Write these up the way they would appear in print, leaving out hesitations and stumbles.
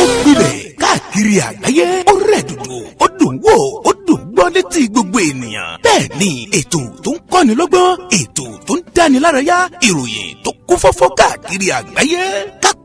Ó gbilẹ̀ káàkiri àgbáyé, ó rẹ̀ dòdò, ó dùn wò, ó dùn gbọ́ létí gbogbo ènìyàn. Bẹ́ẹ̀ ni ètò tó ń kọ́ni lọ́gbọ́n, ètò tó ń dáni lárayá, ìròyìn tó kún fọ́fọ́ káàkiri àgbáyé.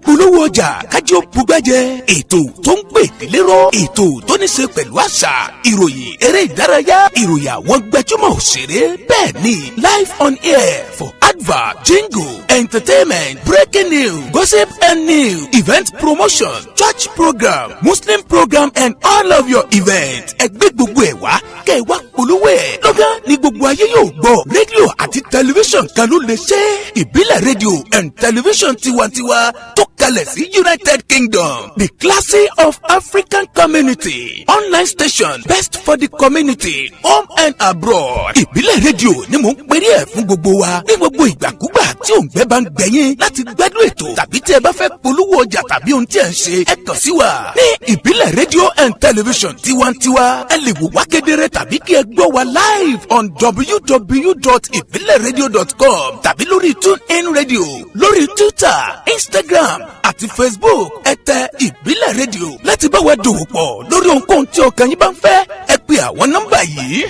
Polówó ọjà kájí ó bugbẹ́jẹ, ètò tó ń pè délérò, ètò tó ní ṣe pẹ̀lú àṣà, ìròyìn eré ìdárayá, ìròyìn àwọn gbajúmọ̀ òṣèré. Bẹ́ẹ̀ ni live on air for advert, jingle, entertainment, breaking news, gossip and news, event promotion, church program, Muslim program and all of your events. Ẹgbẹ́ gbogbo ẹ̀ wá kẹ́ ẹ wá polówó ẹ̀. Lọ́gán ni gbogbo ayé yóò gbọ́. Rédíò àti tẹlifíṣàn kan ló lè ṣe. Ìbílẹ̀ rédíò and tẹlifíṣàn tiwantiwa tó kalẹ̀ sí United Kingdom, the classy of African community, online station best for the community, home and abroad. Ìbílẹ̀ rédíò ni mò ń pèrè ẹ̀ fún gbogbo wa ní gbogbo ìgbàkúgbà tí òǹgbẹ́ bá ń gbẹ̀yìn láti gbádùn ètò tàbí tí ẹ bá fẹ́ polówó ọjà tàbí ohun tí ẹ ń ṣe, ẹ kàn sí wa ní Ìbílẹ̀ rédíò and television tiwantiwa. Ẹ lè wò wá kedere tàbí kí ẹ gbọ́ wa live on www.ibileradio.com tàbí lórí TuneIn Radio, lórí Twitter, Instagram àti Facebook. Ẹ tẹ Ìbílẹ̀ rédíò láti bá wa dòwò pọ̀ lórí ohunkóhun tí ọkàn yín bá ń fẹ́. Ẹ pe àwọn nọ́mbà yìí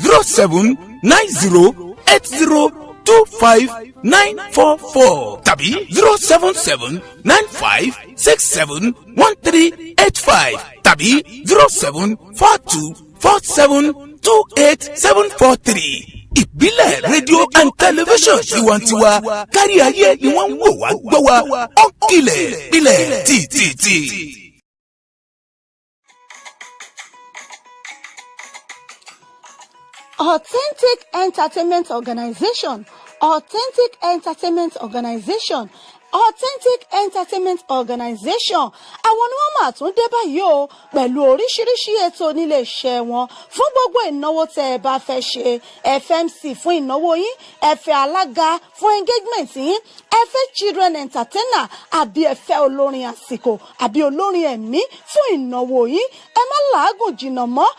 0790802594 tàbí 07795671385 tàbí 07424728743. Ìbílẹ̀ rédíò and television tiwantiwa kárí ayé ni wọ́n ń wò wá gbọ́ wa, ó ń kilẹ̀ pilẹ̀ tìtìtì. Authentic Entertainment Organization, Authentic Entertainment Organization, Authentic Entertainment Organization. Àwọn ni wọ́n máa tún dé báyìí o pẹ̀lú oríṣiríṣi ètò nílé iṣẹ́ wọn fún gbogbo ìnáwó tẹ́ ẹ bá fẹ́ ṣe. FMC fún ìnáwó yín, ẹ fẹ́ alága fún engagement yín, ẹ fẹ́ children entertainer àbí ẹ fẹ́ olórin àsìkò àbí olórin ẹ̀mí fún ìnáwó yín. Ẹ má làágùn jìnnà mọ́.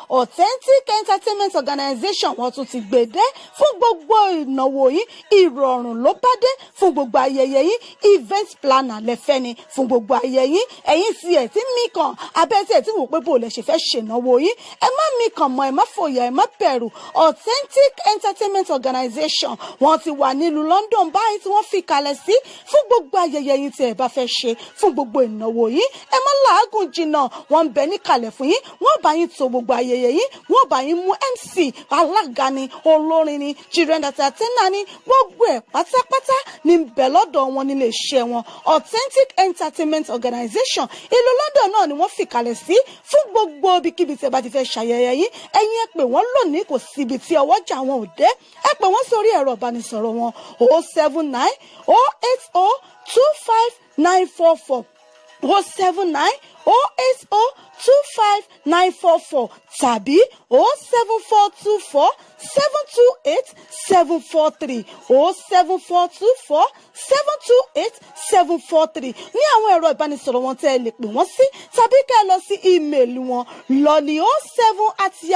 Authentic Entertainment Organization wọ́n tún ti gbèdé fún gbogbo ìnáwó yín, ìrọ̀rùn ló bá dé fún gbogbo ayẹyẹ yín. Event planner lẹ́fẹ́ ni fún gbogbo ayẹyẹ yín. Ẹ̀yin tí ẹ̀ tí mí kan abẹ́ tí ẹ̀ tí wò pé bò lẹ ṣe fẹ́ ṣènáwó yín, ẹ má mí kan mọ́, ẹ má fòyà, ẹ má bẹ̀rù. Authentic Entertainment Organization wọ́n ti wà nílùú London báyìí tí wọ́n fi kalẹ̀ sí fún gbogbo ayẹyẹ yín tí ẹ bá fẹ́ ṣe, fún gbogbo ìnáwó yín. Ẹ má làágùn jìnnà, wọ́n ń bẹ ní kalẹ̀ fún yín, wọ́n bá yín tó gbogbo ayẹyẹ yìí, wọ́n bá yín mú MC, alága ni, olórin ni, children entertainer ni, gbogbo ẹ̀ pátápátá ní bẹ̀ lọ́dọ̀ wọn nílé iṣẹ́ wọn. Authentic Entertainment Organization ìlú London náà ni wọ́n fi kalẹ̀ sí fún gbogbo ibikíbi tí ẹ bá ti fẹ́ ṣayẹyẹ yín. Ẹ̀yin ẹ pè wọ́n lónìí, kò síbi tí ọwọ́jà wọn ò dé. Ẹ pè wọ́n sórí ẹ̀rọ ìbánisọ̀rọ̀ wọn 079 080 25944 079 080 25944 tàbí 07424 728 743 07424 728 743 ní àwọn ẹ̀rọ ìbánisọ̀rọ̀ wọn tẹ́ ẹ lè pè wọ́n sí, tàbí kẹ́ ẹ lọ sí ímeèlì wọn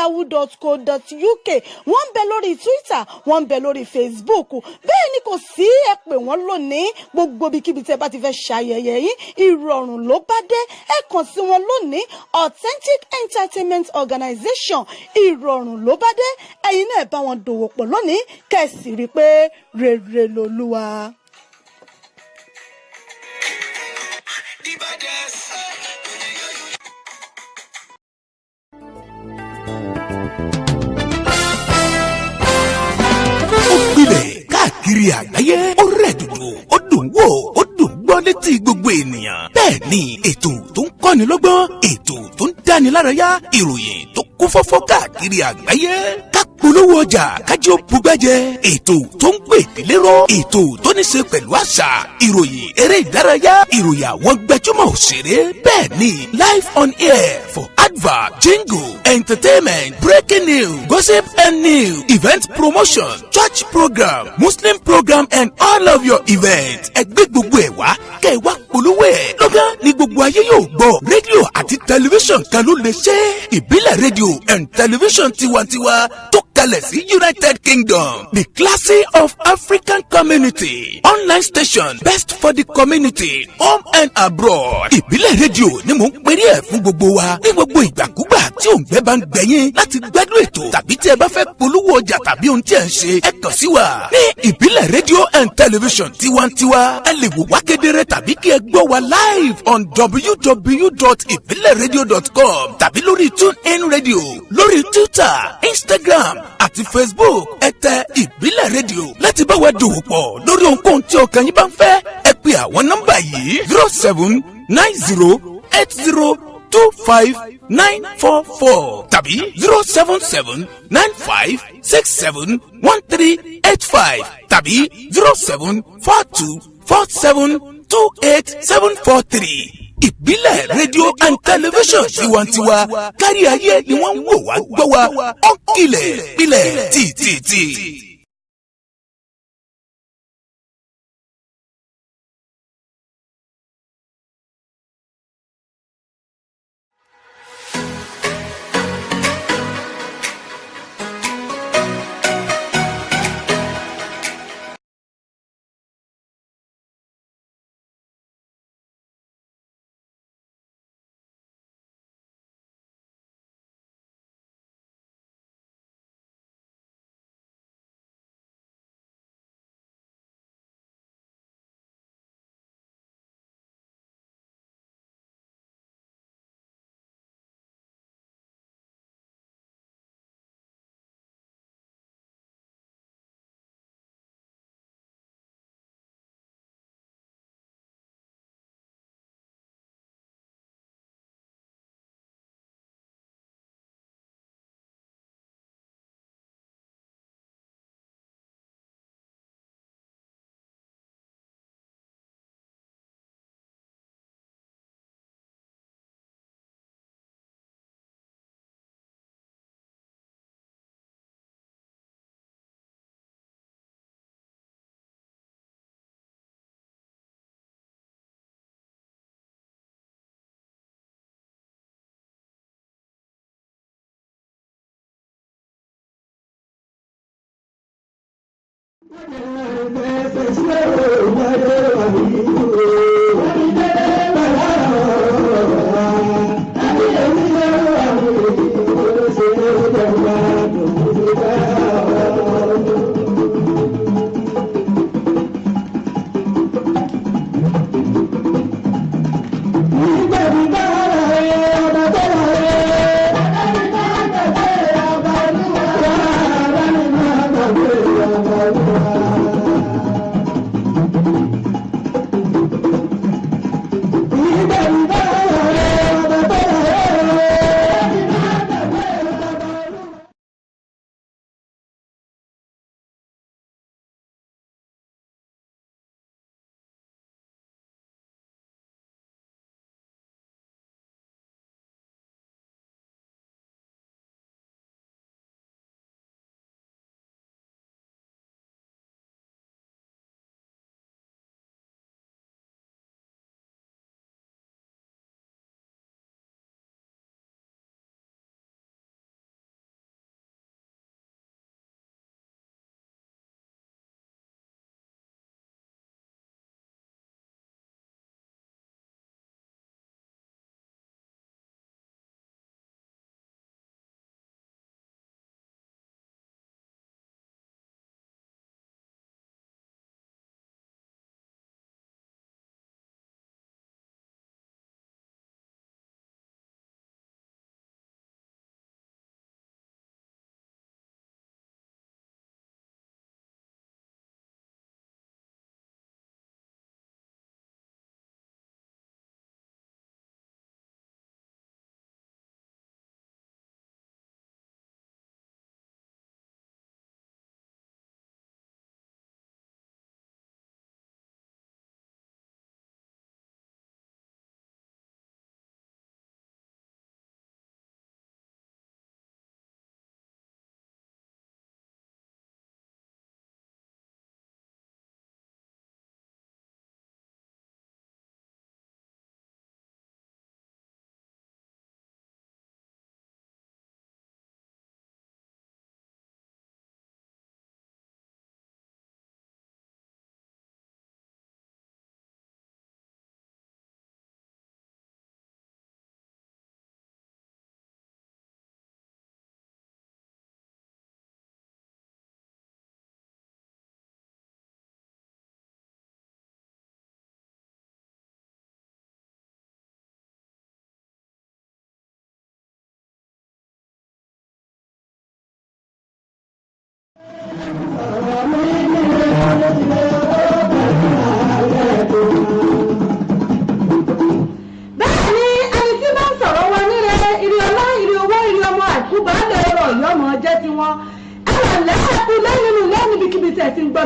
lolly07@yahoo.co.uk. wọ́n ń bẹ lórí Twitter, wọ́n ń bẹ lórí Facebook. Bẹ́ẹ̀ ni kò sí, ẹ pè wọ́n lónìí. Gbogbo ibikíbi tẹ́ bá ti fẹ́ ṣayẹyẹ yín, ìrọ̀rùn ló bá dé. Ẹ kàn sí wọn lónìí. Authentic Entertainment Organization, ìrọ̀rùn ló bá dé. Ẹ̀yin náà bá wọn dòwò pọ̀ lónìí, kẹ́sì rí pé rere lolúwa. Ó gbilẹ̀ káàkiri àgbáyé, ó rẹ̀ dòdò, ó dùn wò, ó dùn gbọ́ létí gbogbo ènìyàn. Bẹ́ẹ̀ ni ètò tó ń kọ́ni lọ́gbọ́n, ètò tó ń dáni lárayá, ìròyìn tó kún fọ́fọ́ káàkiri àgbáyé. Polówó ọjà kájí ó bugbẹ́jẹ, ètò tó ń pè délérò, ètò tó ní ṣe pẹ̀lú àṣà, ìròyìn eré ìdárayá, ìròyìn àwọn gbajúmọ̀ òṣèré. Bẹ́ẹ̀ ni live on air for advert, jingle, entertainment, breaking news, gossip and news, event promotion, church program, Muslim program and all of your events. Ẹgbẹ́ gbogbo ẹ̀ wá kẹ́ ẹ wá polówó ẹ̀. Lọ́gán ni gbogbo ayé yóò gbọ́. Rédíò àti tẹlifíṣàn kan ló lè ṣe. Ìbílẹ̀ rédíò and tẹlifíṣàn tiwantiwa tó kalẹ̀ sí United Kingdom. The Classy of African Community online station best for the community home and abroad. Ìbílẹ̀ rédíò ni mò ń perí ẹ̀ fún gbogbo wa ní gbogbo ìgbàkúgbà tí òǹgbẹ́ bá ń gbẹ̀yìn láti gbádùn ètò tàbí tí ẹ bá fẹ́ polówó ọjà tàbí ohun tí ẹ ń ṣe ẹ kàn sí wa ní Ìbílẹ̀ rédíò and television tiwantiwa. Ẹ lè wò wá kedere tàbí kí ẹ gbọ́ wa live on www.ibileradio.com tàbí lórí TuneIn Radio lórí Twitter, Instagram àti Facebook. Ẹ tẹ Ìbílẹ̀ rédíò láti bá wa dòwò pọ̀ lórí ohunkóhun tí ọkàn yín bá ń fẹ́. Ẹ pe àwọn nọ́mbà yìí 0790802594 tàbí 07795671385 tàbí 07424728743. Ìbílẹ̀ rédíò and television tiwantiwa kárí ayé ni wọ́n ń wò wá gbọ́ wa ó kilẹ̀ pilẹ̀ tìtìtì.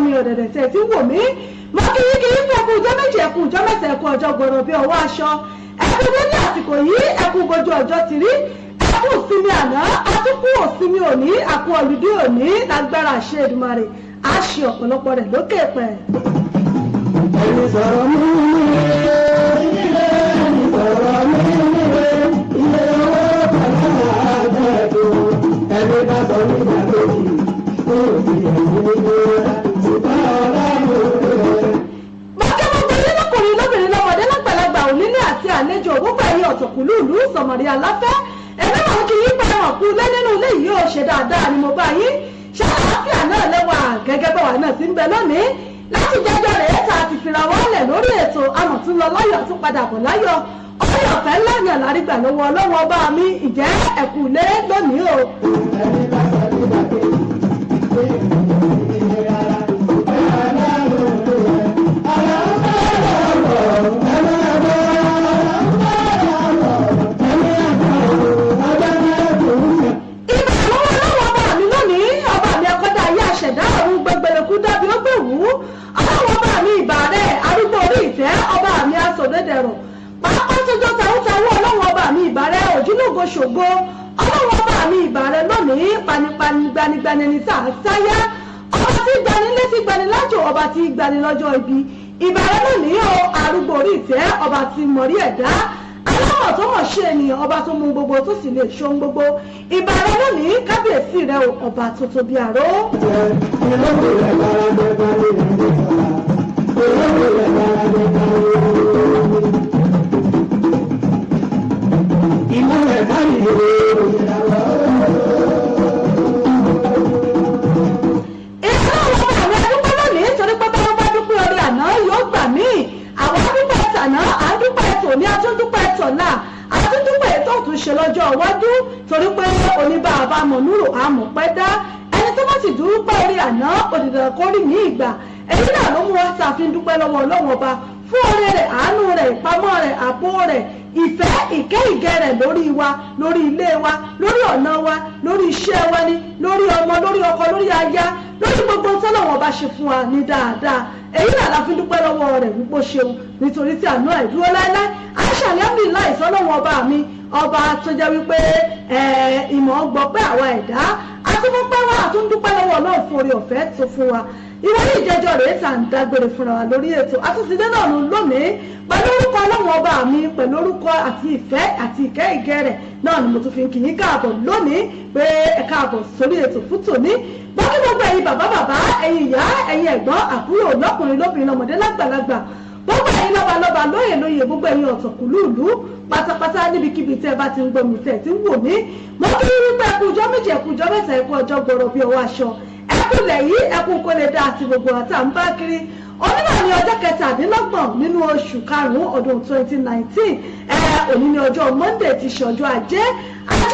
mi ọ̀dẹ̀dẹ̀ tẹ̀ tí wò mí mo kí fún ẹkú ọjọ́ méjì ẹkú ọjọ́ mẹ́ta ẹkú ọjọ́ gbọ̀rọ̀ bí ọwọ́ aṣọ ẹkú dédé àsìkò yìí ẹkú gbójú ọjọ́ ti rí ẹkú òsinmi àná àtúkú òsinmi òní àkú ọ̀lùdí òní lágbára àṣẹ Èdùmàrè á ṣe ọ̀pọ̀lọpọ̀ rẹ̀ lókè pẹ̀. ẹni sọ̀rọ̀ mú mi ẹni sọ̀rọ̀ mú mi ilé owó pẹ̀lú àgbẹ̀dọ̀ ẹni bá sọ nígbà lójì tó fi ẹ̀yìn nígbó ṣùgbọ́n ọlọ́run rẹ̀. lọ́kùnrin lóbìnrin lọ́mọdé lágbàlagbà onílé àti àlejò gbogbo ẹ̀yìn ọ̀tọ̀kùlú ìlú Sọ̀mọ̀rí Aláfẹ́ ẹgbẹ́ wọn kì í pẹ́ wọn kú lé nínú ilé yìí ó ṣe dáadáa ni mo bá yín ṣé àlàáfíà náà lẹ́wà gẹ́gẹ́ bọ́wà náà ti ń bẹ lónìí láti jẹ́jọ́ rẹ̀ ta ti fira wọ́lẹ̀ lórí ètò amọ̀tún lọ láyọ̀ tún padà bọ̀ láyọ̀ ọyọ̀ ọ̀fẹ́ lánàá lárígbà lọ́wọ́ ọlọ́wọ́ bá mi ìjẹ́ ẹ̀kú lé lónìí o. ẹni bá sọ nígbà pé dábí ó gbé wú ọlọ́wọ́ bá mi ìbà rẹ̀ arúgbó orí ìtẹ́ ọba mi asòdédèrò pápá tójó tàwùtàwù ọlọ́wọ́ bá mi ìbà rẹ̀ òjúlógo ṣògo ọlọ́wọ́ bá mi ìbà rẹ̀ lónìí panipani gbanigbani ẹni tá a sáyá ọba tí gbani létí gbani lájò ọba tí gbani lọ́jọ́ ibi ìbà rẹ̀ lónìí o arúgbó orí ìtẹ́ ọba tí mọ̀rí ẹ̀dá aláwọ̀ tó mọ̀ ṣe ènìyàn ọba tó mú gbogbo tó sì lè ṣohun gbogbo ìbà rẹ̀ lónìí kábíyèsí rẹ̀ ọba tó tóbi àró. ní atúndúpẹ́ tọ̀la atúndúpẹ́ tó tún ṣe lọ́jọ́ iwájú torí pé oníbà àbámọ̀ núrò àmọ̀ pẹ́ dá ẹni tó bá sì dúpẹ́ orí àná òdìdàn kó rí ní ìgbà èyí náà ló mú wá sàfin dúpẹ́ lọ́wọ́ Ọlọ́run ọba fún oore rẹ̀ àánú rẹ̀ ìpamọ́ rẹ̀ ààbò rẹ̀ ìfẹ́ ìkẹ́ ìgẹ́ rẹ̀ lórí wa lórí ilé wa lórí ọ̀nà wa lórí iṣẹ́ wa ní lórí ọmọ lórí ọkọ lórí aya lórí gbogbo tọ́lọ́wọ́n bá ṣe fún wa ní dáadáa èyí náà la fi dúpẹ́ lọ́wọ́ rẹ̀ wípé ṣeun nítorí tí àánú ẹ̀ dúró láéláé àṣàlẹ́mì láìsọ́ lọ́wọ́ ọba mi ọba tó jẹ́ wípé ìmọ̀ gbọ́ pé àwa ẹ̀dá àtúndúpẹ́ wa àtúndúpẹ́ lọ́wọ́ Ọlọ́run fún oore ọ̀fẹ́ tó fún wa ìwádìí ìjẹjọ rèé tà ń dágbére fúnra wa lórí ètò àtúntìdé náà ló lónìí pẹ̀lú orúkọ Ọlọ́run ọba mi pẹ̀lú orúkọ àti ìfẹ́ àti ìkẹ́ ìgẹ́ rẹ̀ náà ni mo tún fi kì í káàbọ̀ lónìí pé ẹ káàbọ̀ sórí ètò fún tòní bọ́kí gbogbo ẹ̀yin bàbá ẹ̀yin ìyá ẹ̀yin ẹ̀gbọ́n àbúrò lọ́kùnrin lóbìnrin ọmọdé lágbàlagbà gbogbo ẹ̀yin lọ́ba lóyè gbogbo ẹ̀yin ọ̀tọ̀kùlú ìlú pátápátá níbikíbi tẹ́ ẹ bá ti ń gbọ́ mi tẹ́ ẹ ti ń wò mí mo kí wípé ẹkú ọjọ́ méjì ẹkú ọjọ́ mẹ́ta ẹkú ọjọ́ gbọ́rọ̀ bí ọwọ́ aṣọ ẹkú ilẹ̀ yìí ẹkú kó lè dá àti gbogbo àtà ń bá kiri onímọ̀ ní ọjọ́ 27 nínú oṣù karùn-ún ọdún 2019 òní ní ọjọ́ Monday ti ṣe ọjọ́ ajé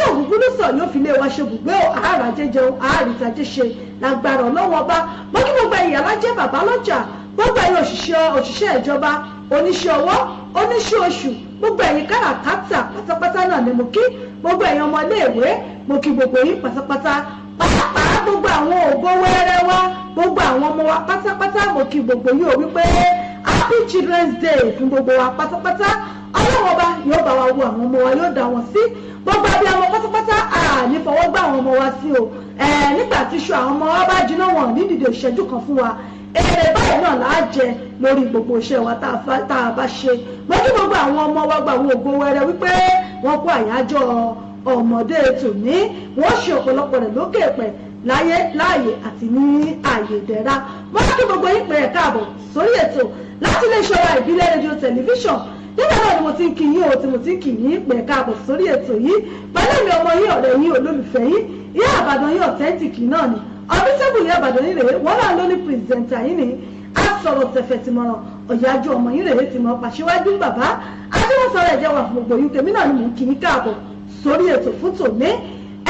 ògúngúlùsọ̀ yóò fi lé wa ṣe bùgbé àárà jẹjẹun àárìtàjẹ ṣe lágbára Ọlọ́wọ́ ọba mo kí gbogbo ẹ̀yin alájẹ bàbá lọ́jà gbogbo ẹ̀yin òṣìṣẹ́ ìjọba oníṣẹ́ ọwọ́ oníṣẹ́ oṣù gbogbo ẹ̀yin káràkátà pátápátá náà ni mo kí gbogbo ẹ̀yin ọmọ iléèwé mo kí gbogbo yín pátápátá pàápàá gbogbo àwọn ògo wẹ́rẹ́ wa gbogbo àwọn ọmọ wa pátápátá mo kí gbogbo yín ò wípé happy children's day fún gbogbo wa pátápátá Ọlọ́run ọba yóò bá wa wo àwọn ọmọ wa yóò dá wọn sí gbogbo ẹbí ọmọ pátápátá ní fọwọ́ gbá àwọn ọmọ wa sí o nígbà tí iṣu àwọn ọmọ wa bá jiná wọn ní dìde ìṣẹ́jú kan fún wa èrè báyìí náà là á jẹ lórí gbogbo iṣẹ́ wa tá a bá ṣe mo kí gbogbo àwọn ọmọ wa gba àwọn ògo wẹrẹ wípé wọ́n kó àyájọ́ ọmọdé tòní wọ́n ṣe ọ̀pọ̀lọpọ̀ rẹ̀ lókè pẹ̀ láyé láàyè àti ní ààyè ìdẹ̀ra mo kí gbogbo yín pé ẹ káàbọ̀ sórí ètò láti lè ṣọ́ra ìbílẹ̀ rédíò tẹlifíṣọ̀n nígbà náà ni mo ti ń kí yín o tí mo ti ń kí yín pé ẹ káàbọ̀ sórí ètò yìí pẹ̀lú èmi ọmọ yín ọ̀rẹ́ yín olólùfẹ́ yín ìyá àbàdàn yín ọ̀tẹ́ntìkì náà ni ọ̀bísẹ́bù ìyá àbàdàn yín rèé wọ́n náà ló ní pírẹsidẹ́ntà yín ni á sọ̀rọ̀ tẹ̀fẹ̀ tìmọ̀ràn ọ̀yájú ọmọ yín rèé tìmọ̀ pàṣíwájú bàbá adéwọ̀sọ̀rọ̀ ẹ̀jẹ̀ wà fún gbogbo UK náà ni mò ń kí yín káàbọ̀ sórí ètò fún tòní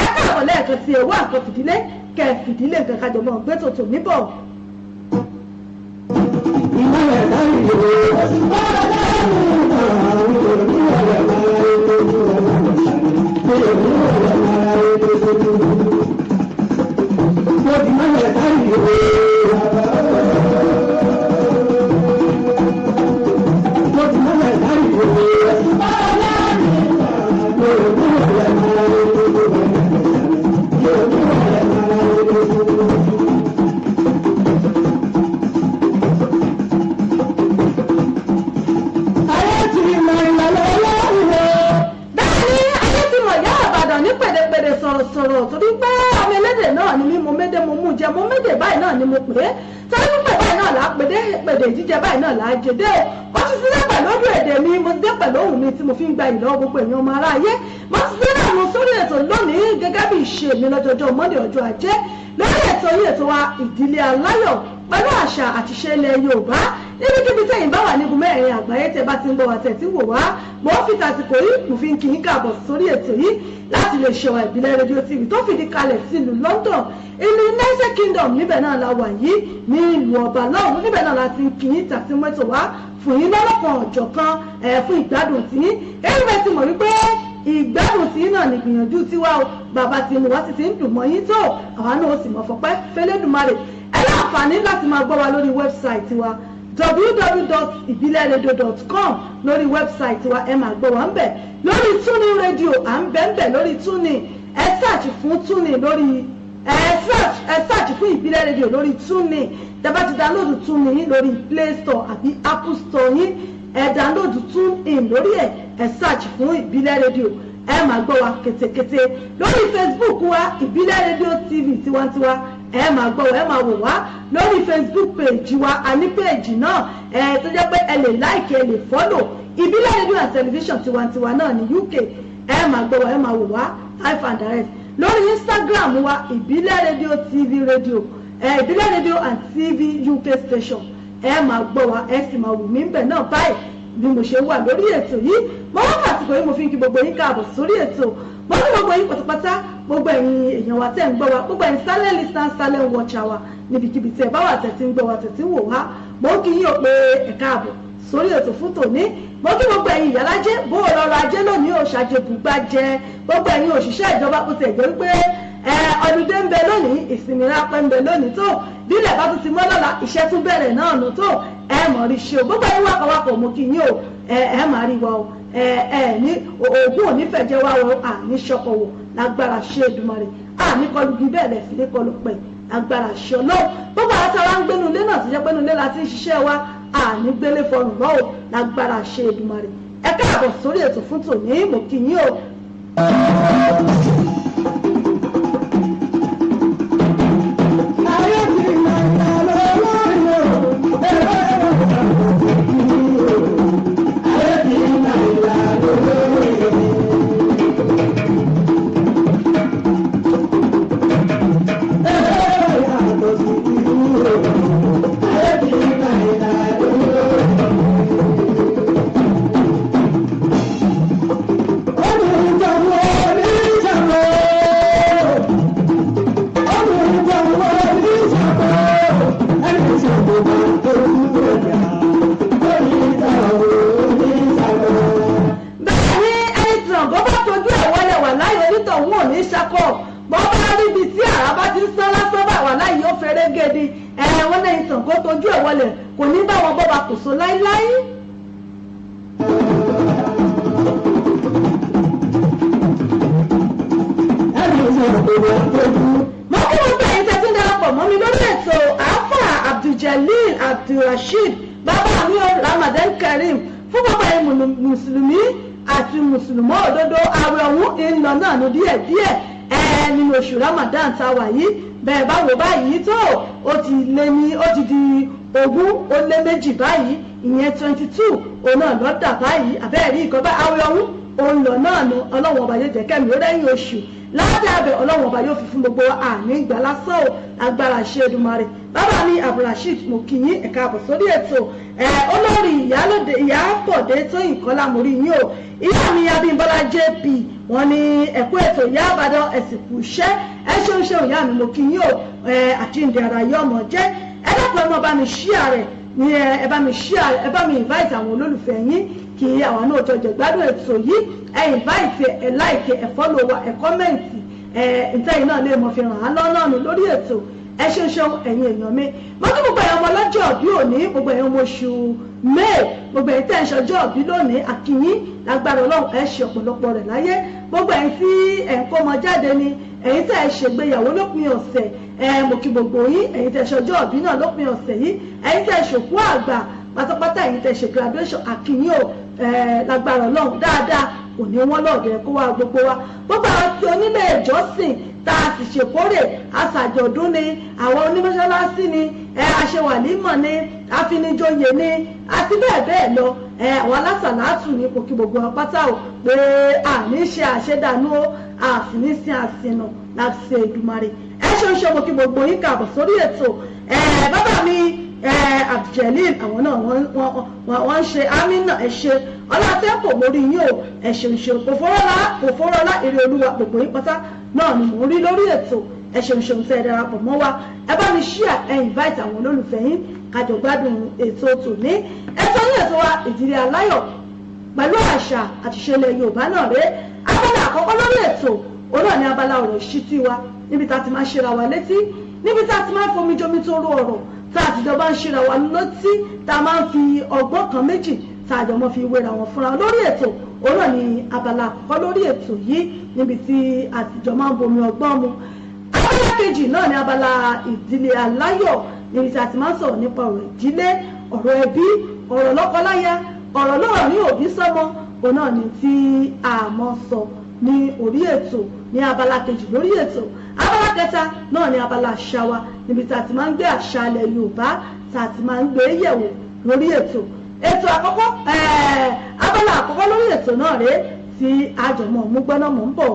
ẹ káàbọ̀ lẹ́ẹ̀kan sí ẹ̀wọ́ àkọ́ fìdílé kẹ́ fìdílé nǹkan kájọ mọ́ gbé tòtò níbọ̀. ìmọ̀lẹ̀ láyé ìwé ni mo pè é torí pípẹ́ báyìí náà là á pèdè jíjẹ báyìí náà là á jẹdẹ́ ó ti sílẹ̀ pẹ̀lú ojú èdè mi mo dé pẹ̀lú ohùn mi tí mo fi ń gba ìlọ́wọ́ gbogbo èèyàn ọmọ aráyé mo ti sílẹ̀ àwọn sórí ètò lónìí gẹ́gẹ́ bí ìṣe mi lọ́jọ́jọ́ Monday ọjọ́ ajé lórí ètò yìí ètò wa ìdílé aláyọ̀ pẹ̀lú àṣà àti ìṣe ilẹ̀ Yorùbá níbikíbi tẹ̀yin bá wà nígun mẹ́rin àgbáyé tẹ́ bá ti ń gbọ́ wá tẹ́ tí wò wá mo fi tàsìkò yìí mo fi ń kí yín káàbọ̀ sórí ètò yìí láti lè ṣe wa ìbílẹ̀ rédíò TV tó fìdí kalẹ̀ sílùú London ìlú United Kingdom níbẹ̀ náà la wà yìí ní ìlú ọba lọ́run níbẹ̀ náà la ti ń kí yín tàbí mọ́tò wá fún yín lọ́lọ́kan ọ̀jọ̀kan fún ìgbádùn tí èyí bẹ́ẹ̀ ti mọ̀ wípé ìgbádùn tí náà ní gbìyànjú tiwa o bàbá tí mo wá sì ti ń dùn mọ́ yín tó àwa náà ó sì mọ̀ fọpẹ́ fẹ́lẹ́dùmarè ẹ láǹfààní láti máa gbọ́ wa lórí wẹ́bsáìtì wa www.ibileradio.com lórí wẹ́bsáìtì wa ẹ máa gbọ́ wa ń bẹ̀ lórí Tuning Radio à ń bẹ̀ ń bẹ̀ lórí Tuning ẹ search fún Tuning lórí ẹ search fún Ìbílẹ̀ Radio lórí Tuning tẹ́ bá ti download Tuning lórí Play Store àbí Apple Store yín ẹ download TuneIn lórí ẹ search fún Ìbílẹ̀ Radio ẹ máa gbọ́ wa kétékété lórí Facebook wa Ìbílẹ̀ Radio TV tiwantiwa ẹ máa gbọ́ wa ẹ máa wò wá lórí Facebook page wa àní page náà tó jẹ́ pé ẹ lè like ẹ lè follow Ìbílẹ̀ Radio and Television tiwantiwa náà ní UK ẹ máa gbọ́ wa ẹ máa wò wá live and direct lórí Instagram wa Ìbílẹ̀ Radio TV Radio Ìbílẹ̀ Radio and TV UK station ẹ máa gbọ́ wa ẹ sì máa wù mí ń bẹ̀ náà báyìí bí mo ṣe wà lórí ètò yìí mo wá pàtàkì yìí mo fi ń kí gbogbo yín káàbọ̀ sórí ètò mo ní gbogbo yín pátápátá gbogbo ẹ̀yin èèyàn wa tẹ́ ń gbọ́ wa gbogbo ẹ̀yin silent listener silent watcher wa níbikíbi tẹ́ bá wà tẹ̀tí ń gbọ́ wa tẹ̀tí ń wò wá mo kí yín ò pé ẹ káàbọ̀ sórí ètò fún tòní mo kí gbogbo ẹ̀yin ìyálájẹ́ bó o lọ́rọ̀ ajé lónìí ò ṣàjẹbùgbà jẹ gbogbo ẹ̀yin òṣìṣẹ́ ìjọba kó tẹ̀ jẹ́ wípé ọdúndé ń bẹ lónìí ìsinmi rápẹ́ ń bẹ lónìí tó bílẹ̀ bá tún ti mọ́ lọ́la iṣẹ́ tún bẹ̀rẹ̀ náà nù tó ẹ mọ̀ rí ṣe o gbogbo ẹ̀yin wákàwákọ̀ mo kí yín o ẹ máa rí wa o ní oògùn onífẹ̀jẹ̀ wa o àní ṣọkọ̀wò lágbára ṣe Èdùmàrè àní kọlu bí bẹ́ẹ̀ lẹ̀ sí ní kọlu pẹ̀ lágbára ṣe ọlọ́run gbogbo àwọn tí a wá ń gbénu ilé náà ti jẹ́ pẹ́nu ilé la ti ń ṣiṣẹ́ wa àní gbélé fọrùn lọ́wọ́ lágbára ṣe Èdùmàrè ẹ káàbọ̀ sórí ètò fún tòní mo kí yín o. Abdulrasheed bàbá mi ò Ramadan Kareem fún bàbá yẹn mùsùlùmí àti mùsùlùmọ́ òdodo àwẹ̀ ọ̀hún ìlọ náà ní díẹ̀díẹ̀ nínú oṣù Ramadan tá a wà yìí bẹ́ẹ̀ bá wò báyìí tó ó ti di 20 báyìí ìyẹn 22 òun náà lọ́dà báyìí àbẹ́ẹ̀rí ìkan bá àwẹ̀ ọ̀hún òun lọ náà nu ọlọ́wọ́n ọba yóò jẹ́ kẹ́mi ó rẹ́yìn oṣù ládàbẹ̀ ọlọ́wọ́n ọba yóò fi fún gbogbo àmì ìgbà lásán ò agbára ṣe Èdùmàrè bàbá mi Abdulrasheed mo kí yín ẹ̀ka àbọ̀ sórí ètò olórí ìyálòdè Ìyábọ̀dé Tóyìn Kọ́lá mo rí yín o ìyá mi Abímbọ́lá JP wọ́n ní ẹ̀kú ètò ìyá àbàdàn ẹ̀sìnkú iṣẹ́ ẹ ṣeun ìyá mi mo kí yín o àjíǹde ara yọ ọmọ jẹ́ ẹ dákun ẹ mọ́ bá mi ṣíà rẹ̀ ní ẹ bá mi share ẹ bá mi invite àwọn olólùfẹ́ yín kí àwọn náà jọjọ gbádùn ètò yìí ẹ invite ẹ like ẹ follow wa ẹ comment ntẹ́yìn náà lè mọ̀ fi ràn án lọ́nà nù lórí ètò ẹ ṣeun ẹ̀yin èèyàn mi mo kí gbogbo ẹ̀yàn ọmọ ọlọ́jọ́ bí òní gbogbo ẹ̀yàn ọmọ oṣù May gbogbo ẹ̀yìn tẹ́ ẹ̀ ṣọjọ́ bí lónìí àkìyín lágbára Ọlọ́run ẹ̀ ṣe ọ̀pọ̀lọpọ̀ rẹ̀ láyé gbogbo ẹ̀yìn tí ẹ̀ ń kó ọmọ jáde ni ẹ̀yin tẹ́ ẹ̀ ṣègbéyàwó lópin ọ̀sẹ̀ mo kí gbogbo yín ẹ̀yin tẹ́ ẹ̀ ṣọjọ́ bí náà lópin ọ̀sẹ̀ yìí ẹ̀yin tẹ́ ẹ̀ ṣòkú àgbà pátápátá ẹ̀yin tẹ́ ẹ̀ ṣe graduation àkìyín o lágbára Ọlọ́run dáadáa kò ní wọ́n lọ́ọ̀dẹ̀ kó wá gbogbo wa gbogbo àwọn tí onílé ìjọsìn tá a sì ṣèkórè aṣàjọ̀dún ni àwọn onímọ̀ṣáláṣí ni aṣèwàlímọ̀ ni afinijoyè ni àti bẹ́ẹ̀ bẹ́ẹ̀ lọ àwọn alásàlátù ní kò kí gbogbo apáta ò pé àní ṣe àṣedànù ó àfi ní sin àsìnà láti ṣe Èdùmàrè ṣe ń ṣe mo kí gbogbo yín kàbọ̀ sórí ètò bàbá mi Abduljelil àwọn náà wọ́n ń ṣe amínà ẹ̀ṣẹ̀ ọlátẹ́pọ̀ mórí yín o ẹ̀ṣẹ̀ ń ṣe kò fọ́rọ́lá èrè olúwa gbogbo yín pátá náà ni mò ń rí lórí ètò ẹ̀ṣẹ̀ ń ṣe ń tẹ́ ẹ darapọ̀ mọ́ wa ẹ bá mi share ẹ invite àwọn olólùfẹ́ yín kájọ gbádùn ètò tòní ètò yín ètò wa ìdílé aláyọ̀ pẹ̀lú àṣà àti ìṣẹ̀lẹ̀ Yorùbá náà rèé abala àkọ́kọ́ lórí ètò òun náà ni abala ọ̀rọ̀ ìṣítí wa níbi tá a ti máa ṣera wa létí níbi tá a ti máa fomi jomi tó rú ọ̀rọ̀ tá a ti jọ bá ń ṣera wa létí tá a máa ń fi ọgbọ́n kan méjì tá a jọ mọ́ fi wéra wọn fúnra lórí ètò òun náà ni abala àkọ́kọ́ lórí ètò yìí níbi tí a ti jọ máa ń bomi ọgbọ́n mu abala kejì náà ni abala ìdílé aláyọ̀ níbi tí a ti máa ń sọ̀rọ̀ nípa ọ̀rọ̀ ìdílé ọ̀rọ̀ ẹbí ọ̀rọ̀ lọ́kọláya ọ̀rọ̀ lọ́rọ̀ ní òbí sọ́mọ òun náà ni tí a mọ̀ sọ ní orí ètò ní abala kejì lórí ètò abala kẹta náà ní abala àṣà wa níbi tá a ti máa ń gbé àṣà ilẹ̀ Yorùbá tá a ti máa ń gbé yẹ̀wò lórí ètò àkọ́kọ́ abala àkọ́kọ́ lórí ètò náà rèé tí àjọmọ̀ mú gbọ́nà mọ̀ ń bọ̀.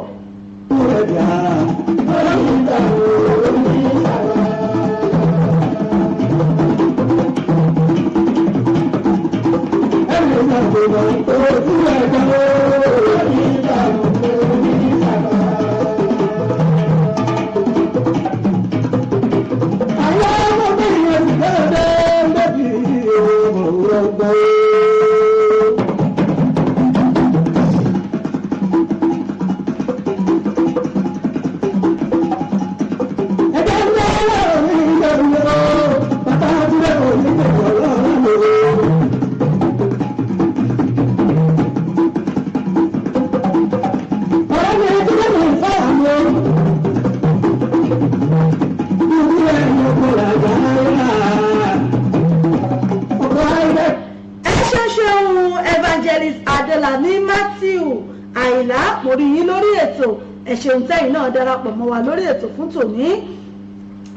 ẹ̀ṣẹ̀un tẹ́yìn náà darapọ̀ mọ́ wa lórí ètò fún tòní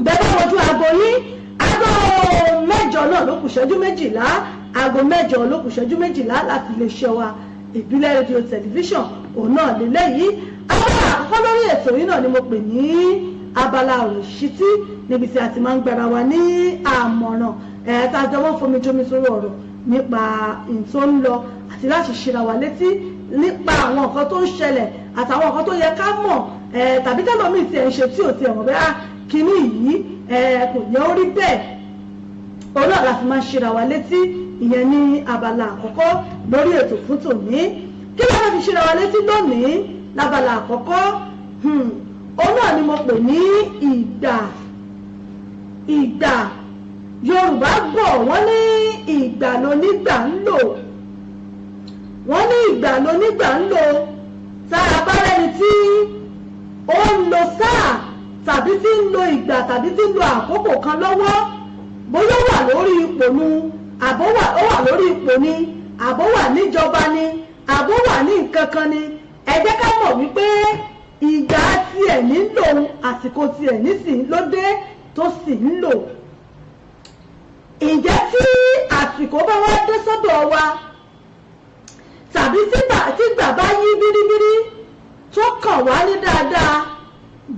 bẹ́ẹ̀ bá wojú aago yín aago mẹ́jọ náà ló kù ṣẹ́jú méjìlá aago mẹ́jọ ló kù ṣẹ́jú méjìlá láti lè ṣe wa ìbílẹ̀ rédíò tẹlifíṣàn òun náà lélẹ̀ yìí abala àkọ́kọ́ lórí ètò yìí náà ni mo pè ní abala ọ̀rọ̀ ìṣítí níbi tí a ti máa ń gbára wa ní àmọ̀ràn tá a jọ wọ́n fomi jómi sórí ọ̀rọ̀ nípa ìtò ń lọ àti láti ṣíra wa létí nípa àwọn nǹkan tó ń ṣẹlẹ̀ àtàwọn nǹkan tó yẹ ká mọ̀ tàbí tẹ́lọ̀mí tí ẹ̀ ń ṣe tí ò ti ẹ̀wọ̀n bẹ́ẹ̀ kínní yìí kò yẹ ó rí bẹ́ẹ̀ òun náà láti máa ṣíra wa létí ìyẹn ní abala àkọ́kọ́ lórí ètò fún tòní kí ló máa fi ṣíra wa létí lónìí lábala àkọ́kọ́ òun náà ni mo pè ní ìgbà Yorùbá bọ̀ wọ́n ní ìgbà lónígbà ń lò wọ́n ní ìgbà lónígbà ń lò tá a bá rẹ́ni tí ó ń lo sáà tàbí tí ń lo ìgbà tàbí tí ń lo àkókò kan lọ́wọ́ bóyá wà lórí ipò nu àbó wà lórí ipò ni àbó wà níjọba ni àbó wà ní nǹkan kan ni ẹ jẹ́ ká mọ̀ wípé ìgbà tiẹ̀ ní lò àsìkò tiẹ̀ nísìn ló dé tó sì ń lò ǹjẹ́ tí àsìkò bá wá dé sọ́dọ̀ wa tàbí tí gbà bá yí bíríbírí tó kàn wá ní dáadáa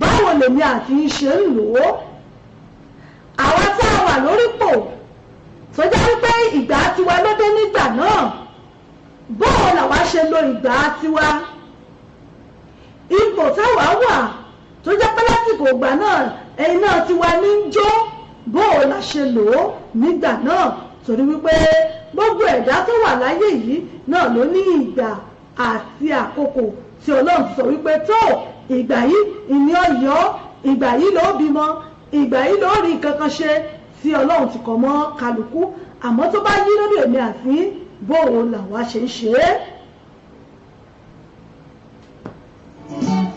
báwo lèmi àti ń ṣe ń lò ó àwa tá a wà lórípò tó jẹ́ wípé ìgbà tiwa ló dé nígbà náà báwo làwa ṣe lo ìgbà tiwa ipò táwa wà tó jẹ́ pé lásìkò ìgbà náà ẹ̀yin náà tiwa ní ń jó báwo la ṣe lò ó nígbà náà torí wípé gbogbo ẹ̀dá tó wà láyé yìí náà ló ní ìgbà àti àkókò tí Ọlọ́run sọ wípé tó ìgbà yìí ìní ọ̀yọ́ ìgbà yìí ló bímọ ìgbà yìí ló rí nǹkan kan ṣe tí Ọlọ́run ti kọ̀ mọ́ kálukú àmọ́ tó bá yí lórí èmi àti bóò làwa ṣe ń ṣe é. Thank you.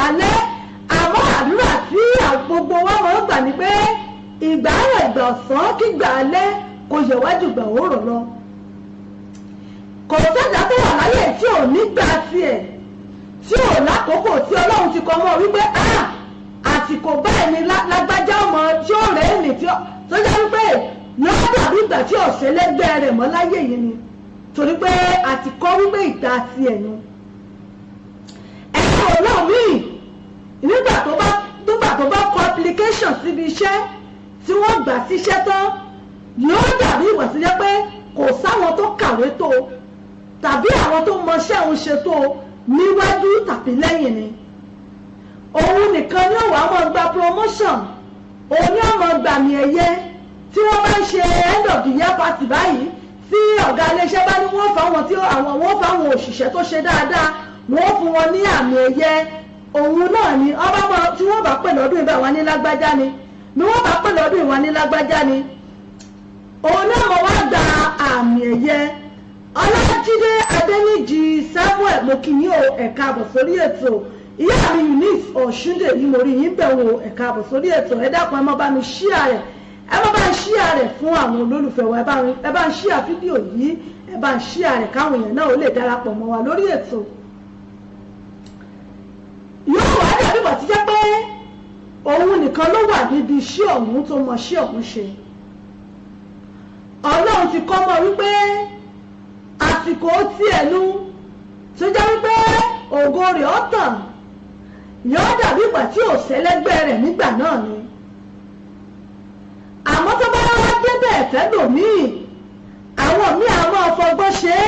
alẹ́ àmọ́ àdúrà tí gbogbo wa máa ń gbà ní pé ìgbà àárọ̀ ìgbà ọ̀sán kígbà alẹ́ kò yẹ wájú ìgbà òórọ̀ lọ. Kò sẹ́dá tó wà láyé tí ò ní gbà tiẹ̀ tí ò lákòókò tí Ọlọ́run ti kọ mọ́ wípé àsìkò báyìí ni lágbájá ọmọ tí ó rẹ̀ ní tí ó jẹ́ wípé yóò dàbí ìgbà tí ọ̀sẹ̀ lẹ́gbẹ́ rẹ̀ mọ́ láyé yìí ni torí pé àti kọ́ wípé ìgbà tiẹ̀ nu. Ẹ̀ka ọ̀nà míì nígbà tó bá kọ application síbi iṣẹ́ tí wọ́n gbà síṣẹ́ tán yóò dàbí ìwà sí jẹ́ pé kò sáwọn tó kàwé tó tàbí àwọn tó mọṣẹ́ òun ṣe tó níwájú tàbí lẹ́yìn ni. Òun nìkan ni òun àmọ́ gba promotion òun ni àmọ́ gbàmì ẹ̀yẹ tí wọ́n bá ń ṣe end of the year party báyìí tí ọ̀gá iléeṣẹ́ bá ní wọ́n fáwọn òṣìṣẹ́ tó ṣe dáadáa wọ́n fún wọn ní àmì ẹ̀yẹ òun náà ni ọba tí wọ́n bá pè lọ́dún ìbá wa ní lágbájá ni bí wọ́n bá pè lọ́dún ìwà ní lágbájá ni òun náà mọ̀ wá gba àmì ẹ̀yẹ. Ọlájídé Adéníjì Samuel mo kí yín o ẹ káàbọ̀ sórí ètò ìyá mi Eunice Ọ̀ṣúndè yìí mo rí yín bẹ̀ wò ẹ káàbọ̀ sórí ètò ẹ dákun ẹ má bá mi ṣíà rẹ̀ ẹ má bá ń ṣíà rẹ̀ fún àwọn olólùfẹ́ wa ẹ bá ń ṣíà fídíò yìí ẹ bá ń ṣíà rẹ̀ káwọn èèyàn náà ó lè darapọ̀ mọ́ wa lórí ètò. Yóò wá dàbí bọ̀ tí jẹ́ pé òun nìkan ló wà níbi iṣẹ́ ọ̀hún tó mọ iṣẹ́ ọ̀hún ṣe. Ọlọ́run ti kọ́ mọ́ wípé àsìkò tí ẹnu tó jẹ́ wípé ògo rẹ̀ ó tàn yóò dàbí ìgbà tí ò sẹ́lẹ́gbẹ́ rẹ̀ nígbà náà ni. Àmọ́ tó bá wá débẹ̀ ẹ̀fẹ́ lòmíì àwọn míì àwọn ọ̀fọ̀gbọ́n ṣe é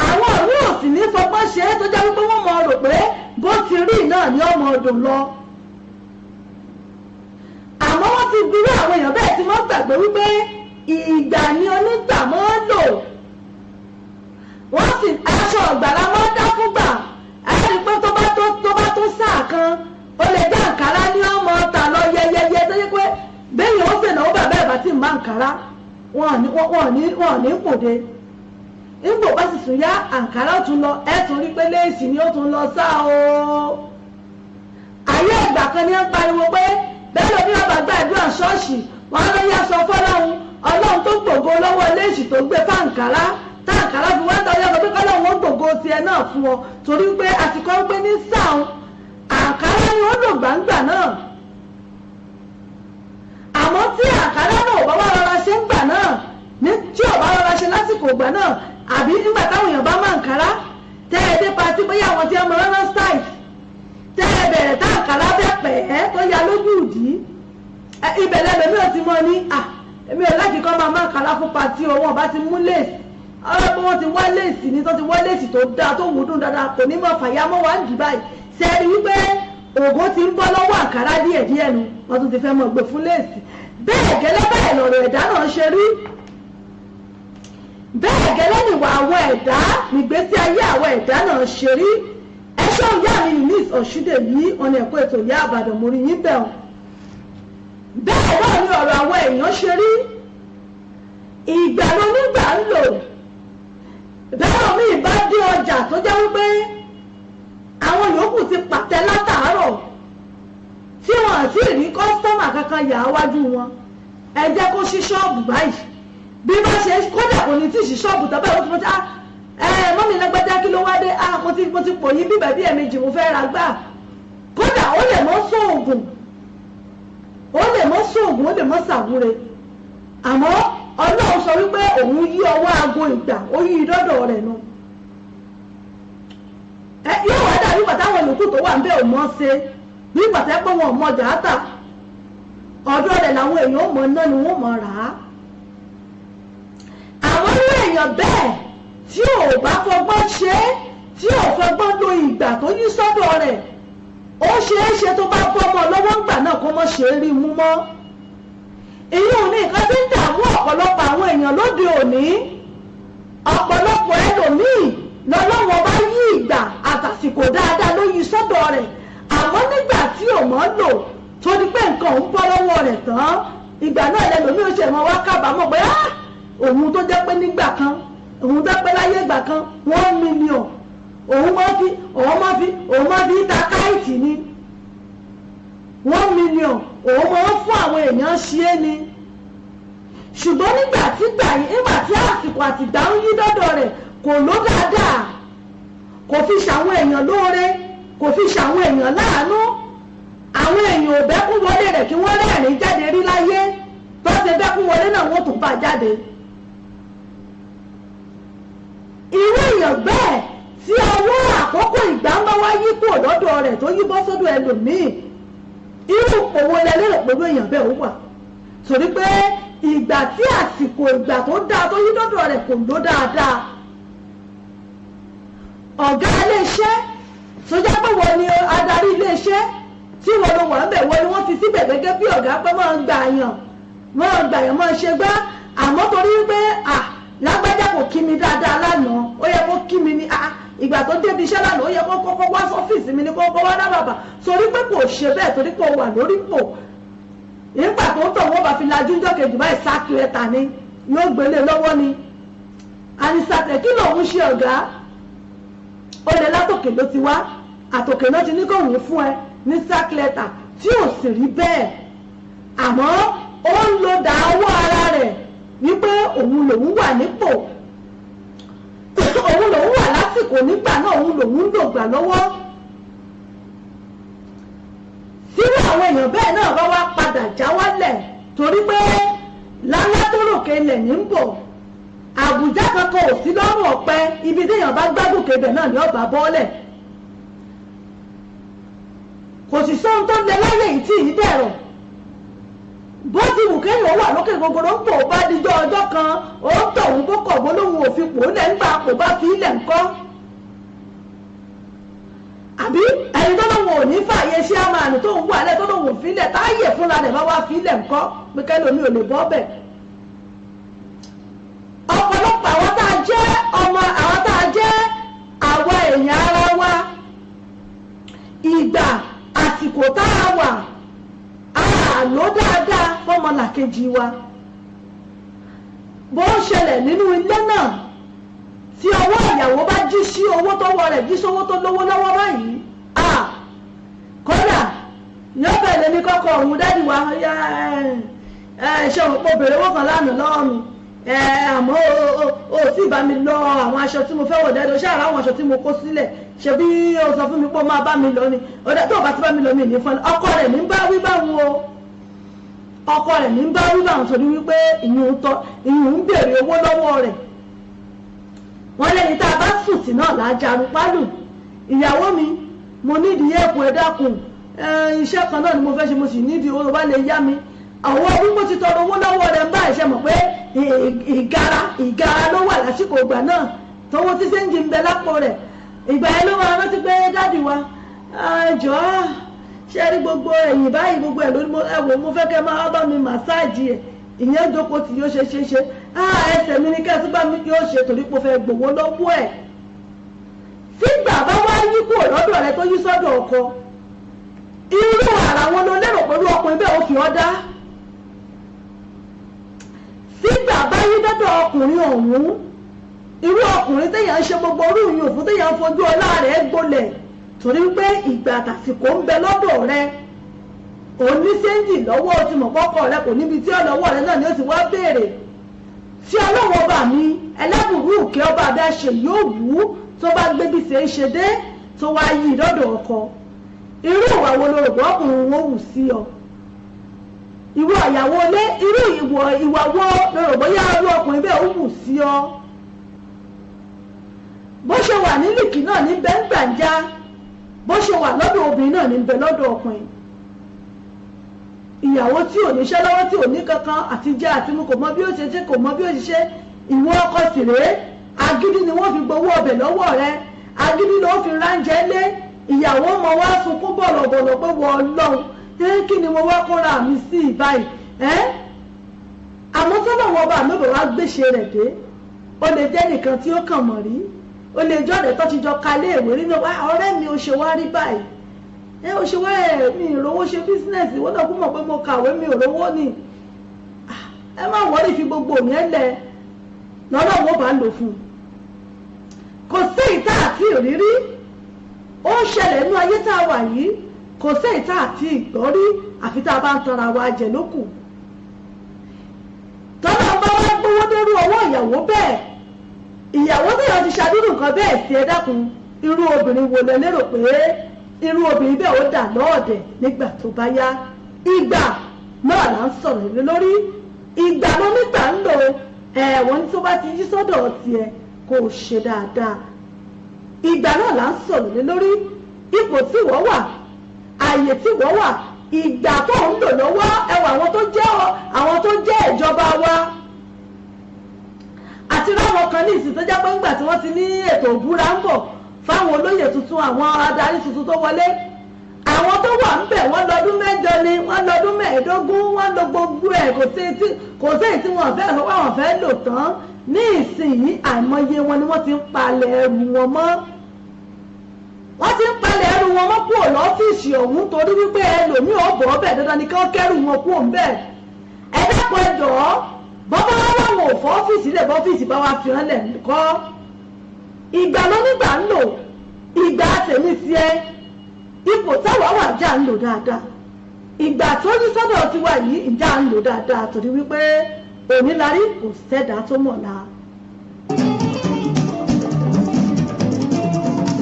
àwọn míì ò sì ní fọgbọ́n ṣe é tó jẹ́ wípé wọ́n mọ̀ rò pé bó ti rí náà ni ọmọ ọdún lọ. Àmọ́ wọ́n ti gbúrú àwọn èèyàn bẹ́ẹ̀ tí wọ́n gbàgbé wípé ìgbà ni onígbà máa ń lò wọ́n sì aṣọ ọ̀gbàlà máa ń dá fúngbà ẹ̀rí pé tó bá tó sáà kan ó lè dá àǹkárá ní ọmọ ọ̀tà lọ yẹyẹyẹ tó yẹ pé bẹ́ẹ̀ wọ́n fẹ̀ náà ó bàbá ẹ̀ bá ti ń bá àǹkárá wọn ò ní pòde nígbò bá sì tún yá àǹkárá ó tún lọ ẹ̀ tún rí pé léèsì ni ó tún lọ sáà o. Ayé ìgbà kan ní ń pariwo pé bẹ́ẹ̀ ló bí ọba gbàdúrà ṣọ́ọ̀ṣì wọn ló yá sọ fọ́lọ́hún Ọlọ́run tó gbògo lọ́wọ́ léèsì tó gbé fáǹkárá táǹkárá fi wá tọ́jú ọ̀rọ̀ pé kọ́lọ́hún ó gbògo tiẹ̀ náà fún ọ torí pé àsìkò ń pé ní sáà àǹkárá ni ó lò gbàǹgbà náà. Àmọ́ tí àǹkárá náà ò bá wá rọra ṣe ń gbà náà ní tí ò bá rọra ṣe lásìkò ìgbà náà àbí nígbà táwọn èèyàn bá máa àǹkárá tẹ́ ẹ dé patí bóyá àwọn tí ọmọ rárá style tẹ́ ẹ bẹ̀rẹ̀ táǹkárá bẹ́ẹ̀ pẹ̀ ẹ́ tó ya lójú ìdí ìbẹ̀rẹ̀ lèmi ò ti mọ ní èmi ò láti kọ́ máa àǹkárá fún patí o wọn bá ti mú léèsì ọ̀rọ̀ pé wọ́n ti wá léèsì ní tó ti wá léèsì tó dáa tó wùdùn dáadáa kò ní mọ̀ fàyàmọ́ wá ń dì báyìí sẹ́ẹ̀rí wípé ògo ti ń bọ́ lọ́wọ́ àǹkárá díẹ̀díẹ̀ nu wọ́n tún ti fẹ́ mọ̀ gbé fún léèsì bẹ́ẹ̀ gẹ́lẹ́ bẹ́ẹ̀ lọ̀rọ̀ ẹ̀dá náà ṣe rí bẹ́ẹ̀ gẹ́lẹ́ nìwà àwọn ẹ̀dá nígbésí ayé àwọn ẹ̀dá náà ṣe rí ẹṣọ́ ìyá mi Eunice Ọ̀ṣúndè yìí ọ̀nà ẹ̀kọ́ ètò ìyá àbàdàn mórí yín bẹ̀ ọ́ bẹ́ẹ̀ náà ni ọ̀rọ̀ àwọn èèyàn ṣe rí ìgbà ló nígbà ń lò bẹ́ẹ̀ mi ìbá dé ọjà tó jẹ́ wípé àwọn yòókù ti pàtẹ látàárọ̀ tí wọ́n àti rí kọ́sítọ́mà kankan yà á wájú wọn ẹ jẹ́ kó ṣí ṣọ́ọ̀bù báyìí bí bá ṣe kódà kò ní tí ì ṣí ṣọ́ọ̀bù tọ́ bẹ́ẹ̀ ó ti mọ́ mọ́mí lágbájá kí ló wá dé mo ti pò yín bíbẹ̀ bí ẹ̀mejì mo fẹ́ ra gbà kódà ó lè mọ́ sóògùn ó lè mọ́ sàwúre àmọ́ Ọlọ́run sọ wípé òun yí ọwọ́ aago ìgbà ó yí dọ́dọ̀ rẹ̀ nu yóò wá dàbí pàtó àwọn yòókù tó wà ń bẹ́ ò mọ́ ṣe bí pàtó pé wọn ò mọ jàátà ọ̀dọ̀ rẹ̀ làwọn èèyàn mọ̀ náà ni wọ́n mọ̀ rà á. àwọn irú èèyàn bẹ́ẹ̀ tí ò bá fọgbọ́n ṣe tí ò fọgbọ́n lo ìgbà tó yí sọ́dọ̀ rẹ̀ ó ṣeé ṣe tó bá bọ́mọ lọ́wọ́ ńgbà náà kó mọ́ ṣe é rí mú mọ́. èyí ò ní nǹkan tí ń dààmú ọ̀pọ̀lọpọ̀ àwọn èèyàn lóde òní ọ̀pọ̀lọpọ̀ ẹlòmíì lọ́lọ́wọ́ bá yí ìgbà àtàsìkò dáadáa ló yí sọ́dọ̀ rẹ̀ àmọ́ nígbà tí ò mọ́ lò tó di pé nǹkan ń bọ́ lọ́wọ́ rẹ̀ tán ìgbà náà lẹ́lòmíì ó ṣe mọ́ wá kábàámọ̀ pé òun tó jẹ́ pé nígbà kan òun jẹ́ pé láyé ìgbà kan 1 million òun máa fi ta káìtì ni 1 million òun máa ń fún àwọn èèyàn ṣe é ni ṣùgbọ́n nígbà tí àsìkò àtìgbà ń yí dọ́dọ̀ rẹ̀ kò ló dáadáa kò fi ṣàwọn èèyàn lóore kò fi ṣàwọn èèyàn láàánú àwọn èèyàn ò bẹ́kún wọlé rẹ̀ kí wọ́n rẹ́rìn jáde rí láyé tó ṣe bẹ́kún wọlé náà wọ́n tún bá jáde irú èèyàn bẹ́ẹ̀ tí ọwọ́ àkókò ìgbà ń bá wá yípo lọ́dọ̀ rẹ̀ tó yí bọ́ sọ́dọ̀ ẹlòmíì irú òwò lẹ́lẹ́rọ̀ pẹ̀lú èèyàn bẹ́ẹ̀ ó wà torí pé ìgbà tí àsìkò ìgbà tó dáa tó yí dọ́dọ̀ rẹ̀ kò ló dáadáa ọ̀gá iléeṣẹ́ tó jẹ́ pé wọ́n ni adarí iléeṣẹ́ tí wọ́n lọ wà ń bẹ̀ wọ́n ni wọ́n fi síbẹ̀ gẹ́gẹ́ bí ọ̀gá pé máa ń gbà yàn máa ṣe gbá àmọ́ torí pé lágbájá kò kí mi dáadáa lánàá ó yẹ kó kí mi ní ìgbà tó débi iṣẹ́ lánàá ó yẹ kó kọ́kọ́ wá sọ́fíìsì mi ní kọ́kọ́ wá dá bàbà torí pé kò ṣe bẹ́ẹ̀ torí pé ó wà lórí pò nígbà tó ń tọ̀ wọ́n bá fi lajú ńjọ́ kejì báyìí sáàkì rẹ̀ tà ní yóò gbélé lọ́wọ́ ni àníṣàtẹ̀ kí lòun ṣe ọ̀gá ó lè látòkè ló ti wá àtòkè náà ti ní kò wí fún ẹ ní sáàkì lẹ́tà tí ò sì rí bẹ́ẹ̀ àmọ́ ó ń lo dàáwọ́ ara rẹ̀ wípé òun lòun wà nípò òun lòun wà lásìkò nígbà náà òun lòun ń lògbà lọ́wọ́ sínú àwọn èèyàn bẹ́ẹ̀ náà bá wá padà já wálẹ̀ torí pé lálá tó ròkè ilẹ̀ ní ń bọ̀ àbùjá kankan ò sí lọ́rùn ọ̀pẹ ibi téèyàn bá gbádùn kébẹ̀ náà ní ọ̀bà bọ́ọ̀lẹ̀ kò sì sóhun tó lẹ láyé yìí tí ì dẹ̀rọ̀ bó ti wù kéèyàn wà lókè gogoro ń pò bá dijọ́ ọjọ́ kan ó ń tọ̀hún bó kọ̀ gbólóhùn òfin pò lẹ́ ń gbà kò bá fi ilẹ̀ ńkọ́ àbí ẹni tó lóun ò ní fààyè ṣé àmàlù tó ń wà lẹ́ tó lóun ò fi ilẹ̀ táyè fúnra rẹ̀ bá wá fi ilẹ̀ ńkọ́ pé kẹ́lómi ò lè bọ́ bẹ̀ ọ̀pọ̀lọpọ̀ àwọn tá a jẹ́ àwa èèyàn ara wa ìgbà àsìkò tá a wà àlọ́ dáadáa fọ́mọlàkejì wa bó ń ṣẹlẹ̀ nínú ilé náà tí ọwọ́ ìyàwó bá jí sí owó tó wọ rẹ̀ jí sówó tó lówó lọ́wọ́ báyìí kódà yóò bẹ̀rẹ̀ ní kọ́kọ́ òun dádì wa ṣe òun pọ̀ bèrè owó kan lánàá lọ́wọ́ mi àmọ́ o tí bá mi lọ àwọn aṣọ tí mo fẹ́ wọ̀ dẹ́dọ̀ ṣáà ráwọn aṣọ tí mo kó sílẹ̀ ṣe bí o sọ fún mi pé ó máa bá mi lọ ni tó bá ti bá mi lọ mi ní fún ọkọ rẹ̀ ní bá wí báwọn o ọkọ rẹ̀ ní bá wí báwọn torí wípé ìyún ń bèrè owó lọ́wọ́ rẹ̀ wọ́n lẹ́ni tá a bá sùn tì náà lájàrú pálù ìyàwó mi mo nídìí ẹ̀kún ẹ̀dákun iṣẹ́ kan náà ni mo fẹ́ ṣe mo sì nídìí owó bá lè yá mi àwọn ọdún mo ti tọrọ owó lọ́wọ́ rẹ̀ ń bá ìṣe mọ̀ pé ìgara ló wà lásìkò ìgbà náà tówó tí sẹ́ńjì ń bẹ lápò rẹ̀ ìgbà yẹn ló máa rántí pé dádì wa jọ̀ọ́ ṣe rí gbogbo ẹ̀yìn báyìí gbogbo ẹ̀ lórí ẹ̀wò mo fẹ́ kẹ́ máa bá mi màsáàjì ẹ̀ ìyẹn jókòó tí yóò ṣe ẹsẹ̀ mi ní kẹ́sí bá mi yóò ṣe torí pé ó fẹ́ gbowó lọ́wọ́ ẹ̀ sígbà bá wá yí kúrò lọ́dọ̀ rẹ tó yí sọ́dọ̀ ọkọ irú ara wọn ló lérò pẹ̀lú ọkùnrin bẹ́ẹ̀ ó fi ọ́ dá sígbà bá yí dọ́dọ̀ ọkùnrin ọ̀hún irú ọkùnrin téèyàn ń ṣe gbogbo orú yìí òfin téèyàn ń fojú ọlá rẹ̀ gbolẹ̀ torí pé ìgbà àtàsìkò ń bẹ lọ́dọ̀ rẹ òní séńjì lọ́wọ́ ti mọ̀ kọ́kọ́ rẹ kò níbi tí ọlọ́wọ́ rẹ náà ni ó ti wá béèrè tí ọlọ́wọ́ ọba mi ẹlẹ́bùrú òkè ọba abẹ́ ṣe yóò wú tó bá gbé bí ṣe ń ṣe dé tó wá yí lọ́dọ̀ ọkọ irú ìwà wo ló rò pé ọkùnrin wọn wù sí ọ ìwọ ìyàwó lé irú ìwà wo ló rò bóyá irú ọkùnrin bẹ́ẹ̀ ó wù sí ọ bó ṣe wà ní lìkì náà ní bẹ́ńgbàjá bó ṣe wà lọ́dọ̀ obìnrin náà ní bẹ lọ́dọ̀ ọkùnrin ìyàwó tí ò níṣẹ́ lọ́wọ́ tí ò ní kankan àti jẹ àti mu kò mọ bí ó ṣe ṣe kò mọ bí ó ṣe ṣe ìwọ ọkọ sì rèé agídí ni wọ́n fi gbowó ọbẹ̀ lọ́wọ́ rẹ agídí ló fi ránjẹ lé ìyàwó mọ wá sunkún bọ̀lọ̀bọ̀lọ̀ pé wọ́n Ọlọ́run kí ni mo wá kóra mi sí ìbáyìí àmọ́ sọ́dọ̀ wọn bá mi bò wá gbéṣe rẹ̀ dé ó lè jẹ́ nìkan tí ó kàn mọ̀ rí ó lè jọ́ rẹ̀ tó ti jọ kalẹ̀ ìwé nínú ọ̀rẹ́ mi ò ṣe wá rí báyìí ó ṣe wá mi ìrówó ṣe bísínẹ́sì wọ́n náà kú mọ̀ pé mo kàwé mi ò rówó ni ẹ má wọ́rí fi gbogbo yẹn lẹ̀ lọ́nà wọn bá lò fún un kò sí ìta àti ìrírí ó ń ṣẹlẹ̀ nínú ayé tá a wà yìí kò sí ìta àti ìgbọ́rí àfi tá a bá ń tanra wa jẹ lókù tọ́lá bá wá gbówó dérú ọwọ́ ìyàwó bẹ́ẹ̀ ìyàwó tí yóò ti ṣàdúrù nǹkan bẹ́ẹ̀ sí ẹ dákun irú obìnrin wo lẹ lérò pé irú obìnrin bẹ́ẹ̀ ó dà lọ́ọ̀dẹ̀ nígbà tó bá yá ìgbà náà là ń sọ̀rọ̀ lé lórí ìgbà ló nígbà ń lò ẹ̀wọ̀n ní tó bá ti yí sọ́dọ̀ tiẹ̀ kó o ṣe dáadáa ìgbà náà là ń sọ̀rọ̀ lé lórí ipò tí wọ́n wà ààyè tí wọ́n wà ìgbà tó ń lò lọ́wọ́ ẹwà àwọn tó jẹ́ ìjọba wa àti láwọn kan ní ìsìn tó jẹ́ pé ńgbà tí wọ́n ti ní ètò ìbúra ń bọ̀ fáwọn olóyè tuntun àwọn adarí tuntun tó wọlé àwọn tó wà ń bẹ̀ wọ́n lọ́dún 8 ni wọ́n lọ́dún 15 wọ́n lọ gbogbo ẹ̀ kò sí tí wọ́n fẹ́ lọ́wọ́ àwọn fẹ́ lò tán ní ìsìn àìmọye wọn ni wọ́n ti ń palẹ̀ ẹrù wọn mọ́ kúrò lọ́fíìsì ọ̀hún torí wípé ẹlòmíì ò bọ̀ ọ́bẹ̀ dandan ni kí wọ́n kẹ́rù wọn kúrò ń bẹ̀ ẹ dákun ẹ jọ̀ọ́ bọ́bá wọn ò fọ́ ọ́fíìsì lẹ̀ bọ́fíìsì bá wa fi hàn lẹ̀ kọ́ ìgbà ló nígbà ń lò ìgbà tèmi sí ẹ ipò táwa wà já ń lò dáadáa ìgbà tó ní sọ́dọ̀ ti wà yìí ìjà ń lò dáadáa torí wípé òní la rí kò sẹ́dá tó mọ̀ la.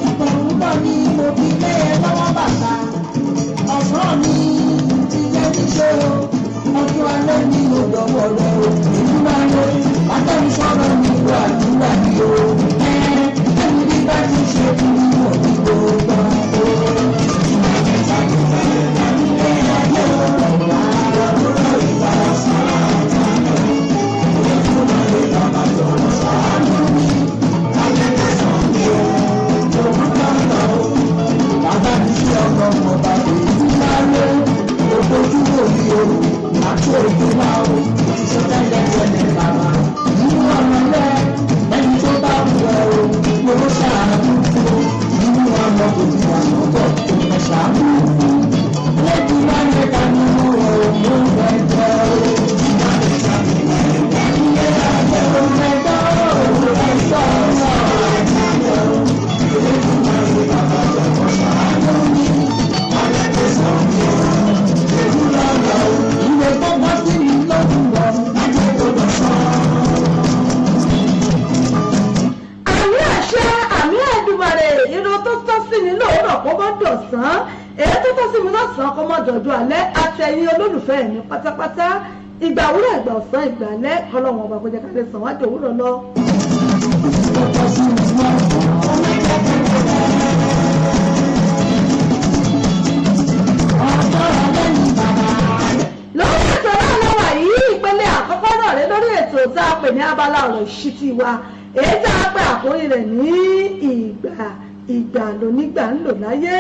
ìgbọ̀nrúbọ̀ ni mo fi lé ẹ lọ́wọ́ bàtà ọ̀sán mi ti jẹ́ níṣẹ́ o ọjọ́ alẹ́ ni mo dọ̀wọ́ rẹ o èyí máa ń lé látẹ̀mí sọ̀rọ̀ mi wà nígbà mi o ẹni bí bá ti ṣe fún mi ò ní gbogbo o. Bàbá mi sí ọkọ̀ ọba èyí máa ń lé ojúbò mi o àti òkú máa o ìṣọ́jà ìdẹ́gbẹ̀ẹ́ bàbá nínú ọmọ rẹ lẹ́ni tó bá wù ẹ́ o mo ló ṣàánú fún o nínú ọmọ kò ti wà lọ́tọ̀ tó fẹ́ ṣàánú fún lẹ́bi máa ń lé ká nínú ọ̀rọ̀ ló ń bẹ jẹ́ o. èyí tó tọ́ sí mi lọ́sàn-án kọ́ mọ́ dọ̀dọ̀ alẹ́ àtẹ̀yìn olólùfẹ́ mi pátápátá ìgbà òwúrọ̀ ìgbà ọ̀sán ìgbà alẹ́ ọlọ́run ọba kọjá kálẹ̀ sàn wájú òwúrọ̀ lọ. lórí ètò náà lọ́wọ́ yìí ìpele àkọ́kọ́ náà rẹ lórí ètò tá a pè ní abala ọ̀rọ̀ ìṣítí wa èyí tá a pè àkórí rẹ̀ ní ìgbà lónígbà ń lò láyé.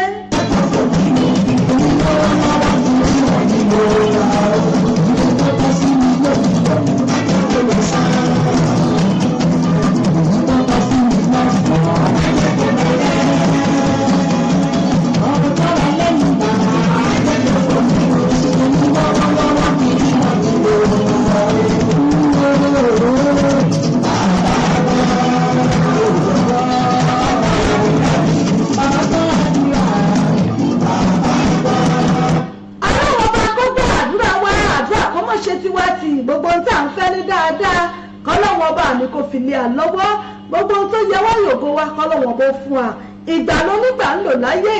kó fi lé à lọ́wọ́ gbogbo ohun tó yẹ wá yògo wa kọ́lọ́wọ́n bó fún wa ìgbà ló nígbà ń lò láyé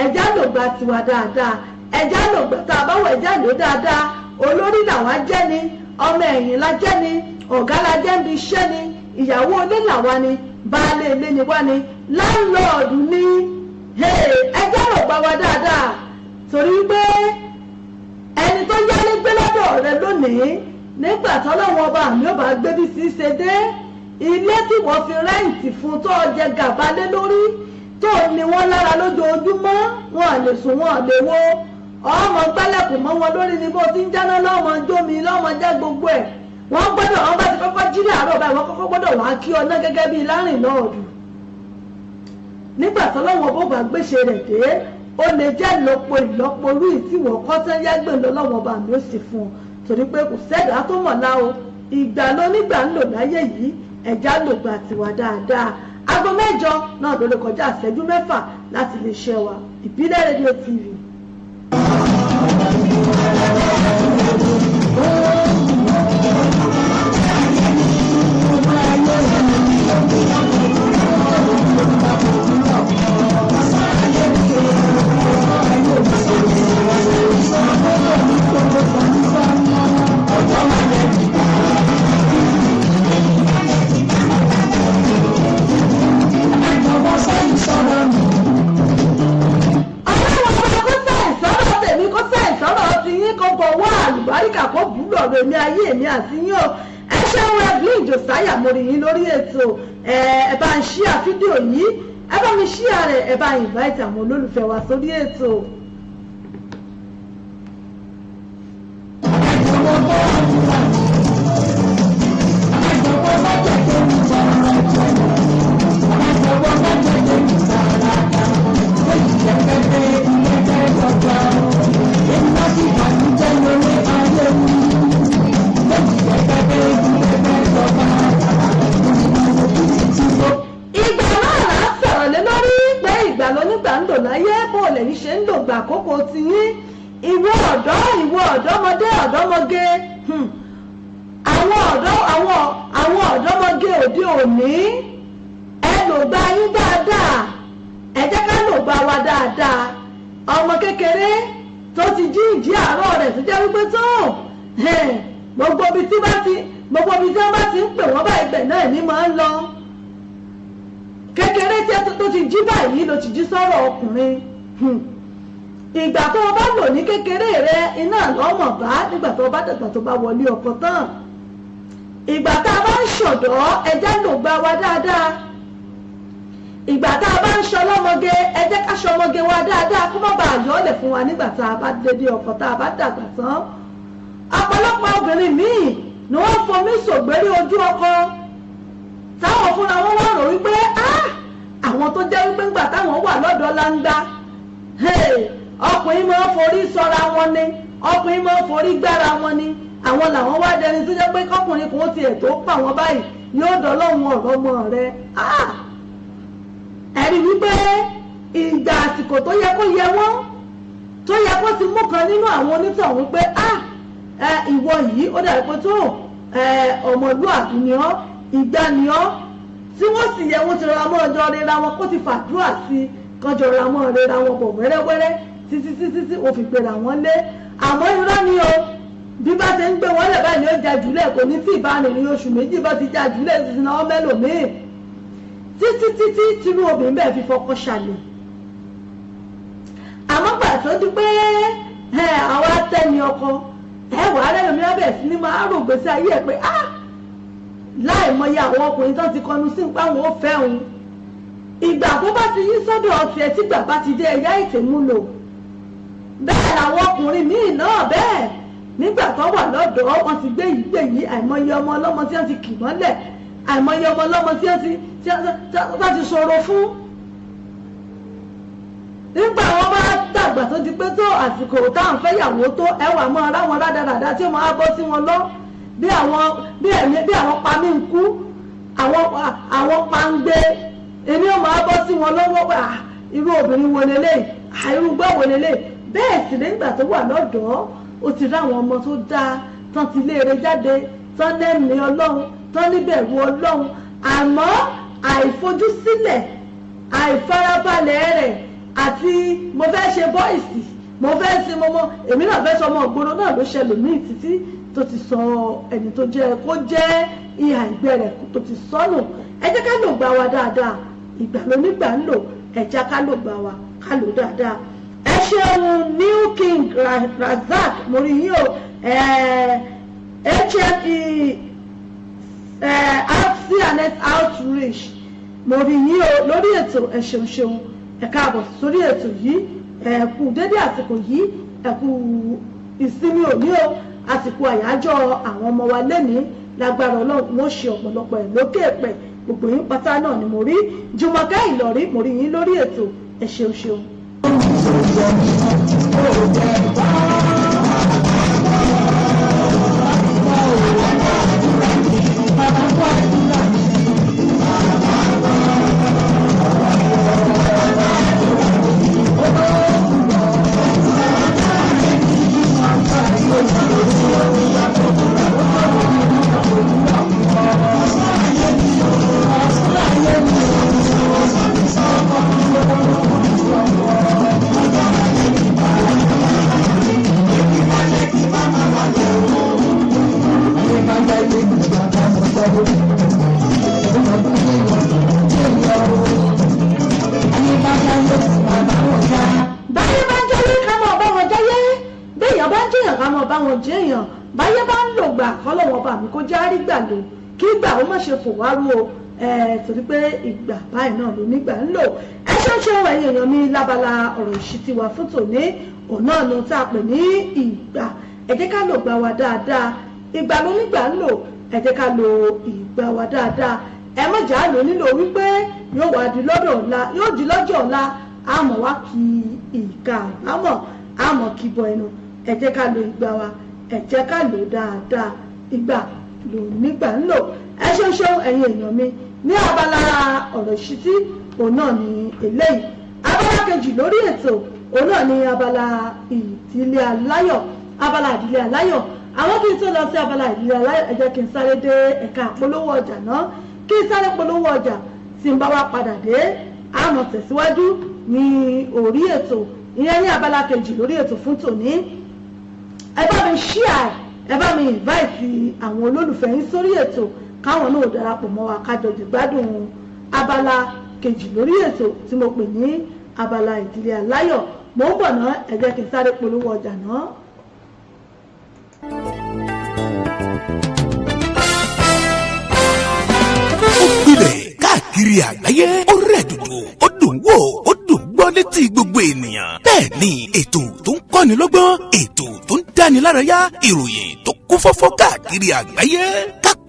ẹ̀já lò gba tiwa dáadáa ẹ̀já lò gba tá a bá wọ ẹ̀já lò dáadáa olórí làwa jẹ́ ni ọmọ ẹ̀yìn la jẹ́ ni ọ̀gá la jẹ́ níbi iṣẹ́ ni ìyàwó ilé làwa ni baálé ilé ni wá ni láńlọ́ọ̀dù ni ẹ̀já lò gba wa dáadáa torí pé ẹni tó yálé gbé lọ́dọ̀ rẹ lónìí nígbà tọ́lọ́wọ́n ọba mi ò bá gbé bí sí ṣe dé ilé tí wọ́n fi rẹ́ǹtì fún tó jẹ gàba lé lórí tó ní wọ́n lára lójoojúmọ́ wọn lè sùn wọn lè wo ọmọ gbálẹ̀kùn mọ́ wọn lórí ni bó ti ń jáná lọ́mọ jómi lọ́mọ jẹ́ gbogbo ẹ̀ wọ́n gbọ́dọ̀ wọn bá ti kọ́kọ́ jí láàárọ̀ báyìí wọ́n kọ́kọ́ gbọ́dọ̀ wá kí ọ náà gẹ́gẹ́ bíi lárìnlọ́ọ̀dù nígbà tọ́lọ́wọ́n bó bá gbéṣe rẹ̀ dé ó lè jẹ́ ìlọ́po rú ìtìwọ̀ kọ́tán yágbè lọ́wọ́ ọba mi ó sì fún un torí pé kò sẹ́dá tó mọ̀ lá o ìgbà ló nígbà ń lò láyé yìí ẹ̀já lò gbà tiwa dáadáa aago 8 náà ló lè kọjá ìṣẹ́jú 6 láti lè ṣe wa Ìbílẹ̀ rédíò TV. àlùbáríkà kó búlọ̀ rẹ̀ ní ayé èmi àti yín o. ẹ ṣeun Evelyn Josiah mo rí yín lórí ètò ẹ bá ń ṣíà fídíò yìí, ẹ bá mi ṣíà rẹ̀, ẹ bá invite àwọn olólùfẹ́ wa sórí ètò. Àkókò ti yín ìwọ ọ̀dọ́mọdé ọ̀dọ́mọge àwọn ọ̀dọ́mọge òde òní ẹ lò gba yín dáadáa, ẹ jẹ́ ká lò gba wa dáadáa. ọmọ kékeré tó ti jí ìjí àárọ̀ rẹ̀ tó jẹ́ wípé tó gbogbo ibi tí wọ́n bá ti ń pè wọ́n báyìí bẹ̀ náà ní máa ń lọ. kékeré tó ti jí báyìí ló ti jí sọ́rọ̀ ọkùnrin. ìgbà tó o bá lò ní kékeré rẹ iná lọ́mọ̀ bá nígbà tó o bá dàgbà tó bá wọlé ọkọ tán. ìgbà tá a bá ń ṣọ̀dọ́ ẹjẹ́ lò gba wa dáadáa. ìgbà tá a bá ń ṣọlọ́mọge ẹjẹ́ ká ṣọmọge wa dáadáa kó má bàa yọ ọ́ lẹ̀ fún wa nígbà tá a bá dédé ọkọ tá a bá dàgbà tán. ọ̀pọ̀lọpọ̀ obìnrin míì ni wọ́n fomi ṣògbérí ojú ọkọ táwọn fúnra wọn wá rò wípé àwọn tó jẹ́ wípé ńgbà táwọn wà lọ́dọ̀ láńdá ọkùnrin máa ń forí sọra wọn ni, ọkùnrin máa ń forí gbára wọn ni, àwọn làwọn wá dẹni tó jẹ́ pé kọkùnrin kò tiẹ̀ tó pa wọn báyìí yóò dọ́lọ́hun ọ̀rọ̀ ọmọ rẹ. ẹ̀rí wípé ìgbà àsìkò tó yẹ kó yẹ wọ́n tó yẹ kó ti mú kan nínú àwọn onítọ̀hún pé ìwọ yìí ó dàbí pé tó ọmọlúwàbí ni ọ́, ìgbà ni ọ́, tí wọ́n sì yẹ wọ́n ti rọra mọ́ ọjọ́ rera wọn kó ti fàdúrà sí kọjọ ra mọ́ rera wọn bọ̀ wẹ́rẹ́wẹ́rẹ́ títí wọ́n fi gbéra wọn lé. àmọ́ irọ́ ni o, bí bá ti ń gbé wọn lẹ̀ báyìí ni ó ja jùlẹ̀, kò ní tí ìbánirìn oṣù méjì bá ti ja jùlẹ̀ ti náà mẹ́lòmíì títí tínú obìnrin bẹ́ẹ̀ fi fọkọ ṣàlẹ̀. àmọ́ gbà tó di pé àwọn atẹ́ni ọkọ ẹ̀wọ̀ arẹ́lòmíràn bẹ̀rẹ̀ sí ní máa rò gbèsè ayé ẹ̀ pé láì mọye àwọn ọkùnrin tó ti kọnu sí nípa àwọn ó fẹ́ òun. ìgbà tó bá ti yí sọ́dọ̀ ọtí ẹ̀ tí gbà bá ti dé ẹ̀yà ìtẹ̀múlò. bẹ́ẹ̀ làwọn ọkùnrin míì náà bẹ́ẹ̀ nígbà tó wà lọ́dọ̀ wọn ti gbé yìí àìmọye ọmọ ọlọ́mọ tí wọ́n ti kì mọ́lẹ̀, àìmọye ọmọ ọlọ́mọ tí wọ́n ti sọ̀rọ̀ fún. nígbà wọn bá dàgbà tó di pé tó àsìkò táwọn fẹ́yàwó tó ẹwà mọ́ ara wọn rádaràdá tí ó máa bọ́ sí wọn lọ bí àwọn pamí ń kú àwọn pàǹgbé èmi ò máa bọ́ sí wọn lọ́wọ́ irú obìnrin wo lélẹ̀ irú gbọ́ wo lélẹ̀. bẹ́ẹ̀ sì nígbà tó wà lọ́dọ̀ ó ti rí àwọn ọmọ tó dáa tán ti léèrè jáde tán lẹ́mìí Ọlọ́run tán níbẹ̀rù Ọlọ́run, àmọ́ àìfojúsílẹ̀ àìfarabalẹ̀ rẹ̀ àti mo fẹ́ ṣe bọ́ìsì mo fẹ́ ṣe mọ́mọ́ èmi náà fẹ́ sọ ọmọ ògbóró náà ló ṣẹlẹ̀ ní títí tó ti sọ ẹni tó jẹ́ kó jẹ́ ìhà ìgbẹ́ rẹ̀ tó ti sọnù. ẹ jẹ́ ká lò gbà wá dáadáa, ìgbà lónígbà ń lò, ẹ jẹ́ ká lò gbà wá ká lò dáadáa. ẹ ṣeun New King Razak mo rí yín o, HME CNS Outreach mo rí yín o lórí ètò. ẹ ṣeun ẹ káàbọ̀ sórí ètò yìí, ẹ kú dédé àsìkò yìí, ẹ kú ìsinmi òní o, àsìkò àyájọ́ àwọn ọmọ wa lẹ́nìí lágbára Ọlọ́run wọ́n ṣe ọ̀pọ̀lọpọ̀ ẹ̀ lókè pẹ̀ gbogbo yín pátá náà ni mo rí. Jùmọ̀kẹ́ Ìlọ̀rí mo rí yín lórí ètò. ẹ ṣeun. ká mọ bá wọn jẹ́ èèyàn báyé bá ń lò gbà kọ́lọ́wọ́n bá mi kó járí gbà lò kí gbà ó má ṣe fò wá rú o torí pé ìgbà báyìí náà ló nígbà ń lò ẹ ṣe ẹ̀yin èèyàn mi lábala ọ̀rọ̀ ìṣítí wa fún tòní òun náà ló tá a pè ní ìgbà ẹ jẹ́ ká lò gbà wá dáadáa ìgbà ló nígbà ń lò ẹ jẹ́ ká lo ìgbà wá dáadáa ẹ má jà á lò nílò wípé yóò wá di lọ́dọ̀ ọ̀la yóò di lọ́jọ́ ọ̀la àmọ́ wá kí ìka àmọ́ kí bọ ẹnu ẹ jẹ́ ká lo ìgbà wa ẹ jẹ́ ká lò dáadáa ìgbà ló nígbà ń lò ẹ ṣeun ẹ̀yin èèyàn mi ní abala ọ̀rọ̀ ìṣítí òun náà ni eléyìí abala kejì lórí ètò òun náà ni abala ìdílé aláyọ̀ àwọn kí n tó lọ sí abala ìdílé aláyọ̀ ẹ jẹ́ kí n sáré dé ẹ̀ka polówó ọjà náà kí n sáré polówó ọjà tí n bá wá padà dé àmọ́ tẹ̀síwájú ní orí ètò ìyẹn ní abala kejì lórí ètò fún tòní ẹ bá mi share ẹ bá mi invite àwọn olólùfẹ́ yín sórí ètò káwọn náà darapọ̀ mọ́ wa kájọ jẹ̀gbádùn abala kejì lórí ètò tí mo pè ní abala ìdílé aláyọ̀ mo ń bọ̀ náà ẹ jẹ́ kí n sáré polówó ọjà náà. Ó gbilẹ̀ káàkiri àgbáyé ó rẹ̀ dòdò ó dùn wò ó dùn gbọ́ létí gbogbo ènìyàn. Bẹ́ẹ̀ ni ètò tó ń kọ́ni lọ́gbọ́n ètò tó ń dáni lárayá ìròyìn tó kún fọ́fọ́ káàkiri àgbáyé.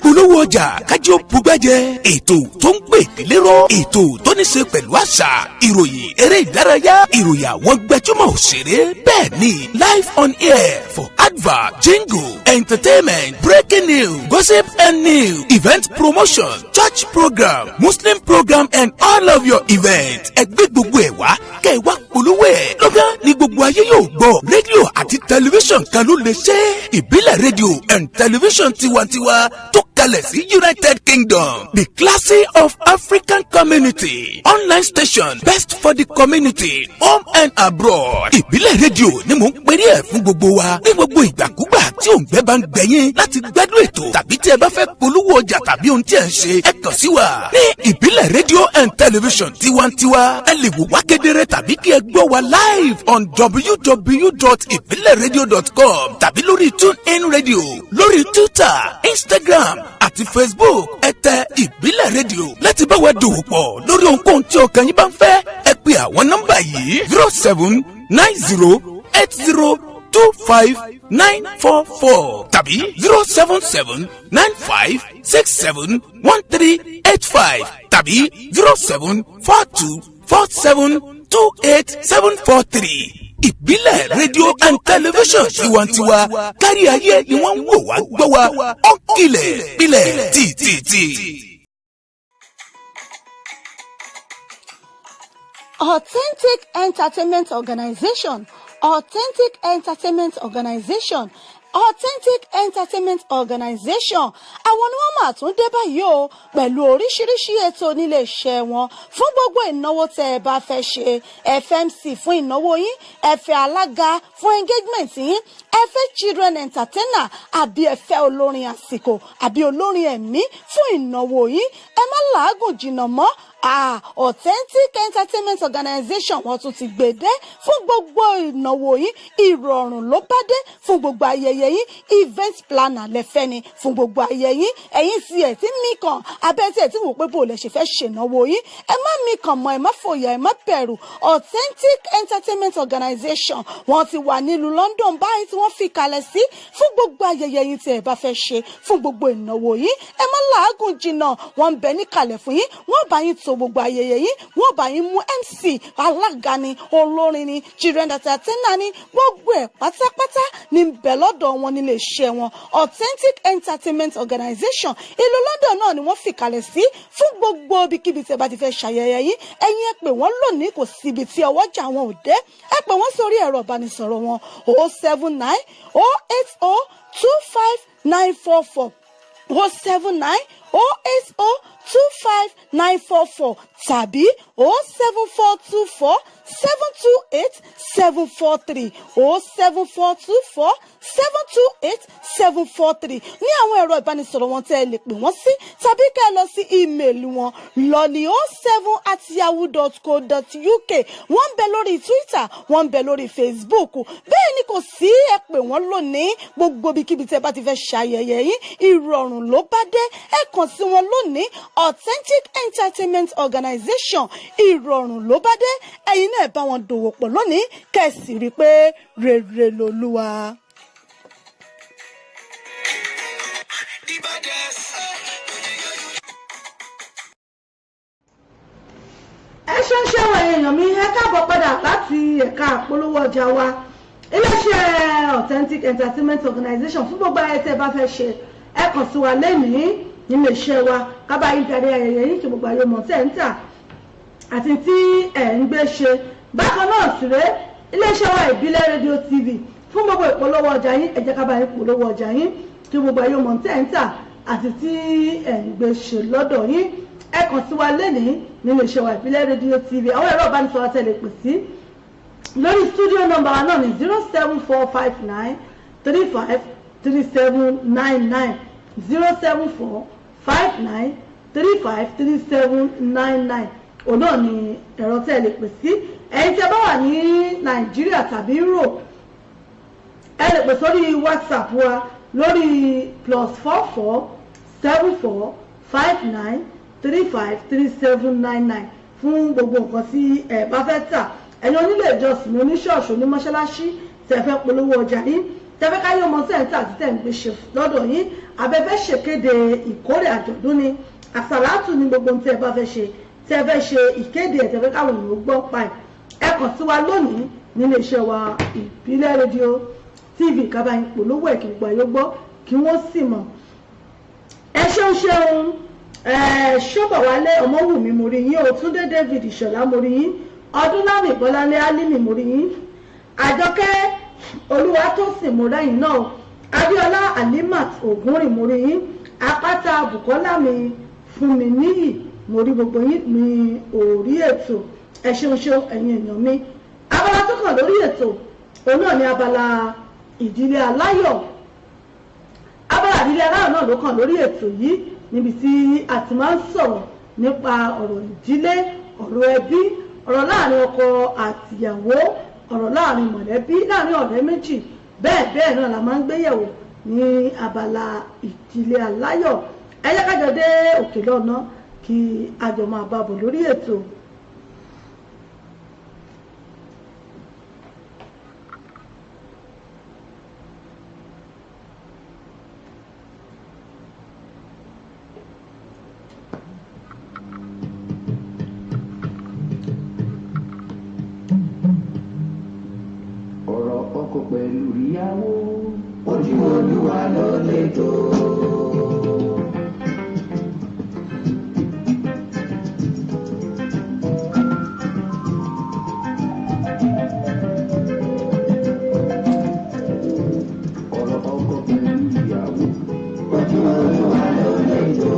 Polówó ọjà kájí ó bugbájẹ ètò tó ń pè délérò ètò tó ní ṣe pẹ̀lú àṣà ìròyìn eré ìdárayá ìròyìn àwọn gbajúmọ̀ òṣèré bẹ́ẹ̀ ni live on air for advert jingle entertainment breaking news gossip and news event promotion church program muslim program and all of your events ẹgbẹ́ gbogbo ẹ̀ wá kẹ́ ẹ wá polówó ẹ̀ lọ́gán ni gbogbo ayé yóò gbọ́ rédíò àti tẹlifíṣàn kan ló lè ṣe ìbílẹ̀ rédíò and tẹlifíṣàn tiwantiwa tó kalẹ̀ sí United Kingdom the classy of African community online station best for the community home and abroad ìbílẹ̀ rédíò ni mò ń pèrè ẹ̀ fún gbogbo wa ní gbogbo ìgbàkúgbà tí òǹgbẹ́ bá ń gbẹ̀yìn láti gbádùn ètò tàbí tí ẹ bá fẹ́ polówó ọjà tàbí ohun tí ẹ ń ṣe ẹ kàn sí wa ní ìbílẹ̀ rédíò and television tiwantiwa ẹ lè wò wá kedere tàbí kí ẹ gbọ́ wa live on www.ibileradio.com tàbí lórí TuneIn Radio lórí Twitter Instagram àti Facebook ẹ tẹ ìbílẹ̀ rédíò láti bá wa dòwò pọ̀ lórí ohunkóhun tí ọkàn yín bá ń fẹ́ ẹ pè àwọn nọ́mbà yìí 0790802594 tàbí 07795671385 tàbí 07424728743. Ìbílẹ̀ rédíò and tẹlifíṣàn tiwantiwa kárí ayé ni wọ́n ń wò wá gbọ́ wa ó kilẹ̀ bilẹ̀ tìtìtì. Authentic Entertainment Organization. Authentic Entertainment Organization. Authentic Entertainment Organization àwọn ni wọ́n máa tún dé báyìí o pẹ̀lú oríṣiríṣi ètò nílé iṣẹ́ wọn fún gbogbo ìnáwó tẹ́ ẹ bá fẹ́ ṣe FMC fún ìnáwó yín ẹ fẹ́ alága fún engagement yín ẹ fẹ́ children entertainer àbí ẹ fẹ́ olórin àsìkò àbí olórin ẹ̀mí fún ìnáwó yín ẹ má làágùn jìnnà mọ́ Authentic Entertainment Organization wọ́n tún ti gbèdé fún gbogbo ìnáwó yín ìrọ̀rùn ló bá dé fún gbogbo ayẹyẹ yín event planner lẹ́fẹ́ ni fún gbogbo ayẹyẹ yín ẹ̀yin sì ẹ̀ tí mí kan abẹ́tí ẹ̀ tí wò pé bò lẹ ṣe fẹ́ ṣènáwó yín ẹ má mí kan mọ́ ẹ má fòyà ẹ má bẹ̀rù Authentic Entertainment Organization wọ́n ti wà nílùú London báyìí tí wọ́n fi kalẹ̀ sí fún gbogbo ayẹyẹ yín tí ẹ bá fẹ́ ṣe fún gbogbo ìnáwó yín ẹ má làágùn jìnnà wọ́n ń bẹ níkàlẹ̀ fún yín wọ́n bá yín tó gbogbo ayẹyẹ yín wọ́n bá yín mú MC alága ni olórin ni children entertainer ni gbogbo ẹ̀ pátápátá ní bẹ̀ lọ́dọ̀ wọn nílé iṣẹ́ wọn Authentic Entertainment Organization ìlú London náà ni wọ́n fi kalẹ̀ sí fún gbogbo ibikíbi tí ẹ bá ti fẹ́ ṣayẹyẹ yín ẹ̀yin ẹ pè wọ́n lónìí kò síbi tí ọwọ́jà wọn ò dé ẹ pè wọ́n sórí ẹ̀rọ ìbánisọ̀rọ̀ wọn 079 080 25944 079 080 25944 tàbí 07424 728 743 07424 728 743 ní àwọn ẹ̀rọ ìbánisọ̀rọ̀ wọn tẹ́ ẹ lè pè wọ́n sí tàbí kẹ́ ẹ lọ sí ímeèlì wọn lolly07@yahoo.co.uk. wọ́n ń bẹ lórí Twitter, wọ́n ń bẹ lórí Facebook. bẹ́ẹ̀ ni kò sí ẹ pè wọ́n lónìí gbogbo ibikíbi tẹ́ bá ti fẹ́ ṣayẹyẹ yín ìrọ̀rùn ló bá dé. ẹ kàn sí wọn lónìí Authentic Entertainment Organization ìrọ̀rùn ló bá dé. ẹ̀yin náà bá wọn dòwò pọ̀ lónìí kẹ́sì rí i pé rere lolúwa. ẹ ṣe ń ṣe àwọn èèyàn mi ẹ káàbọ̀ padà láti ẹ̀ka àpolówó ọjà wa iléeṣẹ́ Authentic Entertainment Organization. fún gbogbo ayẹyẹ tẹ́ ẹ bá fẹ́ ṣe ẹ kàn sí wa lẹ́nìí nílé iṣẹ́ wa kábà yín darí ayẹyẹ yín kí gbogbo ayé mọ̀ tẹ́ ń tà àti tí ẹ̀ ń gbé ṣe. bákan náà sì ré iléeṣẹ́ wa ìbílẹ̀ rédíò TV fún gbogbo ìpolówó ọjà yín ẹ jẹ́ kábà yín polówó ọjà yín kí gbogbo ayé mọ̀ tẹ́ ń tà àti tí ẹ̀ ń gbé ṣe lọ́dọ̀ yín. ẹ kàn sí wa lẹ́nìí nínú iṣẹ́ wa ìbílẹ̀ rédíò TV. àwọn ẹ̀rọ ìbánisọ̀rọ̀ tẹ̀lé pè sí lórí studio number wa náà ní 07459 35 3799 07459 35 3799 òun náà ni ẹ̀rọ tẹ̀lé pè sí. ẹ̀yin tí ẹ bá wà ní Nàìjíríà tàbí Europe ẹ lè pè sórí WhatsApp wa lórí +44 74 59 35 3799 fún gbogbo nǹkan tí ẹ bá fẹ́ tà. ẹ̀yin onílé ìjọsìn oníṣọ́ọ̀ṣì onímọ́ṣáláṣí tẹ́ fẹ́ polówó ọjà yín tẹ́ fẹ́ káyọ̀ ọmọ sẹ́ńtà àti tẹ́ ń gbé ṣe lọ́dọ̀ yín abẹ́fẹ́ ṣèkéde ìkórè àjọ̀dún ni àsàlátù ní gbogbo ohun tí ẹ bá fẹ́ ṣe tẹ́ fẹ́ ṣe ìkéde ẹ̀ tẹ́ fẹ́ káwọn èèyàn gbọ́ pa ẹ̀ ẹ kàn sí wa lónìí nílé iṣẹ́ wa ìbílẹ̀ rédíò TV kábà yín polówó ẹ̀ kí gbogbo ayé gbọ́ kí wọ́n sì mọ̀. ẹ ṣeun Ṣọ́bọ̀wálé Ọmọwùmí mo rí yín Òtúndé David Ìṣọ̀lá mo rí yín Ọdúnlámì Bọ́láńlé Álímì mo rí yín Àjọkẹ́ Olúwatósìn mo rẹ́yìn náà Adéọlá Alimat Ògúnrìn mo rí yín Àpáta Bùkọ́lá mi fún mi níyì mo rí gbogbo yín ní orí ètò. ẹ ṣeun ẹ̀yin èèyàn mi. abala tó kàn lórí ètò òun náà ni abala ìdílé aláyọ̀. abala ìdílé aláyọ̀ náà ló kàn lórí ètò yìí níbi tí a ti máa ń sọ̀rọ̀ nípa ọ̀rọ̀ ìdílé ọ̀rọ̀ ẹbí ọ̀rọ̀ láàrin ọkọ àtìyàwó ọ̀rọ̀ láàrin mọ̀lẹ́bí láàrin ọ̀rẹ́ méjì bẹ́ẹ̀ náà la máa ń gbéyẹ̀wò ní abala ìdílé aláyọ̀. ẹ jẹ́ ká jọ dé òkè lọ́nà kí a jọ máa bá bọ̀ lórí ètò. ọkọ pẹ̀lú ìyàwó ojú Olúwa ló lè tó. ọ̀rọ̀ ọkọ pẹ̀lú ìyàwó ojú Olúwa ló lè tó.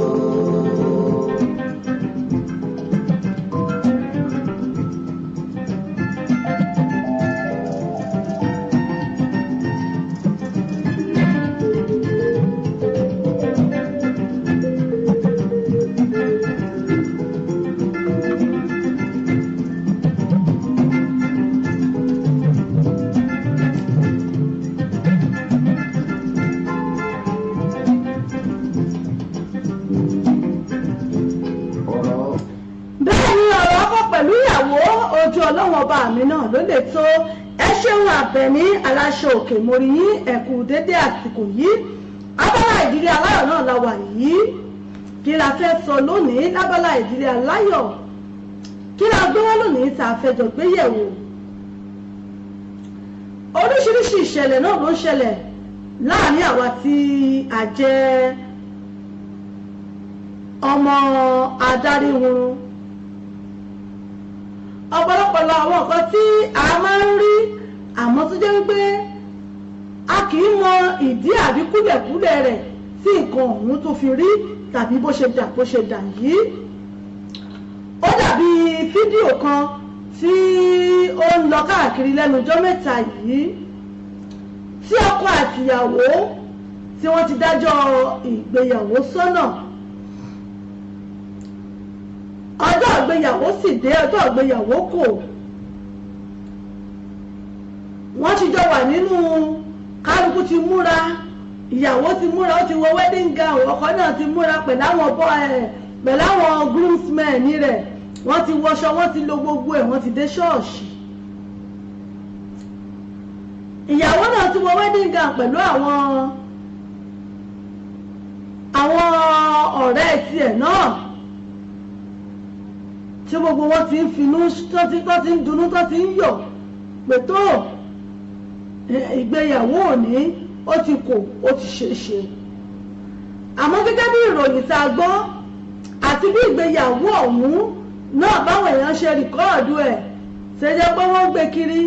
Ọlọ́run ọba mi náà ló lè tó. ẹ ṣeun Àbẹ̀ní aláṣọ òkè mórí yín ẹ̀kú dédé àsìkò yìí. abala ìdílé aláyọ̀ náà la wà yìí. kí la fẹ́ sọ lónìí lábala ìdílé aláyọ̀? kí la gbé wá lónìí tá a fẹ́ jọ gbé yẹ̀wò? oríṣiríṣi ìṣẹ̀lẹ̀ náà ló ń ṣẹlẹ̀ láàrin àwa tí a jẹ́ ọmọ adáríhurun. ọ̀pọ̀lọpọ̀ àwọn nǹkan tí a máa ń rí àmọ́ tó jẹ́ wípé a kì í mọ ìdí àbí kúlẹ̀kúlẹ̀ rẹ̀ tí nǹkan ọ̀hún tó fi rí tàbí bó ṣe dà yìí. ó dàbí fídíò kan tí ó ń lọ káàkiri lẹ́nu ọjọ́ mẹ́ta yìí tí ọkọ àtìyàwó tí wọ́n ti dájọ́ ìgbéyàwó sọ́nà. Ọjọ́ ìgbéyàwó sì dé, ọjọ́ ìgbéyàwó kò. Wọ́n ti jọ wà nínú, kálukú ti múra, ìyàwó ti múra, ó ti wọ wedding gown, ọkọ náà ti múra pẹ̀láwọn groomsmen rẹ̀, wọ́n ti wọṣọ, wọ́n ti lo gbogbo ẹ̀, wọ́n ti dé ṣọ́ọ̀ṣì. Ìyàwó náà ti wọ wedding gown pẹ̀lú àwọn ọ̀rẹ́ tiẹ̀ náà tí gbogbo wọn ti ń finú tó ti ń dunú tó ti ń yọ̀ pé tó ìgbéyàwó òní ó ti kò ó ti ṣeéṣe. Àmọ́ gẹ́gẹ́ bí ìròyìn tá a gbọ́ àti bí ìgbéyàwó ọ̀hún náà báwọn èèyàn ṣe rìkọ́ọ̀dù ẹ̀ ṣe jẹ́ pé wọ́n gbé kiri.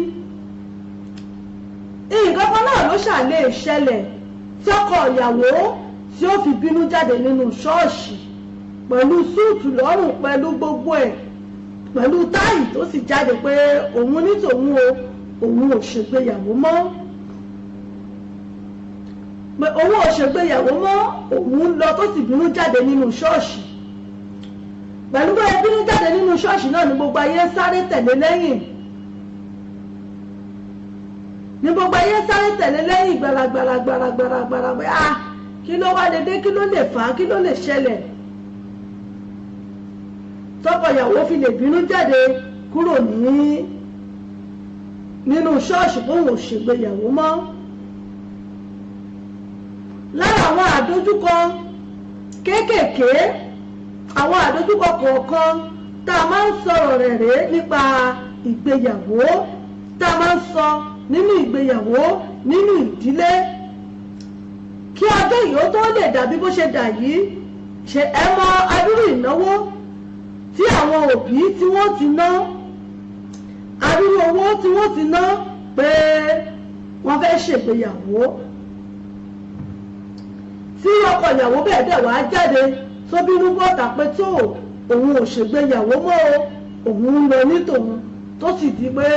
Nǹkan kan náà ló ṣàlè ṣẹlẹ̀ tí ọkọ ìyàwó tí ó fi bínú jáde nínú ṣọ́ọ̀ṣì pẹ̀lú súùtù lọ́rùn pẹ̀lú gbogbo ẹ̀ pẹ̀lú táì tó sì jáde pé òun ní tòun o òun ò ṣègbéyàwó mọ́ pé òun ò ṣègbéyàwó mọ́ òun lọ tó sì bínú jáde nínú ṣọ́ọ̀ṣì pẹ̀lú bẹ́ẹ̀ bínú jáde nínú ṣọ́ọ̀ṣì náà ni gbogbo ayé sáré tẹ̀lé lẹ́yìn gbaragbara pé kí ló wá dédé kí ló lè fà á kí ló lè ṣẹlẹ̀ tọkọ ìyàwó fi lè bínú jáde kúrò nínú ṣọ́ọ̀ṣì fóun ò ṣègbéyàwó mọ́. Lára àwọn àdójúkọ kéékèèké àwọn àdójúkọ kọ̀ọ̀kan tá a máa ń sọ̀rọ̀ rẹ̀ rèé nípa ìgbéyàwó tá a máa ń sọ nínú ìgbéyàwó nínú ìdílé kí ọjọ́ yìí ó tó lè dàbí bó ṣe dà yìí ṣe ẹ mọ adúrú ìnáwó tí àwọn òbí tí wọ́n ti ná adúrú owó tí wọ́n ti ná pé wọ́n fẹ́ ṣègbéyàwó tí ọkọ ìyàwó bẹ́ẹ̀ dẹ̀ wá jáde tó bínú bọ́ta pé tó òun ò ṣègbéyàwó mọ́ òun ń lọ ní tòun tó sì di pé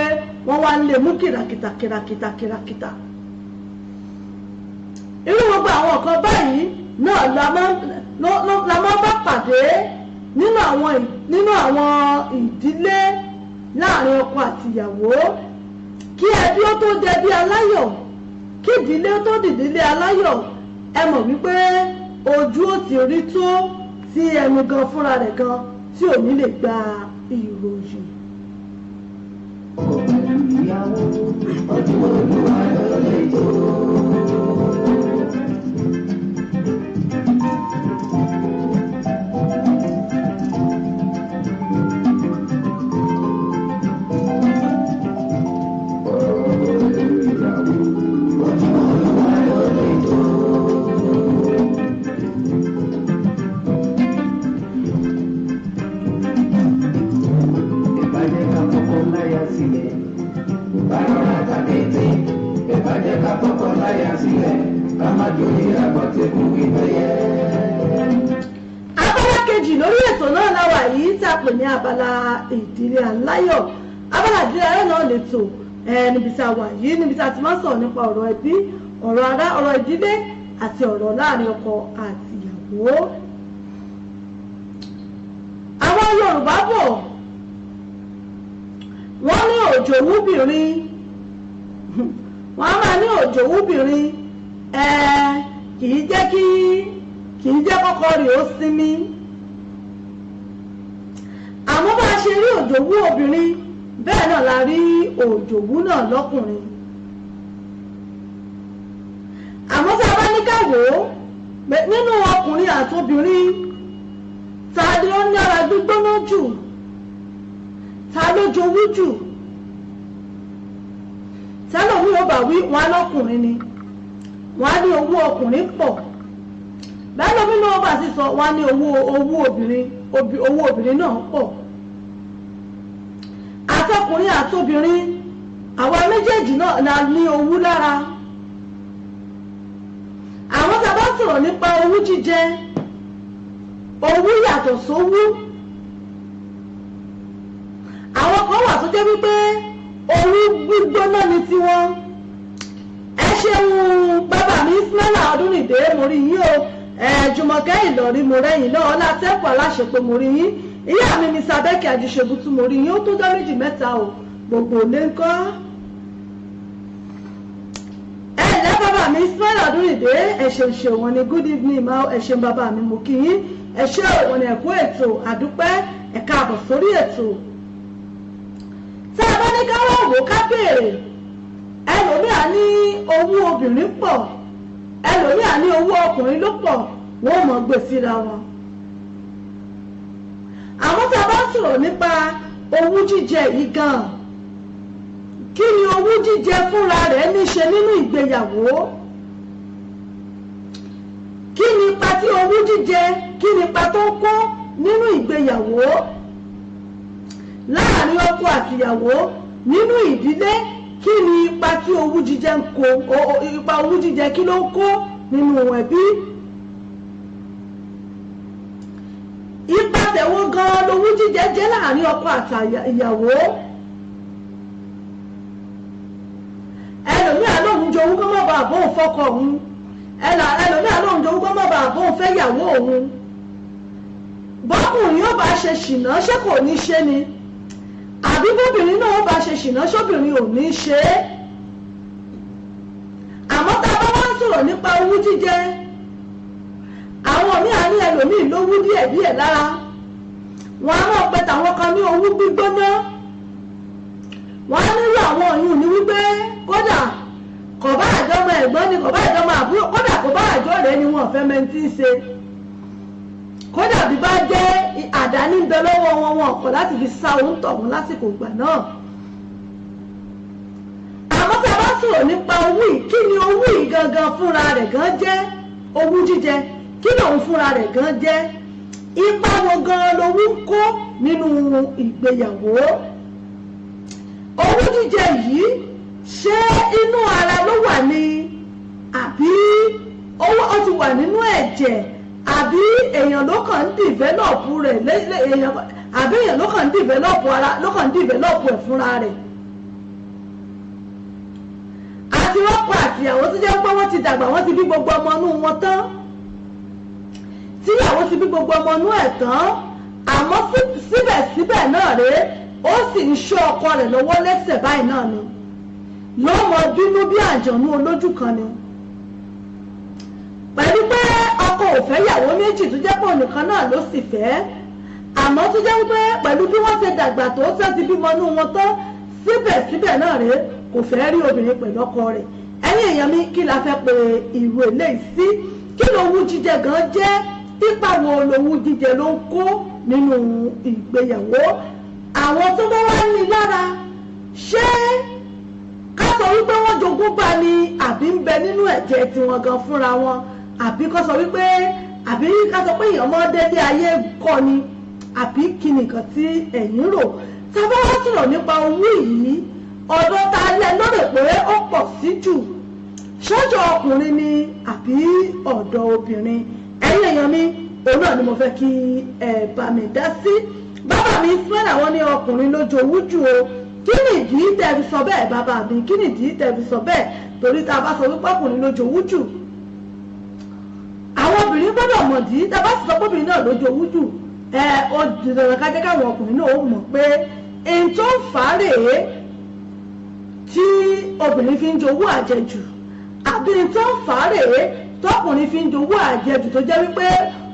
wọ́n wá ń lè mú kìràkìtà. Irú gbogbo àwọn nǹkan báyìí náà la máa bá pàdé nínú àwọn ìdílé láàrin ọkọ àtìyàwó kí ẹbí ó tó dẹbí aláyọ̀ kí ìdílé ó tó dìdílé aláyọ̀ ẹ mọ̀ wípé ojú ó ti rí tó tí ẹnu gan fúnra rẹ̀ gan tí ò ní lè gba ìròyìn. Ìyàwó ọdún olúwa ló lè tó. Abala kejì lórí ètò náà láwà yìí tá a pè ní abala ìdílé aláyọ̀. Abala ìdílé aláyọ̀ náà lè tò níbi tá a wà yìí níbi tá a ti máa ń sọ̀rọ̀ nípa ọ̀rọ̀ ẹbí ọ̀rọ̀ ará ọ̀rọ̀ ìdílé àti ọ̀rọ̀ láàrin ọkọ àti ìyàwó. Àwọn Yorùbá bọ̀ wọ́n ní òjòwúbìnrin wọ́n á máa ní òjòwúbìnrin kìí jẹ́ kọ́kọ́ rẹ̀ ó sinmi. Àmọ́ bá a ṣe rí òjòwú obìnrin bẹ́ẹ̀ náà la rí òjòwú náà lọ́kùnrin. Àmọ́ tá a bá ní ká wò ó nínú ọkùnrin àtobìnrin ta ni ó ní ara gbígbóná jù ta ló jowú jù tẹ́lọ̀mí ó bá wí wọn lọ́kùnrin ni wọ́n á ní owó ọkùnrin pọ̀ bẹ́ẹ̀ lómi náà bá sì sọ wọ́n á ní owó obìnrin náà pọ̀ àtọkùnrin àtobìnrin àwa méjèèjì náà la ní owó lára. Àwọn tá a bá sọ̀rọ̀ nípa owó jíjẹ owó yàtọ̀ sówó àwọn kan wà tó jẹ́ wípé orí gbígbóná ni tiwọn. ẹ ṣeun bàbá mi Ismaila Ọdúnìdé mo rí yín o. Jùmọ̀kẹ́ Ìlọrí mo rẹ́yìn náà Ọlátẹ́kọ̀ọ́ Aláṣepé mo rí yín. ìyá mi ní Sàbẹ́kì Àjíṣebútú mo rí yín. ó tó jọ́ méjì mẹ́ta o gbogbo lè ń kọ́. ẹ̀lẹ́ bàbá mi Ismaila Ọdúnìdé ẹ̀ṣẹ̀ ṣe wọn ni good evening ma ẹ̀ṣẹ̀ bàbá mi mo kí yín. ẹ̀ṣẹ̀ òun ni ẹ̀kú ètò àdúpẹ́ ẹ̀ka àbọ̀ sórí ètò. tá a bá ní ká wá wò ká béèrè ẹlòmíà ní owó obìnrin pọ̀ ẹlòmíà ní owó ọkùnrin ló pọ̀ wọ́n mọ̀ gbé síra wọn. àmọ́ tá a bá sọ̀rọ̀ nípa owú jíjẹ yìí gan-an kí ni owú jíjẹ fúnra rẹ̀ ní ṣe nínú ìgbéyàwó? kí ni ipa tí owú jíjẹ kí ni ipa tó ń kó nínú ìgbéyàwó láàrin ọkọ àtìyàwó nínú ìdílé? kí ni ipa tí owú jíjẹ ń kó ipa owú jíjẹ kí ló ń kó nínú ẹbí? ipa tẹ̀wọ́ gan-an lowú jíjẹ jẹ́ láàrin ọkọ àtìyàwó. ẹlòmíà lóhun jowú kó má bàa bóun fọ́kọ òun. ẹlòmíà lóhun jowú kó má bàa bóun fẹ́ yàwó òun. bọ́kùnrin yóò bá ṣe ṣìnà ṣé kò ní ṣe ni? àbí bóbìnrin náà bá ṣe ṣìnà sóbìnrin ò ní ṣe é. àmọ́ tá a bá wá ń sọ̀rọ̀ nípa owú jíjẹ àwọn míì á ní ẹlòmíì lówú díẹ̀díẹ̀ lára wọn á mọ̀ pé tàwọn kan ní owú gbígbóná wọn á nílò àwọn òyìn ní wípé kódà kò bá àjọmọ ẹ̀gbọ́n ni kò bá àjọmọ àbúrò kódà kò bá àjọ rẹ̀ ni wọn fẹ́ mẹ́ntì ṣe kódà bí bá jẹ́ àdáni ń bẹ lọ́wọ́ wọn kọ̀ láti fi sá òun tọ̀hún lásìkò ìgbà náà. àmọ́ tí a bá sọ̀rọ̀ nípa owú yìí kí ni owú yìí gangan fúnra rẹ̀ gan jẹ́ owú jíjẹ kí lòun fúnra rẹ̀ gan jẹ́ ipa wo gan lowú ń kó nínú ìgbéyàwó? owú jíjẹ yìí ṣé inú ara ló wà ní àbí ó ti wà nínú ẹ̀jẹ̀ àbí èèyàn ló kàn ń dìvẹ́lọ̀pù rẹ̀ àbí èèyàn ló kàn ń dìvẹ́lọ̀pù ẹ̀ fúnra rẹ̀? àti ọkọ àtìyàwó tó jẹ́ pé wọ́n ti dàgbà wọ́n ti bí gbogbo ọmọ inú wọn tán tíyàwó ti bí gbogbo ọmọ inú ẹ̀ tán àmọ́ síbẹ̀síbẹ̀ náà rèé ó sì ń ṣọ́ ọkọ rẹ̀ lọ́wọ́ lẹ́sẹ̀ báyìí náà ni yóò mọ bínú bí àjọ̀nú olójú kan ni pẹ̀lú pé ọkọ ò fẹ́ yàwó méjì tó jẹ́ pé ònìkan náà ló sì fẹ́ àmọ́ tó jẹ́ wípé pẹ̀lú bí wọ́n ṣe dàgbà tó tẹ́ ti bímọ inú wọn tán síbẹ̀síbẹ̀ náà rèé kò fẹ́ rí obìnrin pẹ̀lú ọkọ rẹ̀. ẹ̀yin èèyàn mi kí la fẹ́ pe ìrù eléyìí sí? kí lowú jíjẹ gan jẹ́? ipa wo lowú jíjẹ ló ń kó nínú ìgbéyàwó? àwọn tó bá wá ní lára ṣé ká sọ wípé wọ́n jogún bá ní àbí ń bẹ nínú ẹ̀jẹ̀ tiwọn gan fúnra wọn? àbí ká sọ wípé àbí ká sọ pé èèyàn mọ́ dédé ayé kọ́ ni? àbí kí nìkan tí ẹ̀yin rò? tá a bá wá sọ̀rọ̀ nípa owú yìí ọ̀dọ̀ ta lẹ lórí pé ó pọ̀ sí jù ṣọ́jọ́ ọkùnrin ni àbí ọ̀dọ̀ obìnrin? ẹ̀yin èèyàn mi òun náà ni mo fẹ́ kí ẹ bá mi dá sí. bàbá mi fẹ́ràn àwọn ní ọkùnrin ló jowú jù o. kí nìdí tẹ́ fi sọ bẹ́ẹ̀ bàbá mi? kí nìdí tẹ́ fi sọ bẹ́ẹ̀? torí tá a bá sọ wípé ọkùnrin ló jowú jù àwọn obìnrin gbọ́dọ̀ mọ̀ dí. tá a bá sì sọ pé obìnrin náà ló jowú jù ó di dandan ká jẹ́ káwọn ọkùnrin náà ó mọ̀ pé èyí tó ń fà á rèé tí obìnrin fi ń jowú àjẹjù àbí tó ń fà á rèé tọkùnrin fi ń jowú àjẹjù tó jẹ́ wípé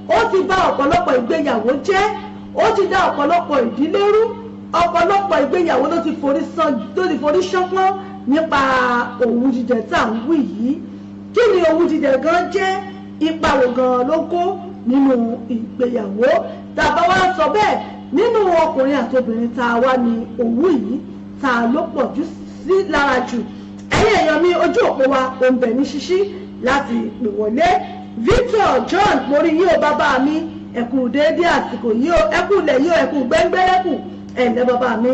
ó ti bà ọ̀pọ̀lọpọ̀ ìgbéyàwó jẹ́ ó ti dá ọ̀pọ̀lọpọ̀ ìdílé rú ọ̀pọ̀lọpọ̀ ìgbéyàwó ló ti forí ṣánpọ́n nípa owú jíjẹ tá à ń wí yìí. kí ni owú jíjẹ gan jẹ́? ipa wo gan ló kó nínú ìgbéyàwó? tá a bá wá sọ bẹ́ẹ̀ nínú ọkùnrin àti obìnrin tá a wá ní owú yìí tá a ló pọ̀ jù sí lára jù? ẹ̀yin èèyàn mi ojú òpó wa ò ń bẹ ní ṣíṣí láti pè wọlé. Victor John mórí yìí ó bàbá mi ẹ̀kú déédéé àsìkò yìí ó ẹ̀kú ilẹ̀ yìí ó ẹ̀kú gbẹ́ngbẹ́rẹ́kù ẹ̀ǹdẹ́ bàbá mi.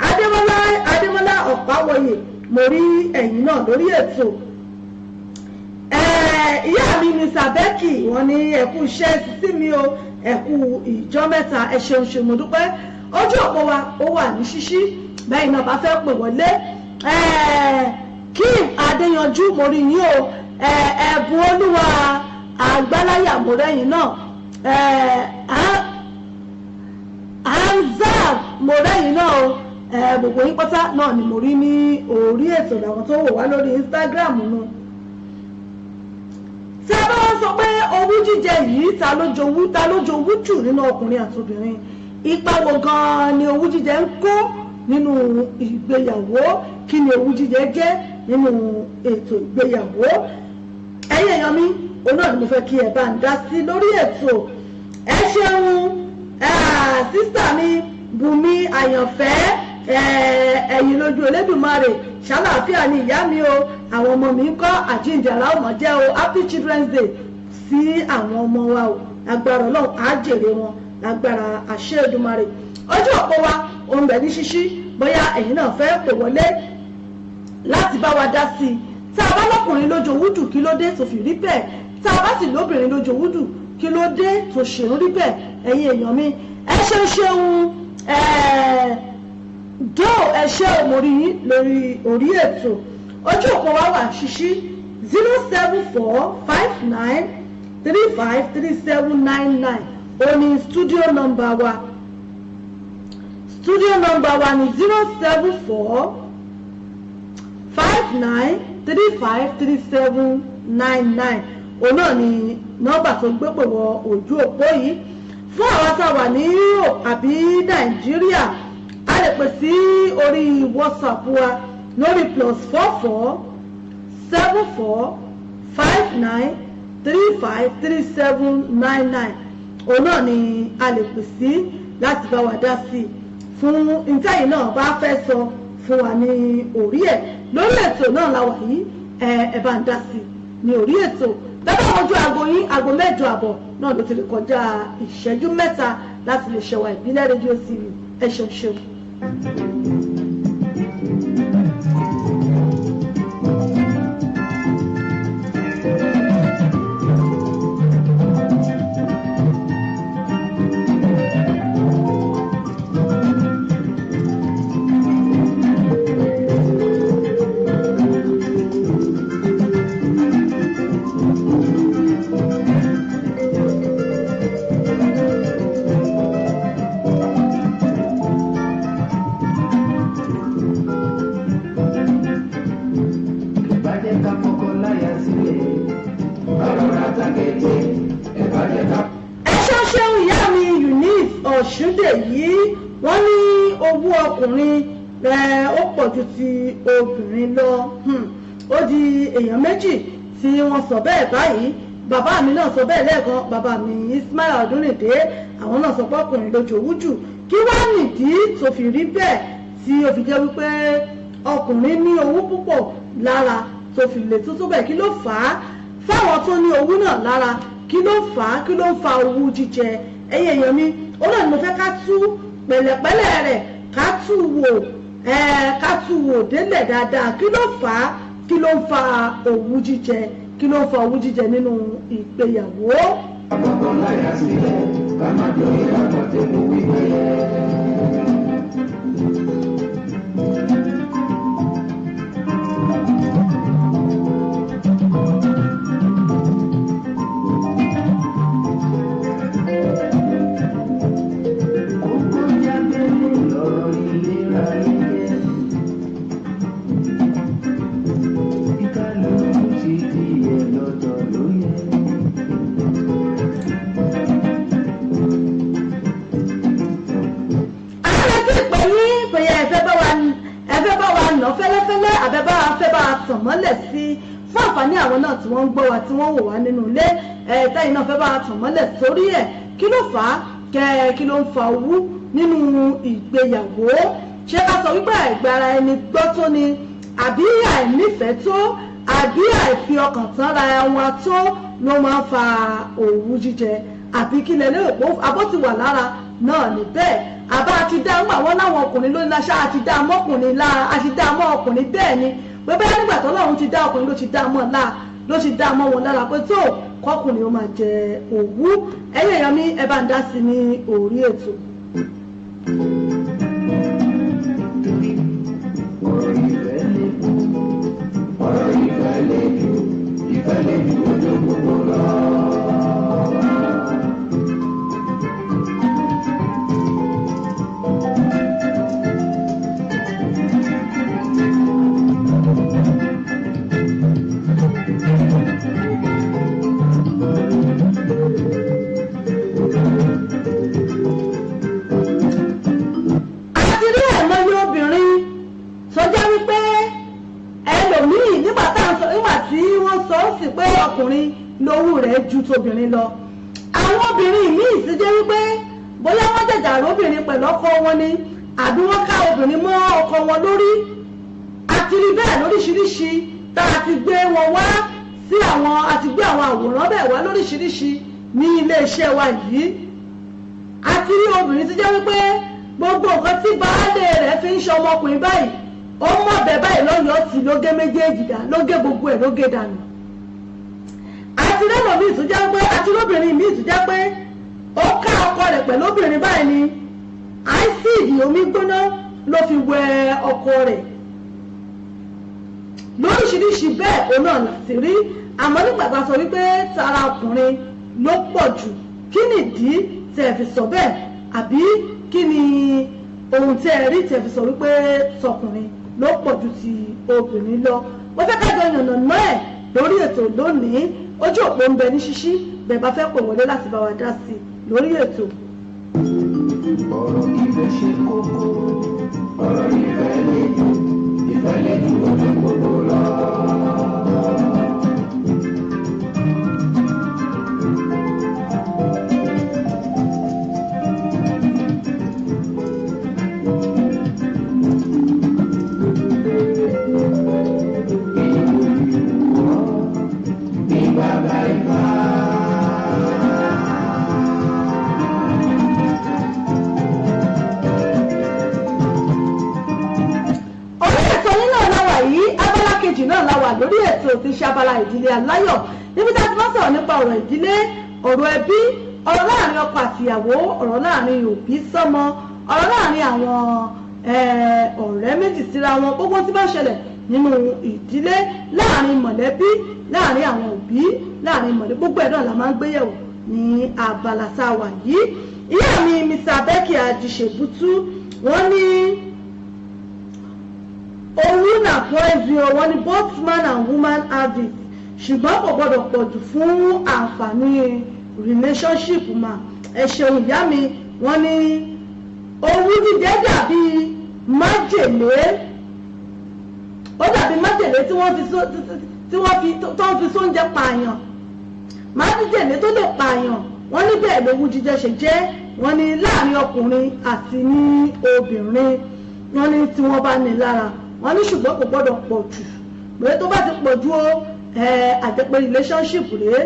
Adémọ́lá Ọ̀páwọyè mórí ẹ̀yìn náà lórí ètò. ìyá mi ní Sàbẹ́kì wọ́n ní ẹ̀kú iṣẹ́ sí mi o ẹ̀kú ìjọ mẹ́ta ẹ ṣeun ṣe mo dúpẹ́. ojú òpó wa ó wà ní ṣíṣí bẹ́ẹ̀ náà bá fẹ́ pè wọlé Kim Adéyanjú mo rí yín o ẹ̀bùn olúwa àgbáláyà mo rẹ́yìn náà Hamzat mo rẹ́yìn náà o gbogbo yín pátá náà ni mo rí ní orí ètò àwọn tó wò wá lórí Instagram nù. tí a bá wá sọ pé owú jíjẹ yìí ta ló jowú jù nínú ọkùnrin àti obìnrin, ipa wo gan-an ni owú jíjẹ ń kó nínú ìgbéyàwó, kí ni owú jíjẹ jẹ́ nínú ètò ìgbéyàwó? ẹ̀yin èèyàn mi òun náà ni mo fẹ́ kí ẹ bá ń dá sí lórí ètò. ẹ ṣeun sísítà mi Bùnmi Àyànfẹ́ ẹ̀yin lójú Olódùmarè ṣàlàáfíà ni ìyá mi o, àwọn ọmọ mi ń kọ́ àjíǹde àrà ọmọ jẹ́ o, happy children's day sí àwọn ọmọ wa o, agbára Ọlọ́run á jèrè wọn lágbára àṣẹ Èdùmàrè. ojú òpó wa òun bẹ̀ ní ṣíṣí, bóyá ẹ̀yin náà fẹ́ pè wọlé láti bá wa dá sí i. tá a bá lọ́kùnrin lójó wúdù kí ló dé tó fi rí bẹ́ẹ̀, tá a bá sì lóbìnrin lójó wúdù kí ló dé tó ṣe ń rí bẹ́ẹ̀? ẹ̀yin èèyàn mi ẹ ṣeun dó ẹ ṣe òmòrí yín lórí orí ètò. ojú òpó wa wà ṣíṣí 07459353799 òní studio number wa ní 07459353799 òun náà ni nọ́mbà tó gbé pè wọ ojú òpó yìí. fún àwọn tá a wà ní Europe àbí Nàìjíríà a lè pè sí orí WhatsApp wa lórí +447459353799 òun náà ni a lè pè sí láti bá wa dá sí fún ìtẹ́yì náà bá fẹ́ sọ fún wa ní orí ẹ̀. lórí ètò náà la wà yìí ẹ bá ń dá sí ní orí ètò. dábàá ojú aago yín aago 8:30 náà ló ti lè kọjá ìṣẹ́jú 3 láti lè ṣẹ̀wà ìbílẹ̀ rédíò TV. ẹ ṣeun. Ọ̀ṣúndèyí wọ́n ní owó ọkùnrin ó pọ̀ ju ti obìnrin lọ. ó di èèyàn méjì tí wọ́n sọ bẹ́ẹ̀ báyìí. bàbá mi náà sọ bẹ́ẹ̀ lẹ́ẹ̀kan, bàbá mi Ismail Ọdúnrìndé àwọn náà sọ pé ọkùnrin ló jowú jù. kí wá nìdí tó fi rí bẹ́ẹ̀ tí ó fi jẹ́ wípé ọkùnrin ní owó púpọ̀ lára tó fi lè tó bẹ́ẹ̀? kí ló fà á fáwọn tó ní owó náà lára? kí ló fà á? kí ló ń fa owú jíjẹ? ẹ̀yin èèyàn mi ó náà ni mo fẹ́ ká tú pẹ̀lẹ́pẹ̀lẹ́ rẹ̀ ká tú wò délẹ̀ dáadáa. kí ló fà á? kí ló ń fa owú jíjẹ? kí ló ń fa owú jíjẹ nínú ìgbéyàwó? àkọ́kọ́ láyà sílẹ̀ ká má jọ ìyàtọ̀ tí mo wí pẹ́yẹ. Tàn mọ́lẹ̀ sí fún àǹfààní àwọn náà tí wọ́n ń gbọ́ wa tí wọ́n wò wá nínú ilé. tẹ́yìn náà fẹ́ bá tàn mọ́lẹ̀ sórí ẹ̀. kí ló fà á? kí ló ń fa owú nínú ìgbéyàwó? ṣé ká sọ wípé àìgbára ẹni gbọ́ tó ni, àbí àìnífẹ̀ẹ́ tó, àbí àìfi ọkàn tán ra wọn tó ló máa ń fa owú jíjẹ? àbí kí lẹ lérò pé abọ́ ti wà lára náà ní bẹ́ẹ̀? àbá ti dá mọ́ àwọn láwọn ọkùnrin ló ní aṣá àti dá mọ́kùnrin lára àti dá mọ́ ọkùnrin bẹ́ẹ̀ ni pé bẹ́ẹ̀ nígbà tó lọ́run ti dá ọkùnrin ló ti dá mọ́ láà ló ti dá mọ́ wọn lára pé tó kọkùnrin ó máa jẹ òwú. ẹ̀yin èèyàn mi ẹ bá ń dá sí ní orí ètò. ọkùnrin lówó rẹ̀ ju tóbìnrin lọ. Àwọn obìnrin míì sì jẹ́ wípé bóyá wọ́n jẹ̀jà róbìnrin pẹ̀lú ọkọ wọn ni àbí wọ́n ká obìnrin mọ́ ọkọ wọn lórí. Àti rí bẹ́ẹ̀ lóríṣiríṣi tá a ti gbé wọn wá sí àti gbé àwọn àwòrán bẹ́ẹ̀ wá lóríṣiríṣi ní iléeṣẹ́ wa yìí. Àti rí obìnrin sì jẹ́ wípé gbogbo nǹkan tí baálé rẹ̀ fi ń ṣe ọmọkùnrin báyìí ó mọ̀ bẹ́ẹ̀ báyìí lọ́yọ̀ọ́ tí ló gé méjèèjì dà ló gé gbogbo ẹ̀ ló gé dànù. Àti lẹ́nu mi tún jẹ́ pé àti lóbìnrin mi tún jẹ́ pé ó ká ọkọ rẹ̀ pẹ̀lú obìnrin báyìí ni àìsíìdì omi gbóná ló fi wẹ ọkọ rẹ̀. Lóríṣiríṣi bẹ́ẹ̀ òun náà láti rí àmọ́ nígbà tá a sọ wípé tara ọkùnrin ló pọ̀ jù kí nìdí tẹ̀ fi sọ bẹ́ẹ̀ àbí kí ni ohun tí ẹ rí tẹ̀ fi sọ wípé tọkùnrin ló pọ̀ ju ti obìnrin lọ. Mo fẹ́ ká jọ yànnà náà ẹ̀ lórí ètò lónìí. Ojú òpó ń bẹ ní ṣíṣí bẹ́ẹ̀ bá fẹ́ pè wọlé láti bá wa dá sí i lórí ètò. Ọ̀rọ̀ ìfẹ́ ṣe kókó, ọ̀rọ̀ ìfẹ́ lè jù, ìfẹ́ lè jù ọjọ́ gbogbo lọ. Lórí ètò tí ṣe abala ìdílé aláyọ̀ níbi tá a ti máa sọ̀rọ̀ nípa ọ̀rọ̀ ìdílé, ọ̀rọ̀ ẹbí, ọ̀rọ̀ láàrin ọkọ àtìyàwó, ọ̀rọ̀ láàrin òbí sọ́mọ, ọ̀rọ̀ láàrin àwọn ọ̀rẹ́ méjì síra wọn, gbogbo tí bá ṣẹlẹ̀ nínú ìdílé láàrin mọ̀lẹ́bí, láàrin àwọn òbí, láàrin mọ̀lẹ́bí, gbogbo ẹ̀ náà la máa ń gbéyẹ̀wò ní abala tá a wà yìí. Ìyá mi Mr. Becky Ajisebutu wọ́n ní owó na poison wọ́n ní both man and woman have it ṣùgbọ́n kò gbọ́dọ̀ pọ̀ jù fún àǹfààní relationship mà. Ẹ ṣeun ìyá mi wọ́n ní owó jíjẹ dàbí májèlé, ó dàbí májèlé tí wọ́n fi sóúnjẹ pààyàn, májèlé tó lè pààyàn. Wọ́n ní bẹ́ẹ̀ lówó jíjẹ ṣe jẹ́, wọ́n ní láàrin ọkùnrin àti ní obìnrin, wọ́n ní tí wọ́n bá ní lára, wọ́n ní ṣùgbọ́n kò gbọ́dọ̀ pọ̀ jù pé tó bá ti pọ̀ jù ó àjẹpẹ́ relationship rèé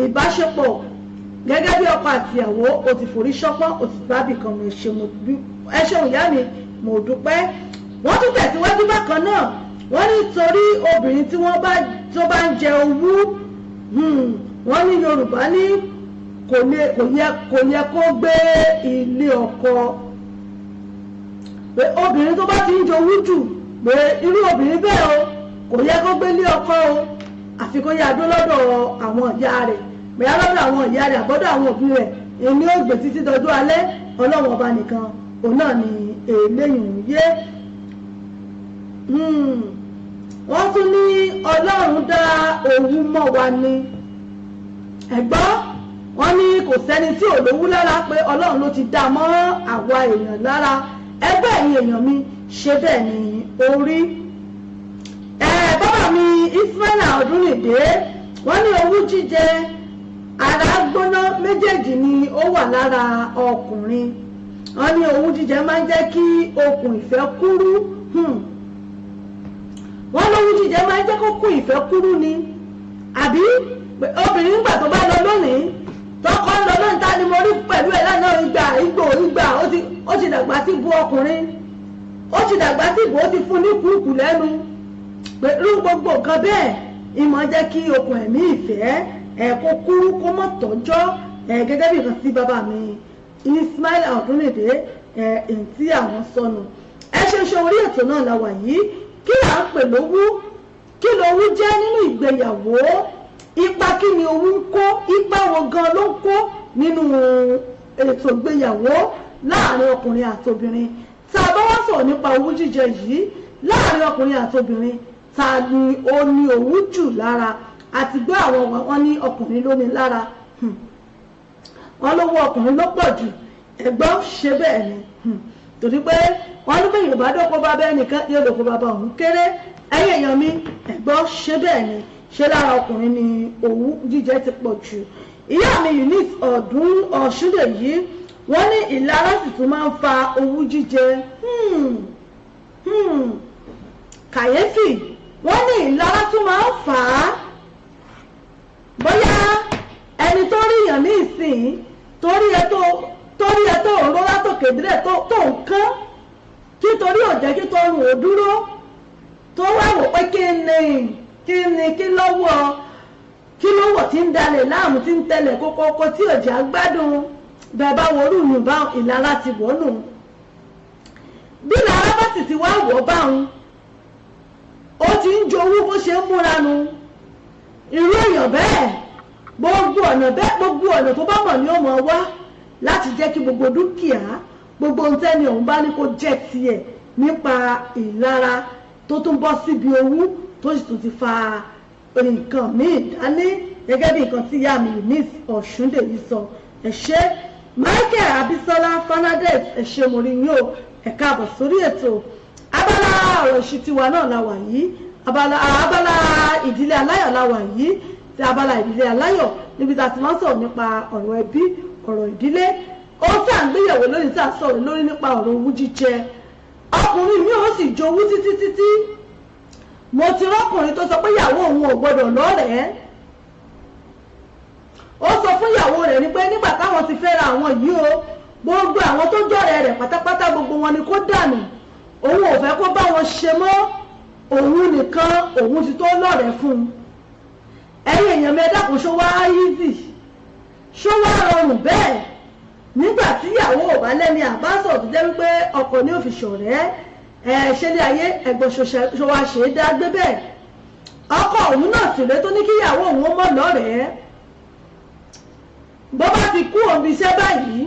ìbáṣepọ̀ gẹ́gẹ́ bí ọkọ àtìyàwó o ti forí ṣọpọ́n o ti bábì kan mi ẹ ṣeun ìyá mi mo dúpẹ́. Wọ́n tún tẹ̀síwájú bákan náà wọ́n ní torí obìnrin tí wọ́n bá ń jẹ owú wọ́n ní Yorùbá ní kò yẹ kó gbé ilé ọkọ, pé obìnrin tó bá ti ń jowú jù pé irú obìnrin bẹ́ẹ̀ o kò yẹ kó gbé lé ọkọ o àfi kó yá dó lọ́dọ̀ àwọn ìyá rẹ̀, bóyá lọ́dọ̀ àwọn ìyá rẹ̀ àbọ́dọ̀ àwọn òbí rẹ̀, èmi ò gbé títí dọjọ́ alẹ́ Ọlọ́run ọba nìkan òun náà ni eléyìí ń yé. Wọ́n tún ní Ọlọ́run dá owú mọ́ wa ni ẹ̀gbọ́n, wọ́n ní kò sẹ́ni tí ò lówú lára pé Ọlọ́run ló ti dá mọ́ àwa èèyàn lára. Ẹgbẹ́ ẹ̀yin èèyàn mi ṣe bẹ́ẹ̀ ni orí. Bàbá mi Ismaila Ọdúnìdé wọ́n ní owú jíjẹ ara gbóná méjèèjì ni ó wà lára ọkùnrin. Wọ́n ní owú jíjẹ máa ń jẹ́ kí okùn ìfẹ́ kúrú. Wọ́n lówú jíjẹ máa ń jẹ́ kó kún ìfẹ́ kúrú ni àbí obìnrin nígbà tó bá lọ lónìí tọkọ ń lọ lónìí ta ni mo rí pẹ̀lú ẹ̀ lánàá ìgbà ó ti dàgbà sí bu ọkùnrin, ó ti dàgbà sí ìbò, ó ti fún ní kúrúkù lẹ́nu pẹ̀lú gbogbo nǹkan bẹ́ẹ̀ ìmọ̀ jẹ́ kí okùn ẹ̀mí ìfẹ́ kó kúrú kó mọ̀ tọ́jọ́ gẹ́gẹ́ bí nǹkan sí bàbá mi Ismaila Ọdúnìdé èyí tí àwọn sọnù. ẹ ṣe orí ètò náà la wà yìí. Kí là ń pè lówú? Kí lówú jẹ́ nínú ìgbéyàwó? Ipa kí ni owú ń kó? Ipa wo gan ló ń kó nínú ètò ìgbéyàwó láàrin ọkùnrin àtobìnrin? Tá a bá wá sọ̀rọ̀ nípa owú jíjẹ yìí láàrin ọkùnrin àtobìnrin, ta ni ó ní owú jù lára? Àti gbé àwọn wọn ní ọkùnrin ló ní lára, wọn lówó ọkùnrin ló pọ̀ jù. Ẹ̀gbọ́n ṣe bẹ́ẹ̀ ni, torí pé wọ́n ní bẹ́ẹ̀ Yorùbá dọ́kọ́ bá bẹ́ẹ̀ nìkan yóò dọ́kọ́ bá bá òun kéré. Ẹ̀yin èèyàn mi, ẹ̀gbọ́n ṣe bẹ́ẹ̀ ni, ṣé lára ọkùnrin ni owú jíjẹ ti pọ̀ jù. Ìyá mi Eunice Ọ̀ṣúndèyí wọ́n ní ìlara sì tún máa ń fa owú jíjẹ. Kàyéfì, wọ́n ní ìlara tún máa ń fà á. Bóyá ẹni tó rí èèyàn ní ìsìn torí ẹ tó òró látòkè délẹ̀ tó ń kán títorí ò jẹ́ kí tó rùn ó dúró, tó wá wò pé kí lọ́wọ́ tí ń dalẹ̀ láàmú tí ń tẹ̀lẹ̀ kókókó tí ò jẹ́ gbádùn. Bẹ́ẹ̀ bá wo orúurú bá ìlara ti wọ̀ nù. Bí ìlara bá sì ti wá wọ̀ báwọn, ó ti ń jowú bó ṣe ń múra nu. Irú èèyàn bẹ́ẹ̀ gbogbo ọ̀nà tó bá mọ̀ ni ó mọ̀ wá láti jẹ́ kí gbogbo dúkìá gbogbo ohun tẹ́ni ọ̀hún bá ní kó jẹ́ tiẹ̀ nípa ìlara tó tún bọ́ síbi owú tó sì tún ti fa nǹkan míì dání gẹ́gẹ́ bí nǹkan tí ìyá mi Eunice Ọ̀ṣúndèyí sọ. Ẹ ṣé Michael Abisola Fernandez, ẹ ṣé mo rí yín o, ẹ káàbọ̀ sórí ètò. Abala ọ̀rọ̀ ìṣítí wa náà la wà yìí, abala ìdílé aláyọ̀ la wà yìí, ti abala ìdílé aláyọ̀ níbi tá a ti máa ń sọ̀rọ̀ nípa ọ̀rọ̀ ẹbí, ọ̀rọ̀ ìdílé. Ó tá à ń gbéyàwó lórí tá a sọ̀rọ̀ lórí nípa ọ̀rọ̀ owú jíjẹ. Ọkùnrin mi ò sì jowú títí. Mo ti rọ́kùnrin tó sọ pé ìyàwó òun ò gbọdọ̀ lọ́rẹ̀ẹ́. Ó sọ fún ìyàwó rẹ̀ ní pé nígbà táwọn ti fẹ́ra àwọn yìí o, gbogbo àwọn tó jọ̀rẹ́ rẹ̀ pátápátá gbogbo wọn ni kó dànù. Òun ò fẹ́ kó bá wọn ṣe mọ́, òun nìkan òun ti tó lọ́rẹ̀ẹ́ fún un. Ẹ̀yin èèyàn mi ẹ dákun, ṣó wá easy, ṣó wá rọrùn bẹ́ẹ̀ nígbà tí ìyàwó ò bá lẹ́ni àbáṣọ̀ tó jẹ́ wípé ọkọ ní òfin ṣọ̀rẹ́ ṣe ní ayé ẹ̀gbọ́n ṣó wá ṣe é dá gbé bẹ́ẹ̀. Ọkọ òun náà sì rẹ́ tó ní kí ìyàwó òun mọ̀ lọ́rẹ̀ẹ́. Bó bá ti kú òun iṣẹ́ báyìí,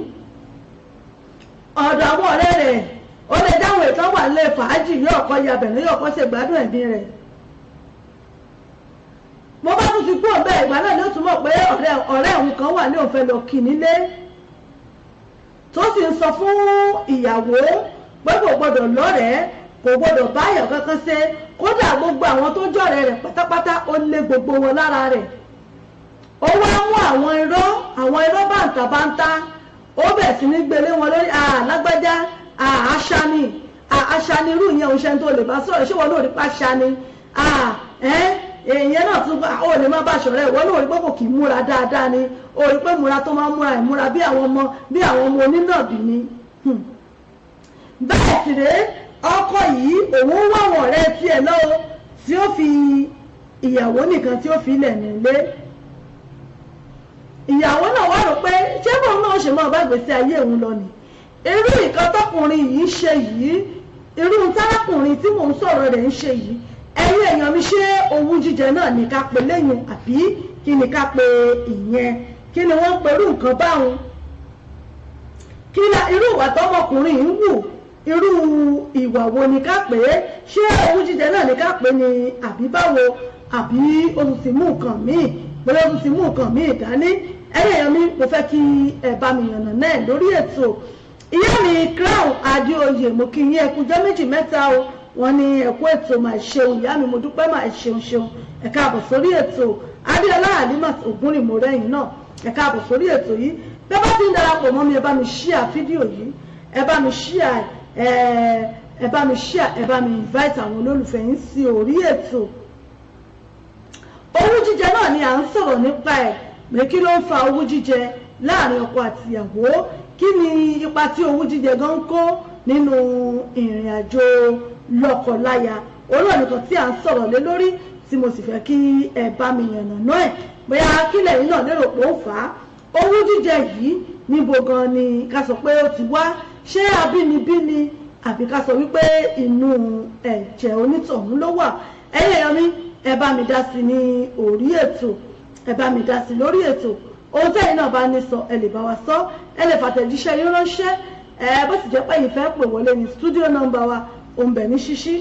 ọ̀dọ̀ àwọn ọ̀rẹ́ rẹ̀ ó lè dáhùn ìtàn wà lé fàájì yóò kọ́ yabẹ̀rẹ̀ yóò kọ́ ṣègbádùn ẹ̀mí rẹ̀. Mo bá tún ti kú òun bẹ́ẹ̀ ìgbà náà ni ó tún mọ̀ pé ọ̀rẹ́ òun kan wà ní òun fẹ́ lọ kì nílé, tó sì ń sọ fún ìyàwó pé kò gbọdọ̀ lọ́rẹ̀ẹ́, kò gbọdọ̀ báyọ̀ kankan ṣe, kódà gbogbo àwọn tó jọ̀rẹ́ rẹ̀ pátápátá ó lé gbogbo wọn lára rẹ̀. Ó wá mú àwọn irọ́ bàǹtàbàǹtà, ó bẹ̀ sí ní gbélé wọn lórí lágbájá àṣàní irú ìyẹn òun ṣe tó lè bá sọ̀rọ̀, ṣé wọn náà rí pa ṣàní èèyàn náà tún ó lè má bá ṣọ̀rẹ́ ìwọ náà rí pé kò kì í múra dáadáa ni, ó rí pé múra tó máa ń múra ìmúra bí àwọn ọmọ onínàbì ni. Bẹ́ẹ̀ sì rèé ọkọ yìí òun wá àwọn ọ̀rẹ́ tiẹ̀ lọ́wọ́ tí ó fi ìyàwó nìkan tí ó fi ilẹ̀ nílé. Ìyàwó náà wá rò pé ṣé bóun náà ṣe máa bá gbèsè ayé òun lọ ni. Irú nǹkan tọkùnrin yìí ń ṣe yìí, irú tárákùnrin tí mò ń sọ̀rọ̀ rẹ̀ ń ṣe yìí, ẹ̀yin èèyàn mi, ṣé owú jíjẹ náà ní ká pe lẹ́yìn àbí kí ni ká pe ìyẹn? Kí ni wọ́n ń pe irú nǹkan báwọn? Kí ni irú ìwà tọmọkùnrin ń wù? Irú ìwà wo ni ká pè é? Ṣé owú jíjẹ náà ní ká pè ni àbí báwo? Àbí ó tún ti mú nǹkan míì? Bóyá ó tún ti mú nǹkan míì dání? Ẹ̀yin èèyàn mi, mo fẹ́ kí ẹ bá mi yànnà náà lórí ètò. Ìyá mi Crown Adéoyè, mo kí yín ẹ kú ọjọ́ méjì mẹ́ta o. Wọ́n ní ẹ̀kú ètò máa ṣeun, ìyá mi mo dúpẹ́ máa ṣeun ẹ káàbọ̀ sórí ètò. Adéọlá Halimat Ògúnrìmọ̀rẹ́yìn náà ẹ káàbọ̀ sórí ètò yìí. Bẹ́ẹ̀ bá ti ń darapọ̀ mọ́ mi, ẹ bá mi share fídíò yìí, ẹ bá mi share ẹ bá mi invite àwọn olólùfẹ́ yín sí orí ètò. Owú jíjẹ náà ni à ń sọ̀rọ̀ nípa ẹ̀, pé kí ló ń fa owú jíjẹ láàrin ọkọ àti ìyàwó? Kí ni ipa tí owú jíjẹ gan kó nínú ìrìn àjò lọ́kọláya? Olóòrùn nìkan tí à ń sọ̀rọ̀ lé lórí tí mo sì fẹ́ kí ẹ bá mi yànnà náà ẹ̀, bóyá kílẹ̀ yìí náà lérò pé ó fà á. Owú jíjẹ yìí níbo gan ni ká sọ pé ó ti wá? ṣé abínibí ni àbí ká sọ wípé inú ẹ̀jẹ̀ onítọ̀hún ló wà. ẹ̀yin èèyàn mi ẹ bá mi dá sí ní orí ètò, ẹ bá mi dá sí lórí ètò. ohun tẹ́yìn náà bá ní sọ ẹ lè bá wa sọ, ẹ lè fàtẹ̀jíṣẹ́ yín ránṣẹ́. bó ti jẹ́ pé yìí fẹ́ pè wọlé ní studio number wa òǹbẹ̀ ní ṣíṣí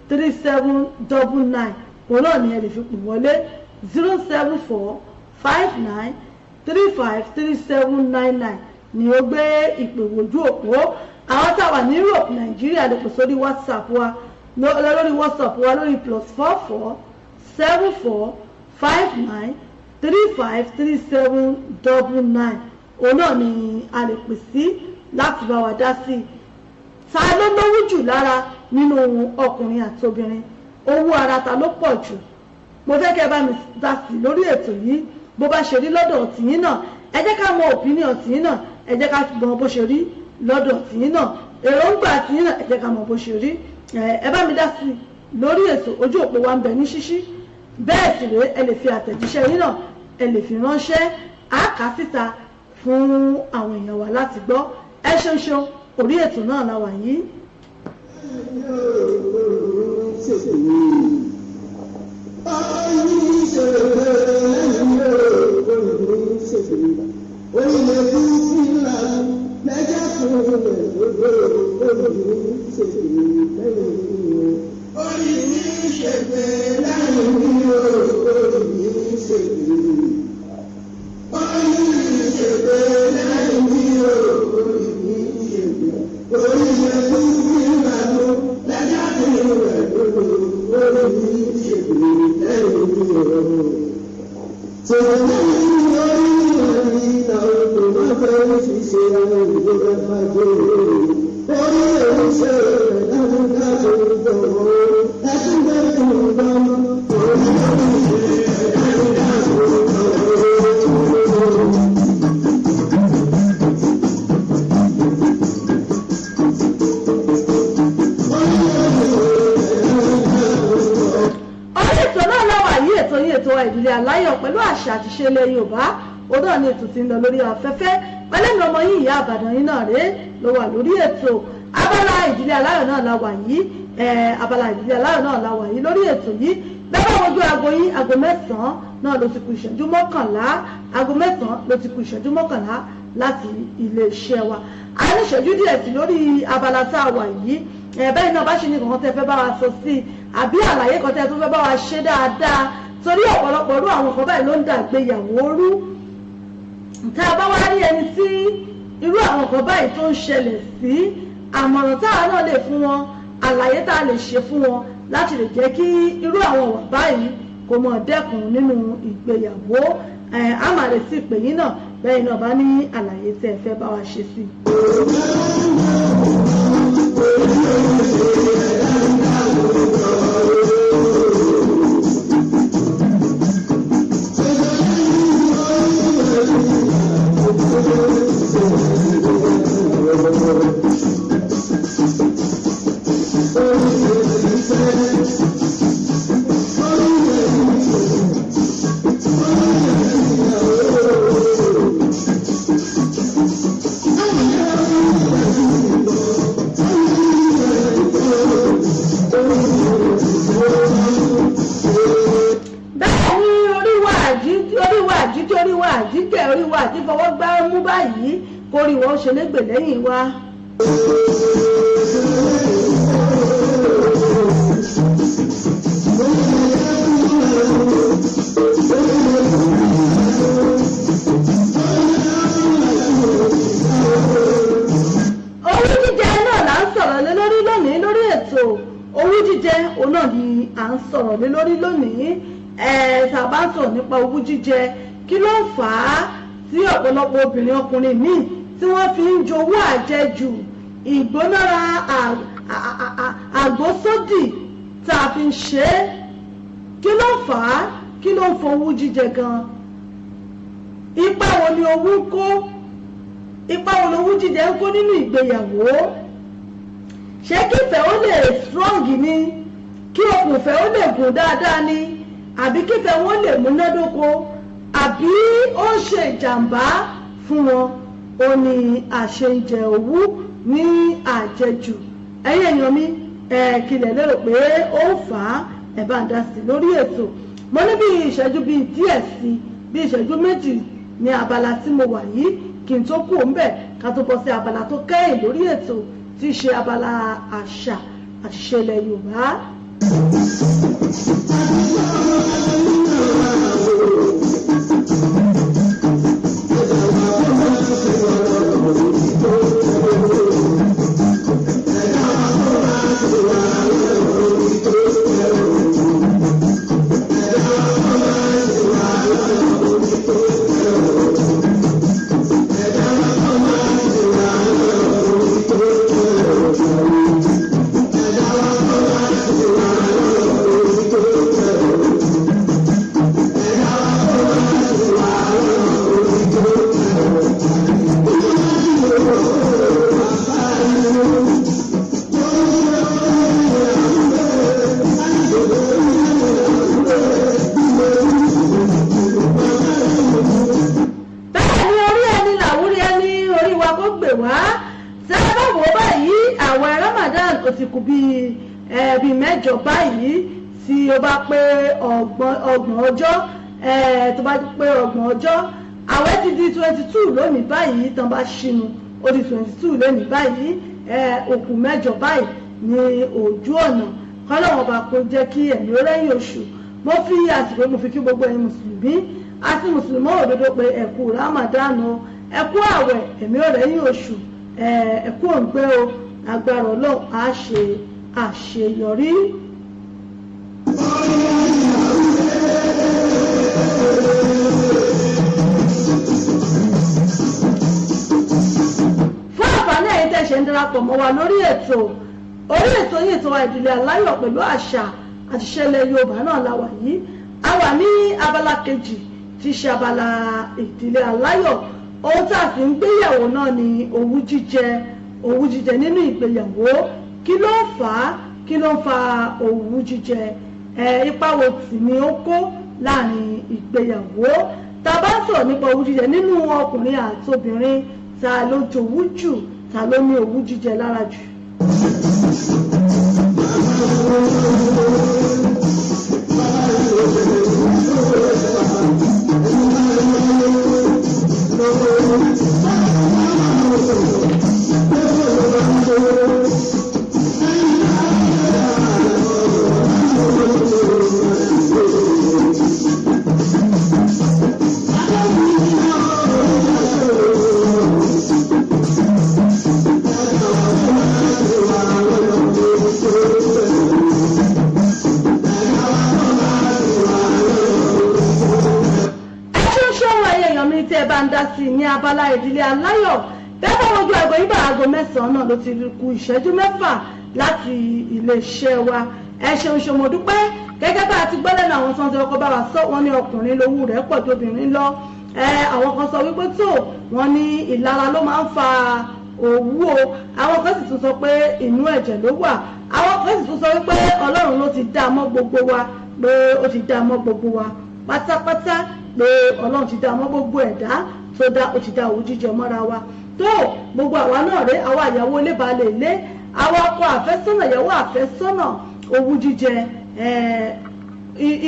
07459353799. òun náà ni ẹ lè fi pè wọlé 07459353799 ni ó gbé ìpè wojú òpó. àwọn táwa ní Europe Nàìjíríà lè pè sórí WhatsApp wa lórí WhatsApp wa lórí +447459353799. òun náà ni a lè pè sí láti bá wa dá sí i. ta ló lówó jù lára nínú ọkùnrin àti obìnrin? owó ara ta ló pọ̀ jù? mo fẹ́ kẹ́ bá mi dá sí i lórí ètò yìí bó bá ṣe rí lọ́dọ̀ tìyín náà. ẹ jẹ́ ká mọ opinion tìyín náà, ẹ jẹ́ ká mọ bó ṣe rí lọ́dọ̀ tìyín náà, èròǹgbà tìyín náà ẹ jẹ́ ká mọ bó ṣe rí. ẹ bá mi dá sí i lórí ètò, ojú òpó wa ń bẹ ní ṣíṣí. bẹ́ẹ̀ sì rèé ẹ lè fi àtẹ̀jíṣẹ́ yín náà ẹ lè fi ránṣẹ́, àáká síta fún àwọn èèyàn wa láti gbọ́. ẹ ṣeun orí ètò náà la wà yìí. Ìdílé Aláyọ̀ pẹ̀lú àṣà àti ìṣe ilẹ̀ Yorùbá. ó náà ní ètò tí ń lọ lórí afẹ́fẹ́ pẹ̀lú ọmọ yìí ìyá Ìbàdàn yìí náà rèé ló wà lórí ètò. abala Ìdílé Aláyọ̀ náà la wà yìí, abala Ìdílé Aláyọ̀ náà la wà yìí lórí ètò yìí. bẹ́ẹ̀ wojú aago yín, aago 9 náà ló ti kù ìṣẹ́jú 11, aago 9 ló ti kù ìṣẹ́jú 11 láti iléeṣẹ́ wa. a ní ìṣẹ́jú díẹ̀ sí lórí abala tá a wà yìí. bẹ́ẹ̀ náà bá ṣe ní kankan tẹ́ fẹ́ bá wa sọ sí àbí àlàyé kan tẹ́ tó fẹ́ bá wa ṣe dáadáa, torí ọ̀pọ̀lọpọ̀ irú àwọn kan báyìí ló ń dàgbéyàwó rú. tá a bá wá rí ẹni tí irú àwọn kan báyìí tó ń ṣẹlẹ̀ sí, àmọ̀ràn táwa náà lè fún wọn, àlàyé tá a lè ṣe fún wọn láti lè jẹ́ kí irú àwọn wà báyìí kò mọ̀ dẹ́kun nínú ìgbéyàwó. a máa lè sí ìpè yín náà bẹ́ẹ̀ náà bá ní àlàyé tẹ́ ẹ fẹ́ bá wa ṣe sí. Kórí wọn ṣe légbè lẹ́yìn wa. Owú jíjẹ náà là ń sọ̀rọ̀ lé lórí lónìí lórí ètò. Owú jíjẹ òun náà ni à ń sọ̀rọ̀ lé lórí lónìí. Tá a bá sọ̀rọ̀ nípa owú jíjẹ, kí ló fà á tí ọ̀pọ̀lọpọ̀ obìnrin ọkùnrin míì tí wọ́n fi ń jowú àjẹjù, ìgbónára àgbósódì tá a fi ń ṣe é? Kí ló fà á? Kí ló ń fowú jíjẹ gan? Ipa wo ni owú ń kó? Ipa wo ni owú jíjẹ ń kó nínú ìgbéyàwó? Ṣé kífẹ́ ó lè strong ni? Kí okùnfẹ́ ó lè gùn dáadáa ni? Àbí kífẹ́ wọn lè múnádóko? Àbí ó ń ṣe ìjàmbá fún wọn ó ní àṣejẹ owú ní àjẹjù. ẹ̀yin èèyàn mi kílẹ̀ lérò pé ó fà á ẹ̀ bá ń dá sí lórí ètò. mo ní bí ìṣẹ́jú bíi díẹ̀ sí bí ìṣẹ́jú méjì ní abala tí mo wà yìí kí n tó kú ń bẹ̀ ká tó bọ́ sí abala tó kẹ́yìn lórí ètò tí í ṣe abala àṣà àti ìṣe ilẹ̀ Yorùbá. Bí mẹ́jọ báyìí tí ó bá pé ọgbọ̀n ọjọ́ tó bá pé ọgbọ̀n ọjọ́ àwẹ̀ ti di 22 lónìí báyìí tán bá ṣínú ó di 22 lónìí báyìí òkú mẹ́jọ báyìí ní ojú ọ̀nà kọ́lọ́wọ́n bá kó jẹ́ kí ẹ̀mí ó rẹ́yìn oṣù. mo fi àsìkò mo fi kí gbogbo ẹ̀yin mùsùlùmí àti mùsùlùmọ́ òdodo pé ẹ̀kú Ramadan ẹ̀kú àwẹ̀ ẹ̀mí ó rẹ́yìn oṣù ẹ̀kú òǹgbẹ́ o agbára Ọlọ́run á ṣe àṣeyọrí. fún àǹfààní ẹ̀yin tẹ́ ṣe ń darapọ̀ mọ́ wa lórí ètò yìí ètò wa ìdílé aláyọ̀ pẹ̀lú àṣà àti ìṣe ilẹ̀ Yorùbá náà la wà yìí. a wà ní abala kejì tí ṣe abala ìdílé aláyọ̀. ohun tá a fi ń gbéyàwó náà ni owú jíjẹ nínú ìgbéyàwó. kí ló ń fà á kí ló ń fa owú jíjẹ ipa wo sì ni ó kó láàrin ìgbéyàwó. tá a bá sọ̀rọ̀ nípa owú jíjẹ nínú ọkùnrin àti obìnrin ta ló jowú jù ta ló ní owú jíjẹ lára jù. ní abala ìdílé aláyọ̀ bẹ́ẹ̀ bá wojú aago yìí bá aago 9 náà ló ti kù ìṣẹ́jú 6 láti iléeṣẹ́ wa. ẹ ṣeun ṣe mo dúpẹ́ gẹ́gẹ́ bá a ti gbọ́ lẹ́nu àwọn tó ń tẹ́ ọkọ̀ bá wa sọ wọ́n ní ọkùnrin lówó rẹ̀ pọ̀ ju obìnrin lọ. àwọn kan sọ wípé tó wọ́n ní ìlara ló máa ń fa òwú o. àwọn kan sì tún sọ pé inú ẹ̀jẹ̀ ló wà. àwọn kan sì tún sọ wípé Ọlọ́run ló ti dá mọ́ gbogbo wa pé ó ti dá mọ́ gbogbo wa pátápátá pé Ọlọ́run ti dá mọ́ gbogbo ẹ̀dá tó dá ó ti dá owú jíjẹ mọ́ra wa. tó gbogbo àwa náà rèé àwa ìyàwó ilé balẹ̀ ilé àwa ọkọ àfẹ́sọ́nà ìyàwó àfẹ́sọ́nà owú jíjẹ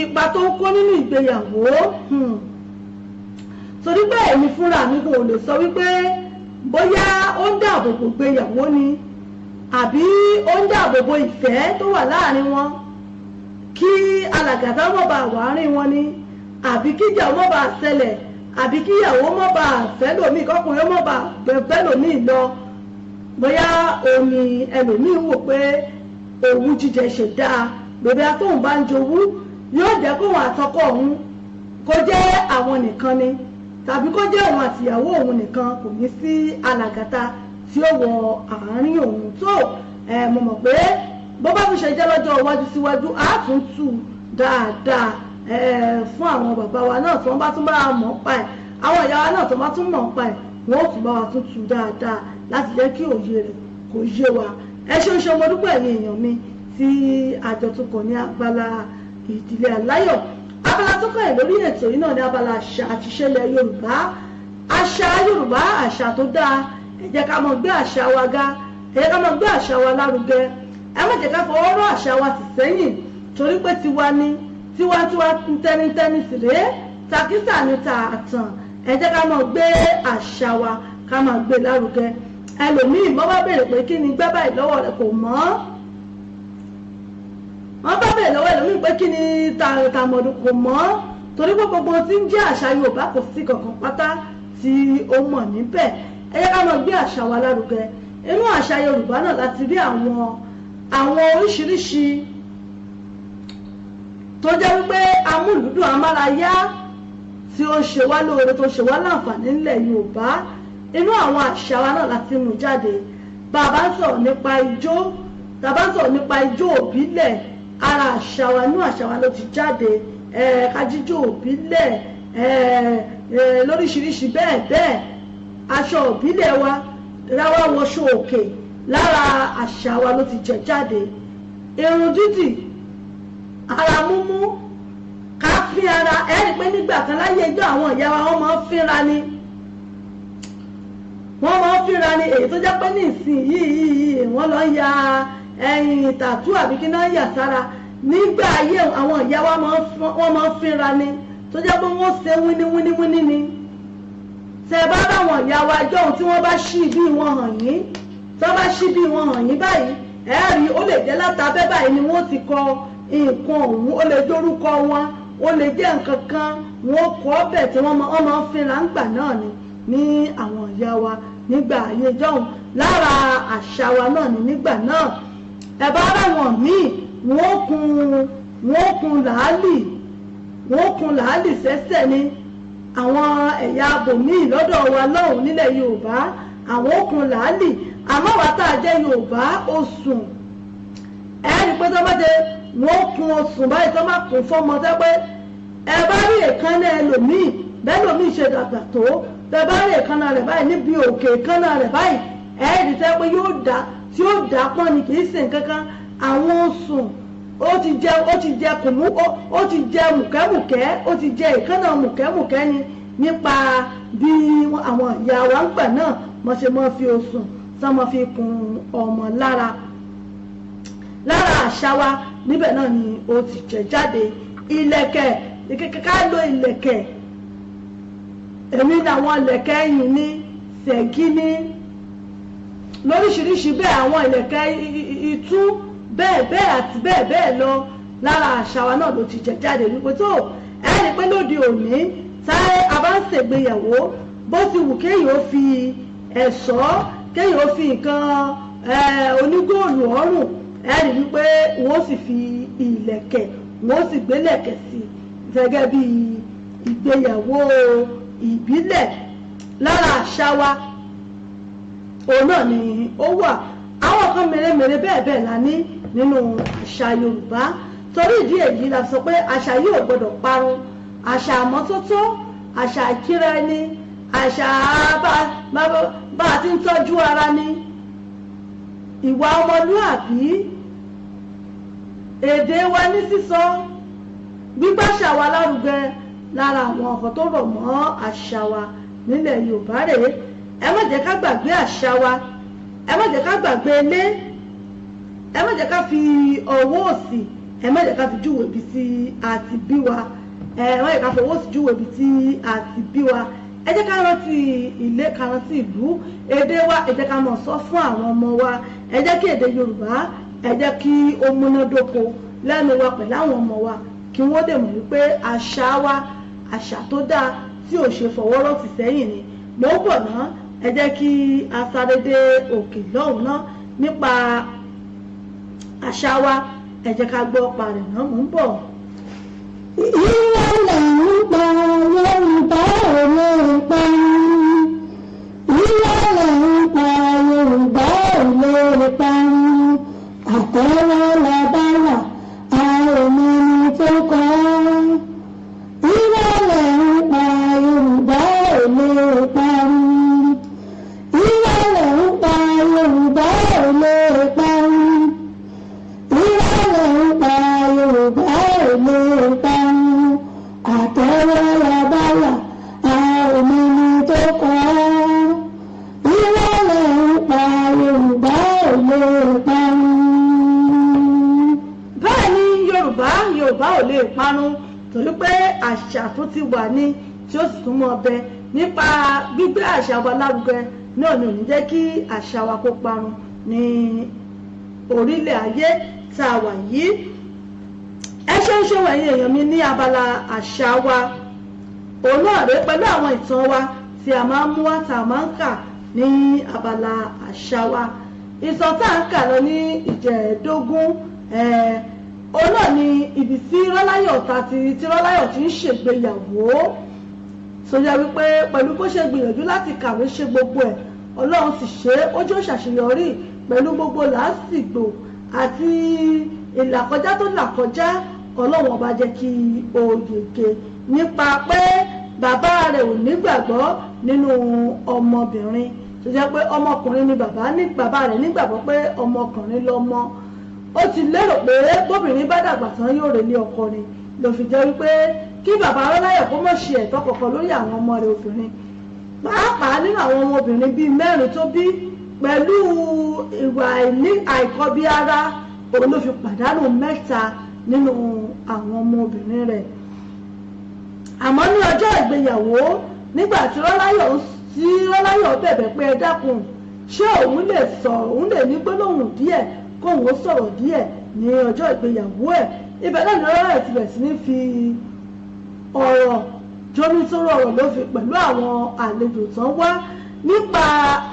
ipa tó ń kó nínú ìgbéyàwó. torí pé èmi fúnra mi kò lè sọ wípé bóyá ó ń dáàbòbò gbéyàwó ni àbí ó ń dáàbòbò ìfẹ́ tó wà láàrin wọn kí alàgàtà mọ̀ bá wà árín wọn ni àbí kíjà mọ̀ bá ṣẹlẹ̀ àbí kíyàwó mọ̀ bá fẹ́ lòmíì kọkùnrin mọ̀ bá fẹ́ lòmíì lọ bóyá omi ẹlòmíì wò pé owú jíjẹ ṣe dáa bèbè atóhùn bá ń jowú yóò jẹ́ kóhun àtọkọ òun kó jẹ́ àwọn nìkan ni tàbí kó jẹ́ òun àtìyàwó òun nìkan kò ní sí alàgàtà tí ó wọ àárín òun. tó mo mọ̀ pé bó bá tún ṣe jẹ́ lọ́jọ́ iwájú síwájú á tún tù dáadáa fún àwọn bàbá wa náà tí wọ́n bá tún bá mọ̀ pa ẹ̀ àwọn ìyá wa náà tí wọ́n bá tún mọ̀ pa ẹ̀ wọ́n ó tún bá wa tún tù dáadáa láti jẹ́ kí òye rẹ̀ kó yé wa. ẹ ṣeun ṣe mo dúpẹ́ ẹ̀yin èèyàn mi tí àjọ tó kàn ní abala ìdílé aláyọ̀. abala tó kàn lórí ètò yìí náà ní abala àṣà àti ìṣẹ̀lẹ̀ Yorùbá. àṣà Yorùbá àṣà tó dáa, ẹ jẹ́ ká máa gbé àṣà wa ga, ẹ jẹ́ ká máa gbé àṣà wa lárugẹ, ẹ má jẹ́ ká fọwọ́ rọ́ àṣà wa sì sẹ́yìn torí pé tiwa ni tiwantiwa tẹnitẹni sì rèé takísà ní tààtàn. Ẹ jẹ́ ká máa gbé àṣà wa ká máa gbé lárugẹ. Ẹlòmíì mọ́ bá béèrè pé kí ni gbẹ́ báyìí lọ́wọ́ rẹ̀ kò mọ̀, wọ́n bá béèrè lọ́wọ́ ẹlòmíì pé kí ni tàmọ̀dù kò mọ̀ torí pé gbogbo tí ń jẹ́ àṣà Yorùbá kò sí kankan pátá tí ó mọ̀ níbẹ̀. Ẹ jẹ́ ká máa gbé àṣà wa lárugẹ. Inú àṣà Yorùbá náà láti rí àwọn oríṣiríṣi tó jẹ́ wípé amúlùúdùn amárayá tí ó ń ṣe wá lóore tó ṣe wá láǹfààní nílẹ̀ Yorùbá. Inú àwọn àṣà wa náà láti mú jáde. Bàbá ń sọ̀rọ̀ nípa ijó, bàbá ń sọ̀rọ̀ nípa ijó òbílẹ̀, ara àṣà wa, inú àṣà wa ló ti jáde. Kájíjó òbílẹ̀ lóríṣiríṣi bẹ́ẹ̀ bẹ́ẹ̀. Aṣọ òbílẹ̀ wa ráwá wọṣọ òkè, lára àṣà wa ló ti jẹ jáde. Irun dídì, ara múmú, ká fín ara. Ẹ rí pé nígbà kan láyé ijó àwọn ìyá wa wọ́n máa ń fínra ni, wọ́n máa ń fínra ni, èyí tó jẹ́ pé ní ìsìn yìí wọ́n lọ ya ẹyin tàtú àbí kí náà yà sára. Nígbà ayé àwọn ìyá wa wọ́n máa ń fínra ni tó jẹ́ pé wọ́n ṣe wíníwíníwíní ni. Tẹ́ bá báwọn ìyá wa jọ̀hún tí wọ́n bá ṣí bí wọn hàn yín, tí wọ́n bá ṣí bí wọn hàn yín báyìí, ẹ rí ó lè jẹ́ látàbẹ́ báyìí ni wọ́n ti kọ nǹkan ọ̀hún, ó lè dórúkọ wọn, ó lè jẹ́ nǹkan kan wọ́n kọ́ bẹ̀ tí wọ́n máa ń fínra ńgbà náà ni ní àwọn ìyá wa nígbà ayé jọ̀hún. Lára àṣà wa náà ni nígbà náà. Ẹ bá ráwọn míì wọ́n kun làálì sẹ́sẹ̀ ni. Àwọn ẹ̀yà abòmíì lọ́dọ̀ wa lọ́hùn nílẹ̀ Yorùbá àwọn kun làálì, àmọ́ wa tá a jẹ́ Yorùbá osùn. Ẹ rí pé tó bá jẹ wọ́n kun osùn báyìí tó má kún fọ́mọ tẹ́ pé ẹ bá rí èékánná ẹlòmíì bẹ́ẹ̀ lòmíì ṣe dàgbà tó, tẹ́ bá rí èékánná rẹ̀ báyìí níbi òkè èékánná rẹ̀ báyìí ẹ rí tẹ́ pé yóò dá pọ́n ni kì í ṣe nǹkan kan. Àwọn osùn ó ti jẹ kùmú, ó ti jẹ mùkẹ́mùkẹ́, ó ti jẹ èékánná mùkẹ́mùkẹ́ ni nípa bí àwọn ìyá wa ń gbà náà mo ṣe mọ́ fi osùn sán mọ́ fi kun ọmọ lára. Lára àṣà wa níbẹ̀ náà ni ó ti jẹ jáde. Ìlẹ̀kẹ̀, ká lo ìlẹ̀kẹ̀, èmi làwọn ìlẹ̀kẹ̀ yìí ní ṣẹ̀gí ní lóríṣiríṣi bẹ́ẹ̀, àwọn ìlẹ̀kẹ̀ itú bẹ́ẹ̀ àti bẹ́ẹ̀ lọ. Lára àṣà wa náà ló ti jẹ jáde wípé tó ẹ rí pé lóde òní táyé a bá ń ṣègbéyàwó bó ti wù kéèyàn ó fi ẹ̀ṣọ́, kéèyàn ó fi nǹkan onígóòlù ọrùn, ẹ rí wípé wọ́n sì fi ìlẹ̀kẹ̀, wọ́n sì gbélẹ̀kẹ̀ sí gẹ́gẹ́ bí ìgbéyàwó ìbílẹ̀. Lára àṣà wa òun náà ni ó wà. Àwọn kan mèremère bẹ́ẹ̀ la ní nínú àṣà Yorùbá. Torí ìdí èyí la sọ pé àṣà yìí ò gbọdọ̀ parun. Àṣà àmọ́tótó, àṣà ìkíra ẹni, àṣà bá a ti ń tọ́jú ara ni, ìwà ọmọlúàbí, èdè wa ní sísọ, gbígbàṣà wa lárugẹ. Lára àwọn ọ̀kan tó rọ̀ mọ́ àṣà wa nílẹ̀ Yorùbá rèé. Ẹ má jẹ́ ká gbàgbé àṣà wa, ẹ má jẹ́ ká gbàgbé ilé, ẹ má jẹ́ ká fi ọwọ́ òsì, ẹ má jẹ́ ká fi júwèé ibi tí a ti bí wa, ẹ má jẹ́ ká fi ọwọ́ òsì júwèé ibi tí a ti bí wa. Ẹ jẹ́ ká rántí ilé, ká rántí ìlú, èdè wa ẹ jẹ́ ká mọ̀ sọ fún àwọn ọmọ wa. Ẹ jẹ́ kí èdè Yorùbá ẹ jẹ́ kí ó múnádóko lẹ́nu wa pẹ̀lú àwọn ọmọ wa, kí wọ́n dẹ̀ mọ̀ wípé àṣà wa àṣà tó dáa tí ò ṣe fọwọ́rọ́ tì sẹ́yìn ni. Mo ń bọ̀ náà, ẹ jẹ́ kí a sáré dé òkè lọ́hùn náà nípa àṣà wa, ẹ jẹ́ ká gbọ́ ọ̀pá rẹ̀ náà. Mo ń bọ̀. Ìrọ̀lẹ́ ń pa Yorùbá ò lè parun. Ìrọ̀lẹ́ ń pa Yorùbá ò lè parun. Àtẹ́wọ́ la bá wà, a ò mọ ẹni tó kọ́. Ìrọ̀lẹ́ ń pa Yorùbá ò lè parun. Ìrọ̀lẹ́ ń pa Yorùbá ò lè parun. Ìrọ̀lẹ́ ń pa Yorùbá ò lè parun. Àtẹ́wọ́ la bá wà, a ò mọ ẹni tó kọ́. Yorùbá ò lè parun torí pé àṣà tó ti wà ní tí ó sì tún mọ́ ọbẹ̀ nípa gbígbé àṣà wa lárugẹ náà ni ò ní jẹ́ kí àṣà wa kó parun ní orílẹ̀ ayé tá a wà yìí. ẹ ṣeun ṣe wẹ̀yìn èèyàn mi ní abala àṣà wa òun náà rèé pẹ̀lú àwọn ìtàn wa tí a máa ń mú wá tá a máa ń kà ní abala àṣà wa. ìtàn tá à ń kà lọ ní ìjẹ̀ẹ́dógún òun náà ni ibi tí Rọ́láyọ̀ ti ń ṣègbéyàwó tó yẹ wípé pẹ̀lú bó ṣe gbìyànjú láti kàwé ṣe gbogbo ẹ̀ Ọlọ́run sì ṣe é ó jó ṣàṣeyọrí pẹ̀lú gbogbo làásìgbò àti ìlàkọjá tó làkọjá Ọlọ́run ọba jẹ́ kí ó yege nípa pé bàbá rẹ̀ ò nígbàgbọ́ nínú ọmọbìnrin tó jẹ́ pé ọmọkùnrin ni bàbá rẹ̀ nígbàgbọ́ pé ọmọkùnrin lọ́mọ ó ti lérò pé bóbìnrin bá dàgbà tán yóò relé ọkọ ni ló fi jẹ́ wípé kí bàbá Rọ́láyọ̀ kó mọ̀ ṣe ẹ̀tọ́ kọ̀ọ̀kan lórí àwọn ọmọ rẹ̀ obìnrin pàápàá nínú àwọn ọmọbìnrin bíi 4 tó bí pẹ̀lú ìwà àìkọbiara òun ló fi pàdánù 3 nínú àwọn ọmọbìnrin rẹ̀. àmọ́ ní ọjọ́ ìgbéyàwó nígbà tí Rọ́láyọ̀ bẹ̀bẹ̀ pé ẹ dákun ṣé òun lè ní gbólóhùn díẹ̀ kóun ó sọ̀rọ̀ díẹ̀ ní ọjọ́ ìgbéyàwó ẹ̀ ibẹ̀ náà ni Rọ́láyọ̀ ti bẹ̀rẹ̀ sí ní fi ọ̀rọ̀ jómi tó rọrọ̀ ló fi pẹ̀lú àwọn àlejò tán wá nípa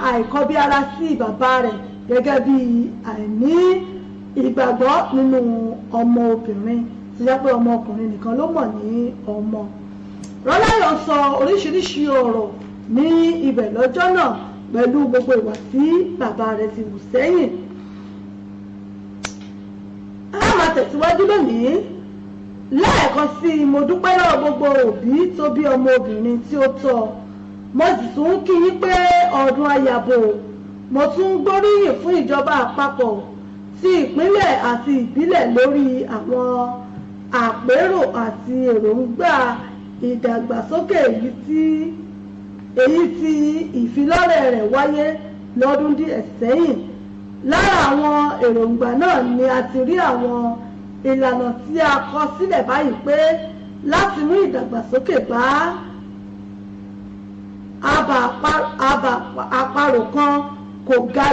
àìkọbiara sí bàbá rẹ̀ gẹ́gẹ́ bí àìní ìgbàgbọ́ nínú ọmọ obìnrin tó jẹ́ pé ọmọ ọkùnrin nìkan ló mọ̀ ní ọmọ. Rọ́láyọ̀ sọ oríṣiríṣi ọ̀rọ̀ ní ibẹ̀ lọ́jọ́ náà pẹ̀lú gbogbo ìwà tí bàbá rẹ̀ ti wù sẹ́yìn. a máa tẹ̀síwájú lónìí. lẹ́ẹ̀kan sí i mo dúpẹ́ lọ́wọ́ gbogbo òbí tó bí ọmọ obìnrin tí ó tọ́ mo sì tún kí yín pé ọdún àyàbò mo tún gbóríyìn fún ìjọba àpapọ̀ ti ìpínlẹ̀ àti ìbílẹ̀ lórí àwọn àpérò àti èròǹgbà ìdàgbàsókè èyí tí ìfilọ́lẹ̀ rẹ̀ wáyé lọ́dún díẹ̀ sẹ́yìn. lára àwọn èròǹgbà náà ni a ti rí àwọn ìlànà tí a kọ sílẹ̀ báyìí pé láti mú ìdàgbàsókè bá àparò kan kò ga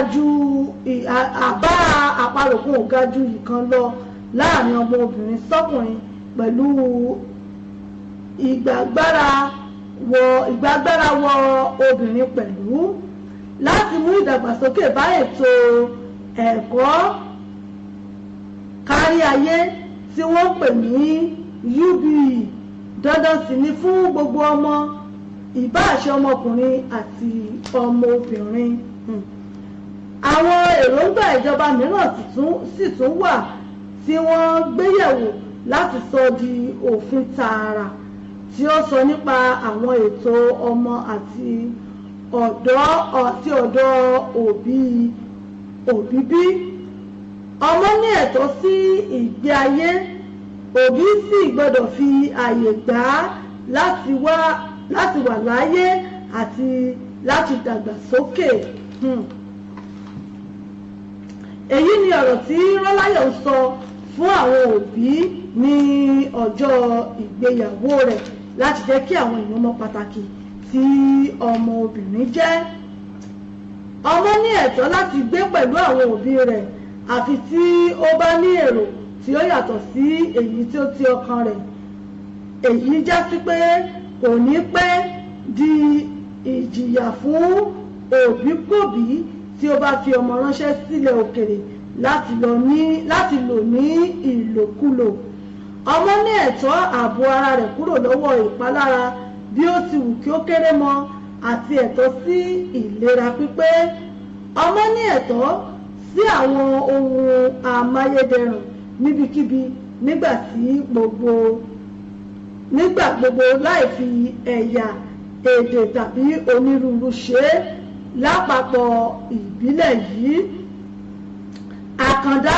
ju ìkan lọ láàrin ọmọ obìnrin sọ́kùnrin pẹ̀lú ìgbàgbára wọ obìnrin pẹ̀lú láti mú ìdàgbàsókè bá ètò ẹ̀kọ́ kárí ayé tí wọ́n pè ní UBE dandan sì ni fún gbogbo ọmọ ìbáṣe ọmọkùnrin àti ọmọbìnrin. àwọn èròǹgbà ìjọba mìíràn sì tún wà tí wọ́n gbéyẹ̀wò láti sọ di òfin tààrà tí ó sọ nípa àwọn ètò ọmọ àti ọ̀dọ́ òbí bí. ọmọ ní ẹ̀tọ́ sí ìgbé ayé òbí sì gbọ́dọ̀ fi àyè gbà á láti wà láyé àti láti dàgbà sókè. èyí ni ọ̀rọ̀ tí Rọ́láyọ̀ sọ fún àwọn òbí ní ọjọ́ ìgbéyàwó rẹ̀ láti jẹ́ kí àwọn èèyàn mọ̀ pàtàkì tí ọmọ obìnrin jẹ́. ọmọ ní ẹ̀tọ́ láti gbé pẹ̀lú àwọn òbí rẹ̀ àfi tí ó bá ní èrò tí ó yàtọ̀ sí èyí tí ó ti ọkàn rẹ̀. èyí já sí pé kò ní pẹ́ di ìjìyà fún òbíkòbí tí ó bá fi ọmọ ránṣẹ́ sílẹ̀ òkèrè láti lò ní ìlòkulò. ọmọ ní ẹ̀tọ́ ààbò ara rẹ̀ kúrò lọ́wọ́ ìpalára bí ó ti wù kí ó kéré mọ́ àti ẹ̀tọ́ sí ìlera pípé. ọmọ ní ẹ̀tọ́ sí àwọn ohun amáyédẹrùn níbikíbi nígbà gbogbo láì fi ẹ̀yà èdè tàbí onírúurú ṣe é lápapọ̀ ìbílẹ̀ yìí. àkàndá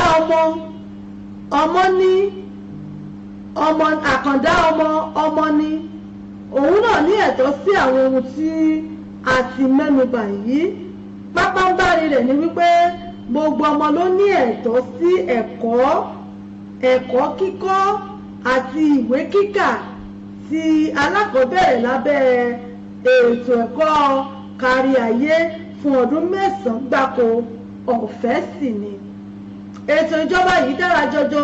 ọmọ ní òun náà ní ẹ̀tọ́ sí àwọn ohun tí a ti mẹ́nubà yìí. pápánbárí rẹ̀ ni wípé gbogbo ọmọ ló ní ẹ̀tọ́ sí ẹ̀kọ́ ẹ̀kọ́ kíkọ́ àti ìwé kíkà ti alákọ̀ọ́bẹ̀rẹ̀ lábẹ́ ètò ẹ̀kọ́ kárí ayé fún ọdún 9 gbáko ọ̀fẹ́ sì ni. ètò ìjọba yìí dára jọjọ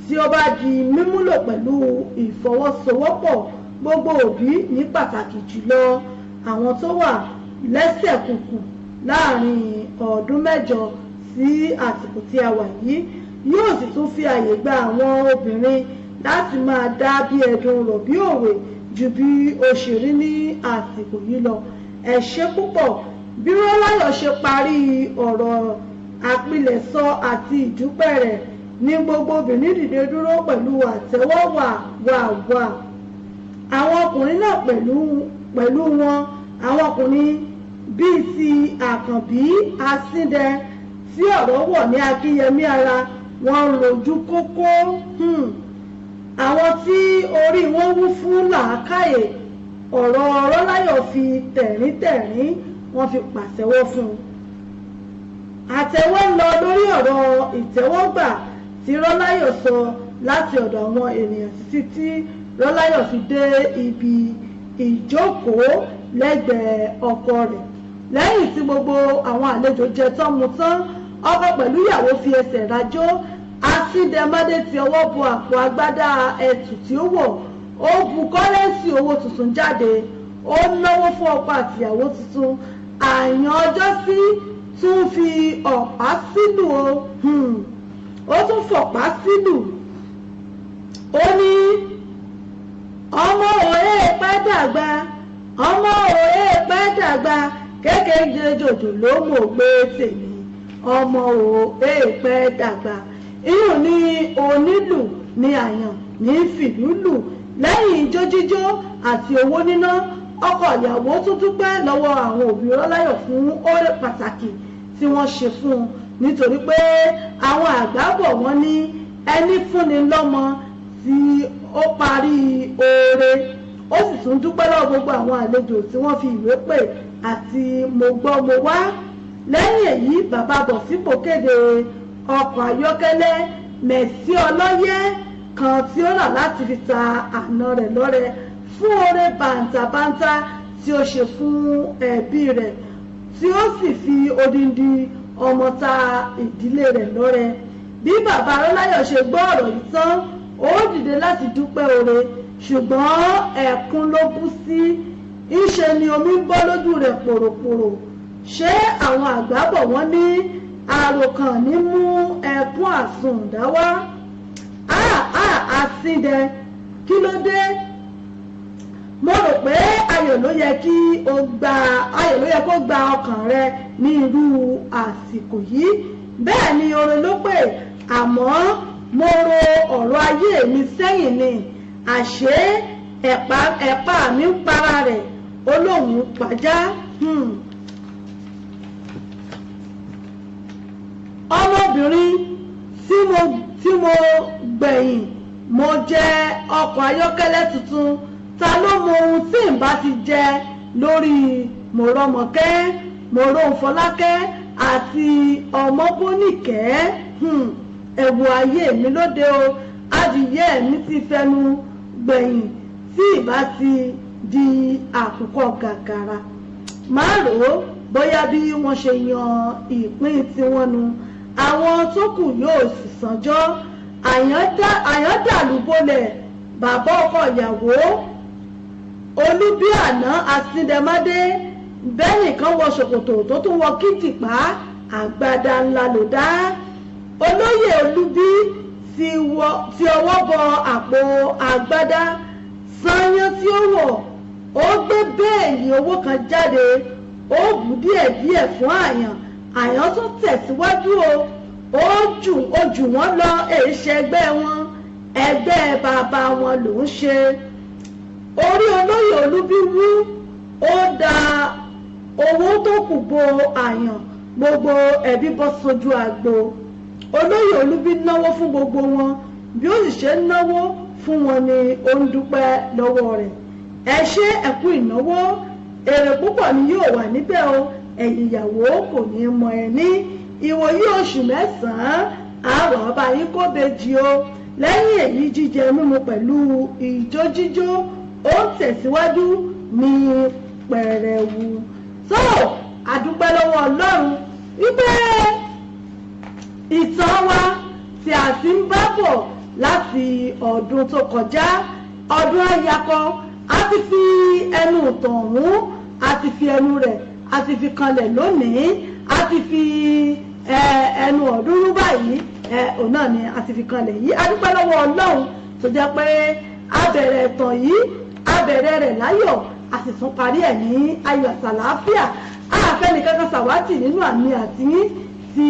tí ó bá di mímúlò pẹ̀lú ìfọwọ́sowọ́pọ̀ gbogbo òbí ní pàtàkì jùlọ àwọn tó wà lẹ́sẹ̀ kùkù láàrin ọdún 8 sí àsìkò tí a wà yìí yóò sì tún fi àyè gba àwọn obìnrin láti máa dá bí ẹdun rọ̀ bí òwe ju bí ó ṣe rí ní àsìkò yìí lọ. ẹ ṣé púpọ̀. bí Rọ́láyọ̀ ṣe parí ọ̀rọ̀ àpilẹ̀sọ àti ìdúpẹ́ rẹ̀ ní gbogbo obìnrin dìde dúró pẹ̀lú àtẹ́wọ́ wà. àwọn ọkùnrin náà pẹ̀lú wọn àwọn ọkùnrin bíi ti Àkànbí Asíndẹ tí ọ̀rọ̀ wọ̀ ní Akínyẹmí ara wọn rojú kókó. àwọn tí orí wọn wú fún làákàyè ọ̀rọ̀ Rọ́láyọ̀ fi tẹ̀ríntẹ̀rín wọ́n fi pàṣẹwọ́ fún un. àtẹ́wọ́ ń lọ lórí ọ̀rọ̀ ìtẹ́wọ́gbà tí Rọ́láyọ̀ sọ láti ọ̀dọ̀ àwọn ènìyàn títí tí Rọ́láyọ̀ fi dé ibi ìjókòó lẹ́gbẹ̀ẹ́ ọkọ rẹ̀. lẹ́yìn tí gbogbo àwọn àlejò jẹ tán mu tán ọkọ pẹ̀lú ìyàwó fi ẹsẹ̀ rajó. Asíndẹ̀mádé ti ọwọ́ bo àpò agbádá ẹ̀tù tí ó wọ̀ ó bu kọ́rẹ́ǹsì owó tuntun jáde ó náwó fún ọkọ àtìyàwó tuntun. àyàn ọjọ́ sí tún fi ọ̀pá sílù ó tún fọ̀pá sílù. ó ní ọmọ òye pẹ́ dàgbà ọmọ òye pẹ́ dàgbà kékeré jòjò ló mọ̀ gbé tèmi ọmọ òye pẹ́ dàgbà. iyùn ní onílù ní àyàn ní fìlúlù. lẹ́yìn ijó jíjó àti owó níná ọkọ ìyàwó tún dúpẹ́ lọ́wọ́ àwọn òbí Rọ́láyọ̀ fún oore pàtàkì tí wọ́n ṣe fún un nítorí pé àwọn àgbà bọ̀ wọ́n ní ẹni fúnni lọ́mọ tí ó parí oore. ó sì tún dúpẹ́ lọ́wọ́ gbogbo àwọn àlejò tí wọ́n fi ìwé pè àti mo gbọ́ mo wá. lẹ́yìn èyí bàbá Bọ̀sípò kéde ọkọ̀ ayọ́kẹ́lẹ́ Mẹ̀sí ọlọ́yẹ́ kan tí ó rà láti fi ta àna rẹ̀ lọ́rẹ fún oore bàǹtàbàǹtà tí ó ṣe fún ẹbí rẹ̀ tí ó sì fi odindi ọmọ ta ìdílé rẹ̀ lọ́rẹ. bí bàbá Rọ́láyọ̀ ṣe gbọ́ ọ̀rọ̀ yìí tán ó dìde láti dúpẹ́ oore ṣùgbọ́n ẹ̀kún ló bú sí. ìṣe ni omi ń bọ́ lójú rẹ̀ pòròpòrò. ṣé àwọn àgbà bọ̀ wọ́n ní àròkàn ní mú ẹkún àsùndá wá. Asíndẹ kí ló dé? mo rò pé ayọ̀ ló yẹ kó gba ọkàn rẹ ní irú àsìkò yìí. bẹ́ẹ̀ ni orin ló pè àmọ́ mo ro ọ̀rọ̀ ayé mi sẹ́yìn ni àṣé ẹ̀pà mi ń para rẹ̀ olóhùn pàjá. ọmọbìnrin tí mo gbẹ̀yìn mo jẹ ọkọ̀ ayọ́kẹ́lẹ́ tuntun ta ló mọ ohun tí n bá ti jẹ lórí mọ̀rọ̀mọ̀kẹ́ mọ̀rọ̀fọlákẹ́ àti ọmọbónìkẹ́. ẹ̀wù ayé mi lóde o adìyẹ mi ti fẹnu gbẹ̀yìn tí ìbá ti di àkùkọ gàgàrà. máa rò ó bóyá bí wọ́n ṣe yan ìpín tiwọn nu àwọn tó kù yóò sì sànjọ́. àyàndàlúbọlẹ̀ bàbá ọkọ ìyàwó Olúbíàná Asíndẹ̀mádé bẹ́ẹ̀ nìkan wọ ṣòkòtò tó tún wọ kìtìpá àgbàdá ńlá ló dá. olóyè Olúbí ti ọwọ́ bọ àpò àgbàdá sanyán tí ó wọ̀ ó gbé bẹ́ẹ̀lì owó kan jáde ó bù díẹ̀díẹ̀ fún àyàn tún tẹ̀síwájú ó jù wọ́n lọ èéṣe ẹgbẹ́ wọn ẹgbẹ́ bàbá wọn ló ń ṣe. orí olóyè Olúbí wú ó da owó tó kù bo àyàn gbogbo ẹbí bọ́ sójú àgbo. olóyè Olúbí náwó fún gbogbo wọn bí ó sì ṣe náwó fún wọn ni ó ń dúpẹ́ lọ́wọ́ rẹ̀. ẹ ṣe ẹ̀kú ìnáwó èrè púpọ̀ ni yóò wà níbẹ̀ o ẹ̀yìn ìyàwó kò ní mọ ẹ ní ìwòyí oṣù 9 àwọn ọba yín kó bejì o lẹ́yìn èyí jíjẹ mímu pẹ̀lú ìjó jíjó ó tẹ̀síwájú ní pẹ̀rẹ̀wù. so àdúpẹ́ lọ́wọ́ Ọlọ́run wípé ìtàn wa tí a ti ń bá bọ̀ láti ọdún tó kọjá ọdún àyàkọ́ a ti fi ẹnu ìtàn ọ̀hún a ti fi ẹnu rẹ̀ a ti fi kanlẹ̀ lónìí a ti fi ẹnu ọ̀ọ́dúnrún báyìí òun náà ni a ti fi kanlẹ̀ yìí a dúpẹ́ lọ́wọ́ Ọlọ́run tó jẹ́ pé a bẹ̀rẹ̀ ìtàn yìí a bẹ̀rẹ̀ rẹ̀ láyọ̀ a sì tún parí ẹ̀ ní ayọ̀ àtàlàáfíà àfẹ́ni kankan ṣàwátì nínú àmì àtìyín tí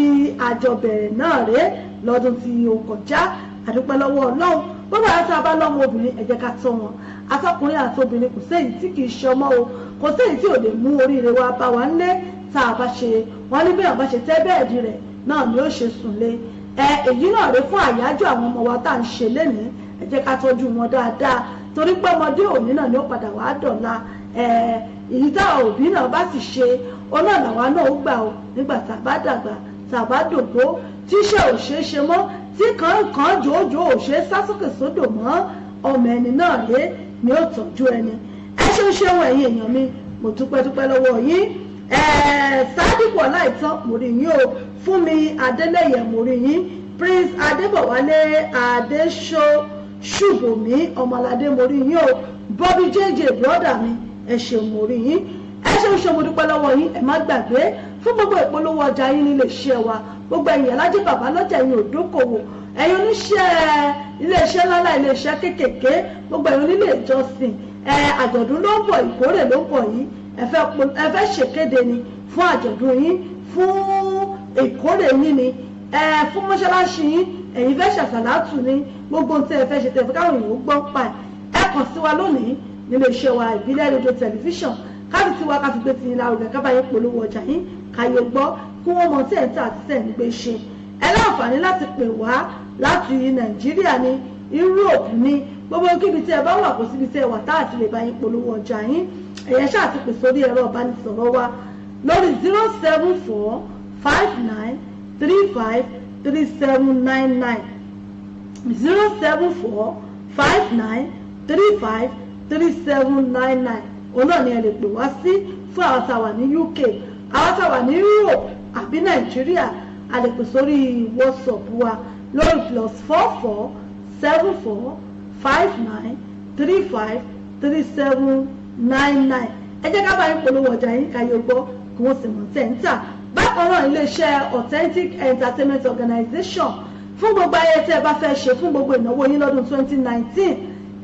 àjọ bẹ̀rẹ̀ náà rèé lọ́dún tí ó kọjá a dúpẹ́ lọ́wọ́ Ọlọ́run gbogbo àti abálọ́mọ obìnrin ẹ jẹ́ ká tọ́ wọn atọ́kùnrin àti obìnrin kò séyìí tí kì í ṣe ọmọ o kò séyìí tí ò lè mú oríire wa bá wa ńlé tá a bá ṣe wọn ní bẹ́ẹ̀ bá ṣe tẹ́ bẹ́ẹ̀dì rẹ̀ náà ni ó ṣe sùn lé èyí náà rèé fún àyájọ́ àwọn ọmọ wa tá à ń ṣe lénìí ẹ jẹ́ ká tọ́jú wọn dáadáa torí pé ọmọdé òní náà ni ó padà wàá dọ̀la èyí táwọn òbí náà bá sì ṣe òun náà làwa náà ó gbà ó nígbà tá a bá dàgbà tá a bá dògbó tíṣẹ́ ò ṣeé ṣe mọ́ tí kànkàn jòjò ò ṣe sásókè sódò mọ́ ọmọ ẹni náà rèé ni ó tọ́jú ẹni ẹ ṣeun ẹ̀yin èèyàn mi mo dúpẹ́ lọ́wọ́ yín Sádípọ̀ Ọláìtàn mo rí yín o Fúnmi Adélẹ́yẹ mo rí yín Prince Adébọ̀wálé Adéṣùbòmí Ọmọládé mo rí yín o Bobby JJ brother mi ẹ ṣeun mo rí yín ẹ ṣeun mo dúpẹ́ lọ́wọ́ yín ẹ má gbàgbé fún gbogbo ìpolówó ọjà yín nílé iṣẹ́ wa gbogbo ẹ̀yin alájẹ bàbá lọ́jà ẹ̀yin òdókòwò ẹ̀yin oníṣẹ́ iléeṣẹ́ ńláńlá iléeṣẹ́ kéékèèké gbogbo ẹ̀yin onílé ìjọsìn àjọ̀dún ló ń bọ̀ ìkórè ló ń bọ̀ yìí ẹ fẹ́ ṣèkéde ni fún àjọ̀dún yín fún ìkórè yín ni fún mọ́ṣáláṣí yín ẹ̀yin fẹ́ ṣàṣàlátù ní gbogbo ohun tí ẹ fẹ́ ṣe tẹ̀ fẹ́ káwọn èèyàn gbọ́ pa ẹ kàn sí wa lónìí nílé iṣẹ́ wa ìbílẹ̀ rédíò tẹlifíṣàn káàdì tí wa ká fi gbé ti lárugẹ kábàáyé polówó ọjà yín káyé gbọ́ kí wọ́n mọ tí ẹ̀ ń tà àti tẹ̀ ń gbé ṣe ẹ láǹfààní láti pè wá láti Nàìjíríà ní Europe ní gbogbo kíbi tí ẹ bá wà kó síbi tí ẹ wà tá àti lè bá yín polówó ọjà yín ẹ̀yẹ ṣáà ti pè sórí ẹ̀rọ ìbánisọ̀rọ̀ wa lórí 07459353799 07459353799 òun náà ni ẹ lè pè wá sí fún àwọn tá a wà ní UK àwọn tá a wà ní Europe àbí Nàìjíríà a lè pè sórí WhatsApp wa lórí +447459353799 ẹ jẹ́ ká bá yín polówó ọjà yín ká yóò gbọ́ kí wọ́n sì mọ̀ tẹ́ǹtà bákan náà iléeṣẹ́ Authentic Entertainment Organization fún gbogbo ayẹyẹ tí ẹ bá fẹ́ ṣe fún gbogbo ìnáwó yín lọ́dún 2019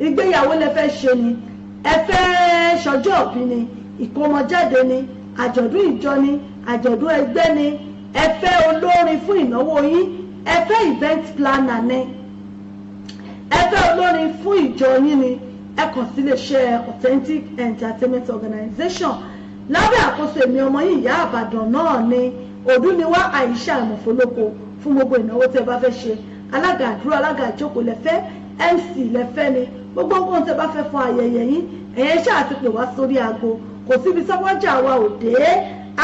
ìgbéyàwó lẹ fẹ́ ṣe ni ẹ fẹ́ ṣọjọ́ òbí ni ìkómọjáde ni àjọ̀dún ìjọ ni àjọ̀dún ẹgbẹ́ ni ẹ fẹ́ olórin fún ìnáwó yín ẹ fẹ́ event planner ni ẹ fẹ́ olórin fún ìjọ yín ni ẹ kàn sí iléeṣẹ́ Authentic Entertainment Organization lábẹ́ àkóso èmi ọmọ yìí ìyá àbàdàn náà ni òdúniwá àìṣà àmọ̀fólókò fún gbogbo ìnáwó tí ẹ bá fẹ́ ṣe alága àdúrà alága ìjókòó lẹ́fẹ́ MC lẹ́fẹ́ ni gbogbo nǹkan tí ẹ bá fẹ́ fún ayẹyẹ yín ẹ̀yẹn ṣáà ti pè wá sórí aago kò síbi sọ́wọ́jà wa ò dé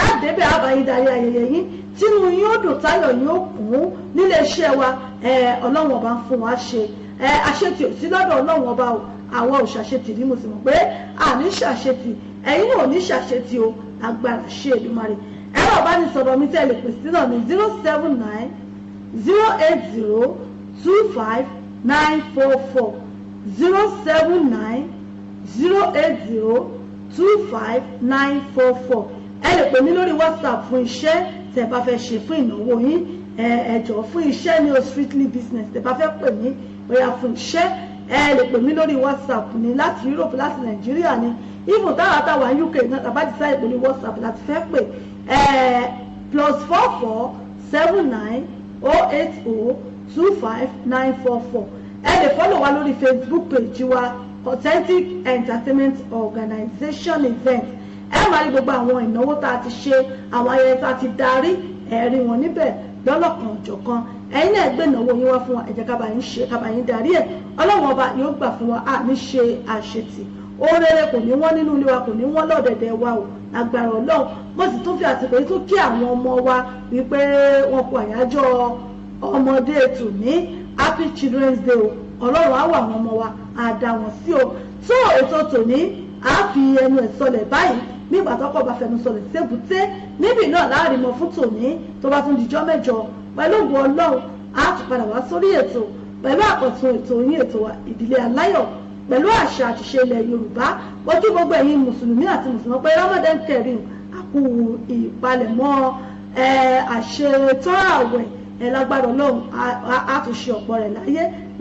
àdébẹ̀ àbáyé darí ayẹyẹ yín tínú yín ó dùn táyọ̀ yín ó kún nílé iṣẹ́ wa ọlọ́run ọba ń fún wa ṣe àṣetì ò sí lọ́dọ̀ ọlọ́run ọba o àwa ò ṣàṣetì ní mo sì mọ̀ pé àní ṣàṣetì ẹ̀yin náà ò ní ṣàṣetì o agbára ṣe Èdùmàrè ẹ̀rọ ìbánisọ̀rọ̀ mi tẹ́lẹ̀ pè sí náà ní 070-259-444 ẹ lè pè mí lórí WhatsApp fún iṣẹ́ tẹ́ bá fẹ́ ṣe fún ìnáwó yín ẹ jọ̀ọ́ fún iṣẹ́ ní o strictly business tẹ́ bá fẹ́ pè mí bóyá fún iṣẹ́ ẹ lè pè mí lórí WhatsApp ní láti Europe láti Nàìjíríà ní even táwa UK náà tàbá ti sáyẹ̀ pẹ̀lú WhatsApp láti fẹ́ pè +447980259444 ẹ lè follow wa lórí Facebook page wa Authentic Entertainment Organization event ẹ máa rí gbogbo àwọn ìnáwó tá a ti ṣe àwọn ayẹyẹ tá a ti darí ẹ̀rí wọn níbẹ̀ lọ́lọ́kan ọ̀jọ̀kan ẹ̀yin náà gbé ìnáwó yín wá fún wa ẹ jẹ́ ká bá yín ṣe ká bá yín darí ẹ̀ Ọlọ́run ọba yóò gbà fún wa àní ṣe àṣetì oorere kò ní wọ́n nínú ilé wa kò ní wọ́n lọ́dẹ̀dẹ̀ wa o agbára Ọlọ́run mo sì tún fi àsìkò yìí tún kí àwọn ọmọ wa wípé wọn kú àyájọ́ ọmọdé tòní happy children's day o ọlọ́run á wà àwọn ọmọ wa á dá wọn sí o tó ètò tòní á fi ẹnu ẹ̀ sọlẹ̀ báyìí nígbà tọ́kọ̀ bá fẹnu sọlẹ̀ sébùté níbí náà láàrin mọ́ fún tòní tó bá tún dijọ́ mẹ́jọ pẹ̀lú ògùn ọlọ́run á tún padà wá sórí ètò pẹ̀lú àkọ́tún ètò yín ètò ìdílé aláyọ̀ pẹ̀lú àṣà àtìṣe ilẹ̀ yorùbá ojú gbogbo ẹ̀yin mùsùlùmí àti mùsùlùmí pé Ramadan Kareem àkú ìpalẹ̀mọ́ àṣetán àwẹ̀ lágbára ọlọ́run á tún ṣe ọ̀pọ̀ rẹ̀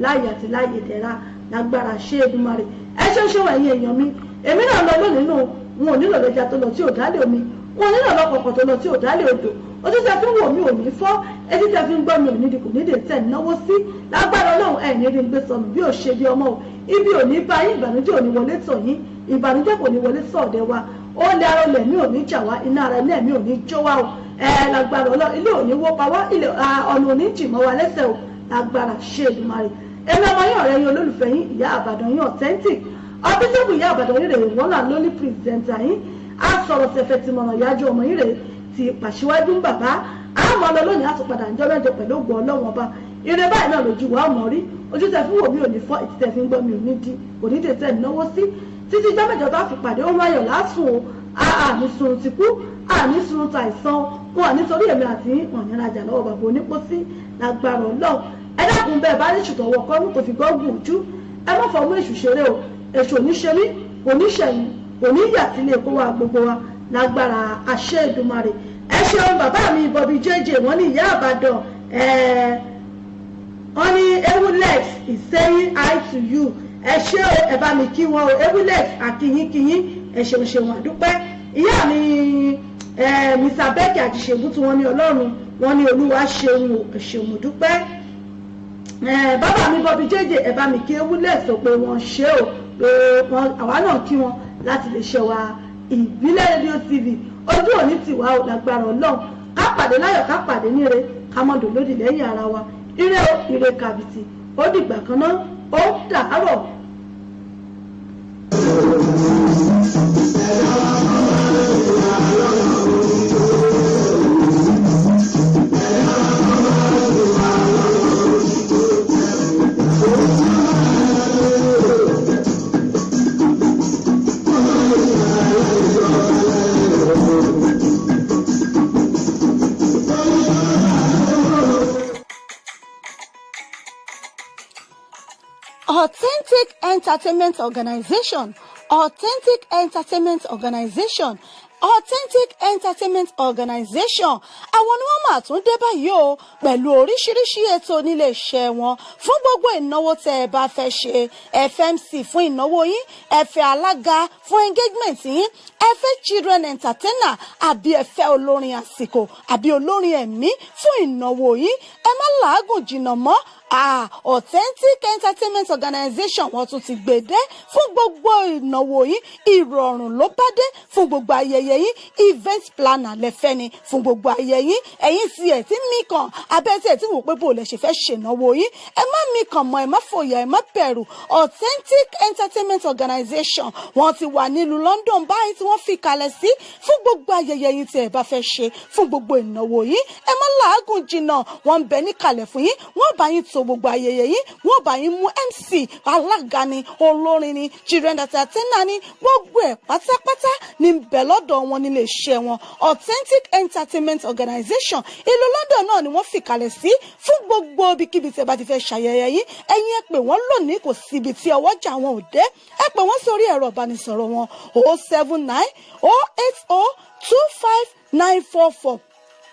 láyé àti láyé ìdẹ̀ra lágbára ṣé Èdùmàrè ẹ ṣe ẹ̀yin èèyàn mi èmi náà lọ lónìí nù wọn ò nílò lẹja tó lọ tí ò dálé omi wọn ò nílò lọkọ̀ọ̀kan tó lọ tí ò dálé odò ojú tẹ fi ń wò mí ò ní fọ́ etí tẹ fi ń gbọ́ mi ò nídìí kò nídìí tẹ̀ náwó sí lágbára ọlọ́run ẹ̀ ní rí gbé sọnù bí ò ṣe bí ọmọ o ibi ò ní bá yín ìbànújẹ́ ò ní wọlé tọ̀ yín ìbànújẹ́ kò ní wọlé sọ̀dẹ̀ wa ó lé ara ilẹ̀ mi ò ní jà wá iná ara ilẹ̀ mi ò ní jó wá o lágbára ọlọ́run ilé ò ní wó pa wá ilé ọ̀nà ò ní jì mọ́ wa lẹ́sẹ̀ o lágbára ṣe Èdùmàrè èmi ọmọ yín ọ̀rẹ́ yín olólùfẹ́ yín ìyá àbàdàn yín authentic ọbísẹ́kù ìyá àbàdàn yín rèé wọ́n là lóní pírẹsidẹ́ntà yín á sọ̀rọ̀ tẹ̀fẹ̀ tí mọ̀nà ìyájọ́ ọmọ yín rèé ti pàṣíwájú ń bàbá àmọ́ lọ lónìí á tún padà ń jọ́ mẹ́jọ pẹ̀lú ògùn ọlọ́wọ́n ọba ire báyìí náà lójú wa mọ̀ rí ojú tẹ fún wò mí ò ní fọ́ ètí tẹ fi ń gbọ́ mi ò ní di kò ní dé tẹ̀ náwó sí títí jọ́ mẹ́jọ bá fi pàdé ó ráyọ̀ lásùn o àní sunun ti kú àní sunun ta ìsan wọn à nítorí èmi àti ọ̀nìrajà lọ́wọ́ bàbá onípòsí lágbára ọlọ́run ẹ dákun bẹ́ẹ̀ bá ní ṣùtọ̀ wọ̀kọ́ ní kò fi gbọ́gùn ojú ẹ má fọmú èṣù ṣeré o èṣù oníṣẹ́rí oníṣẹ́yìn oníyà sílé kó wa gbogbo wa lágbára àṣẹ Èdùmàrè ẹ ṣeun bàbá mi Bobby JJ wọ́n ní ìyá àbàdàn wọ́n ní Ewulex is saying hi to you ẹ ṣé o ẹ bá mi kí wọn o Ewulex àkìyínkìyín ẹ ṣeun ṣeun àdúpẹ́ ìyá mi Mr. Becky àjíṣebú tí wọ́n ní ọlọ́run wọ́n ní olúwa ṣeun o ṣeun dúpẹ́ bàbá mi Bobby JJ ẹ bá mi kí Ewulex sọ pé wọ́n ṣe o pé àwa náà kí wọn láti lè ṣe wa ìbílẹ̀ rédíò TV ojú òní tiwa ò lágbára ọlọ́run ká pàdé láyọ̀ ká pàdé níre ká mọ̀dọ̀ lódì lẹ́yìn ara wa ire o ire kàbìtì ó dìgbà kan náà ó dàárọ̀. Authentic Entertainment Organization, Authentic Entertainment Organization, Authentic Entertainment Organization àwọn ni wọ́n máa tún dé báyìí o pẹ̀lú oríṣiríṣi ètò nílé iṣẹ́ wọn fún gbogbo ìnáwó tẹ́ ẹ bá fẹ́ ṣe ẹ fẹ́ MC fún ìnáwó yín ẹ fẹ́ alága fún engagement yín ẹ fẹ́ children entertainer àbí ẹ fẹ́ olórin àsìkò àbí olórin ẹ̀mí fún ìnáwó yín ẹ má làágùn jìnnà mọ́ Authentic Entertainment Organization wọ́n tún ti gbèdé fún gbogbo ìnáwó yín ìrọ̀rùn ló bá dé fún gbogbo ayẹyẹ yín event planner lẹ́fẹ́ ni fún gbogbo ayẹyẹ yín ẹ̀yin sì ẹ̀ tí mí kan abẹ́tí ẹ̀ tí wò pé bò lẹ̀ ṣe fẹ́ ṣènáwó yín ẹ má mí kàn mọ́ ẹ má fòyà ẹ má bẹ̀rù Authentic Entertainment Organization wọ́n ti wà nílùú London báyìí tí wọ́n fi kalẹ̀ sí fún gbogbo ayẹyẹ yín tí ẹ bá fẹ́ ṣe fún gbogbo ìnáwó yín ẹ má làágùn jìnnà wọ́n ń bẹ níkàlẹ̀ fún yín wọ́n bá yín tó gbogbo ayẹyẹ yín wọ́n bá yín mú MC alága ni olórin ni children entertainer ni gbogbo ẹ̀ pátápátá ní bẹ̀ lọ́dọ̀ wọn nílé iṣẹ́ wọn Authentic Entertainment Organization ìlú London náà ni wọ́n fìkàlẹ̀ sí fún gbogbo ibikíbi tí ẹ bá ti fẹ́ ṣàyẹyẹ yín ẹ̀yin ẹ pè wọ́n lónìí kò síbi tí ọwọ́jà wọn ò dé ẹ pè wọ́n sórí ẹ̀rọ ìbánisọ̀rọ̀ wọn 079 080 25944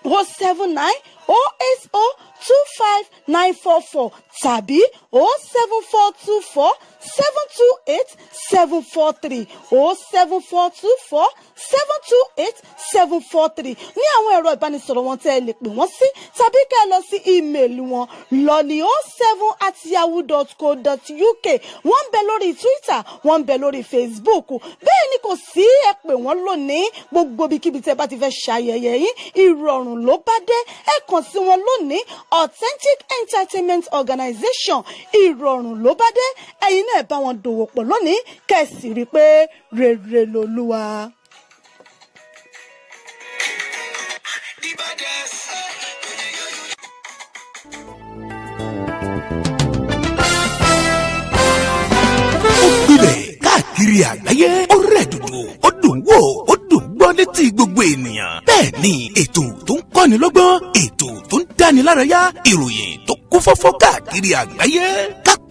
079 080 25944 tàbí 07424 728 743 07424 728 743 ní àwọn ẹ̀rọ ìbánisọ̀rọ̀ wọn tẹ́ ẹ lè pè wọ́n sí tàbí kẹ́ ẹ lọ sí ímeèlì wọn lolly07@yahoo.co.uk wọ́n ń bẹ lórí Twitter wọ́n ń bẹ lórí Facebook bẹ́ẹ̀ ni kò sí ẹ pè wọ́n lónìí gbogbo ibikíbi tẹ́ bá ti fẹ́ ṣayẹyẹ yín ìrọ̀rùn ló bá dé ẹ kàn sí wọn lónìí Authentic Entertainment Organization ìrọ̀rùn ló bá dé ẹ̀yin náà bá wọn dòwò pọ̀ lónìí kẹ́sì rí i pé rere lolúwa. káàkiri àgbáyé ó rẹ̀ dòdò ó dùn wò ó dùn gbọ́ létí gbogbo ènìyàn. bẹ́ẹ̀ ni ètò tó ń kọ́ni lọ́gbọ́n, ètò tó ń dáni lárayá, ìròyìn tó kún fọ́fọ́ káàkiri àgbáyé.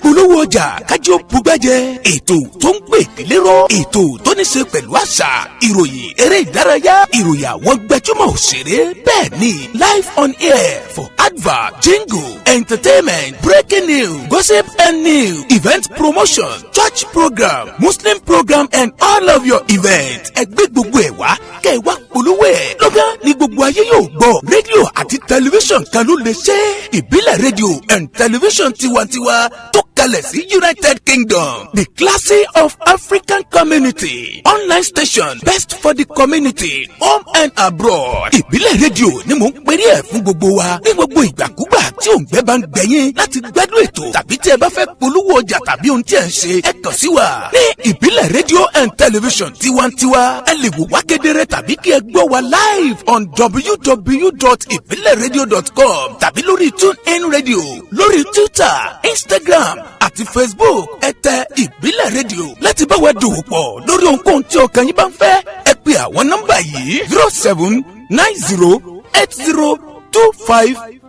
polówó ọjà kájí ó bugbẹ́jẹ, ètò tó ń gbè délérò, ètò tó ní ṣe pẹ̀lú àṣà, ìròyìn eré ìdárayá, ìròyìn àwọn gbajúmọ̀ òṣèré. bẹ́ẹ̀ ni live on air for advert, jingle, entertainment, breaking news, gossip and news, event promotion, church program, Muslim program and all of your events. ẹgbẹ́ gbogbo ẹ̀ wá kẹ́ ẹ wá polówó ẹ̀. lọ́gán ni gbogbo ayé yóò gbọ́. rédíò àti tẹlifíṣàn kan ló lè ṣe. ìbílẹ̀ rédíò and tẹlifíṣàn tiwantiwa tó kalẹ̀ sí United Kingdom, the classy of African community, online station best for the community, home and abroad. ìbílẹ̀ rédíò ni mò ń pèrè ẹ̀ fún gbogbo wa ní gbogbo ìgbàkúgbà tí òǹgbẹ́ bá ń gbẹ̀yìn láti gbádùn ètò tàbí tí ẹ bá fẹ́ polówó ọjà tàbí ohun tí ẹ ń ṣe, ẹ kàn sí wa ní ìbílẹ̀ rédíò and television tiwantiwa. ẹ lè wò wá kedere tàbí kí ẹ gbọ́ wa live on www.ibileradio.com tàbí lórí TuneIn Radio, lórí Twitter, Instagram àti Facebook. ẹ tẹ ìbílẹ̀ rédíò láti bá wa dòwò pọ̀ lórí ohunkóhun tí ọkàn yín bá ń fẹ́. ẹ pe àwọn nọ́mbà yìí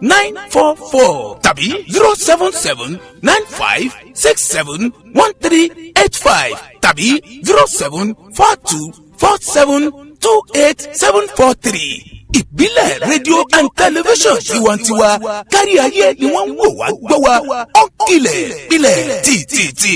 0790802594 tàbí 07795671385 tàbí 07424728743. ìbílẹ̀ rédíò and tẹlifíṣàn tiwantiwa kárí ayé ni wọ́n ń wò wá gbọ́ wa ó ń kilẹ̀ tìtìtì.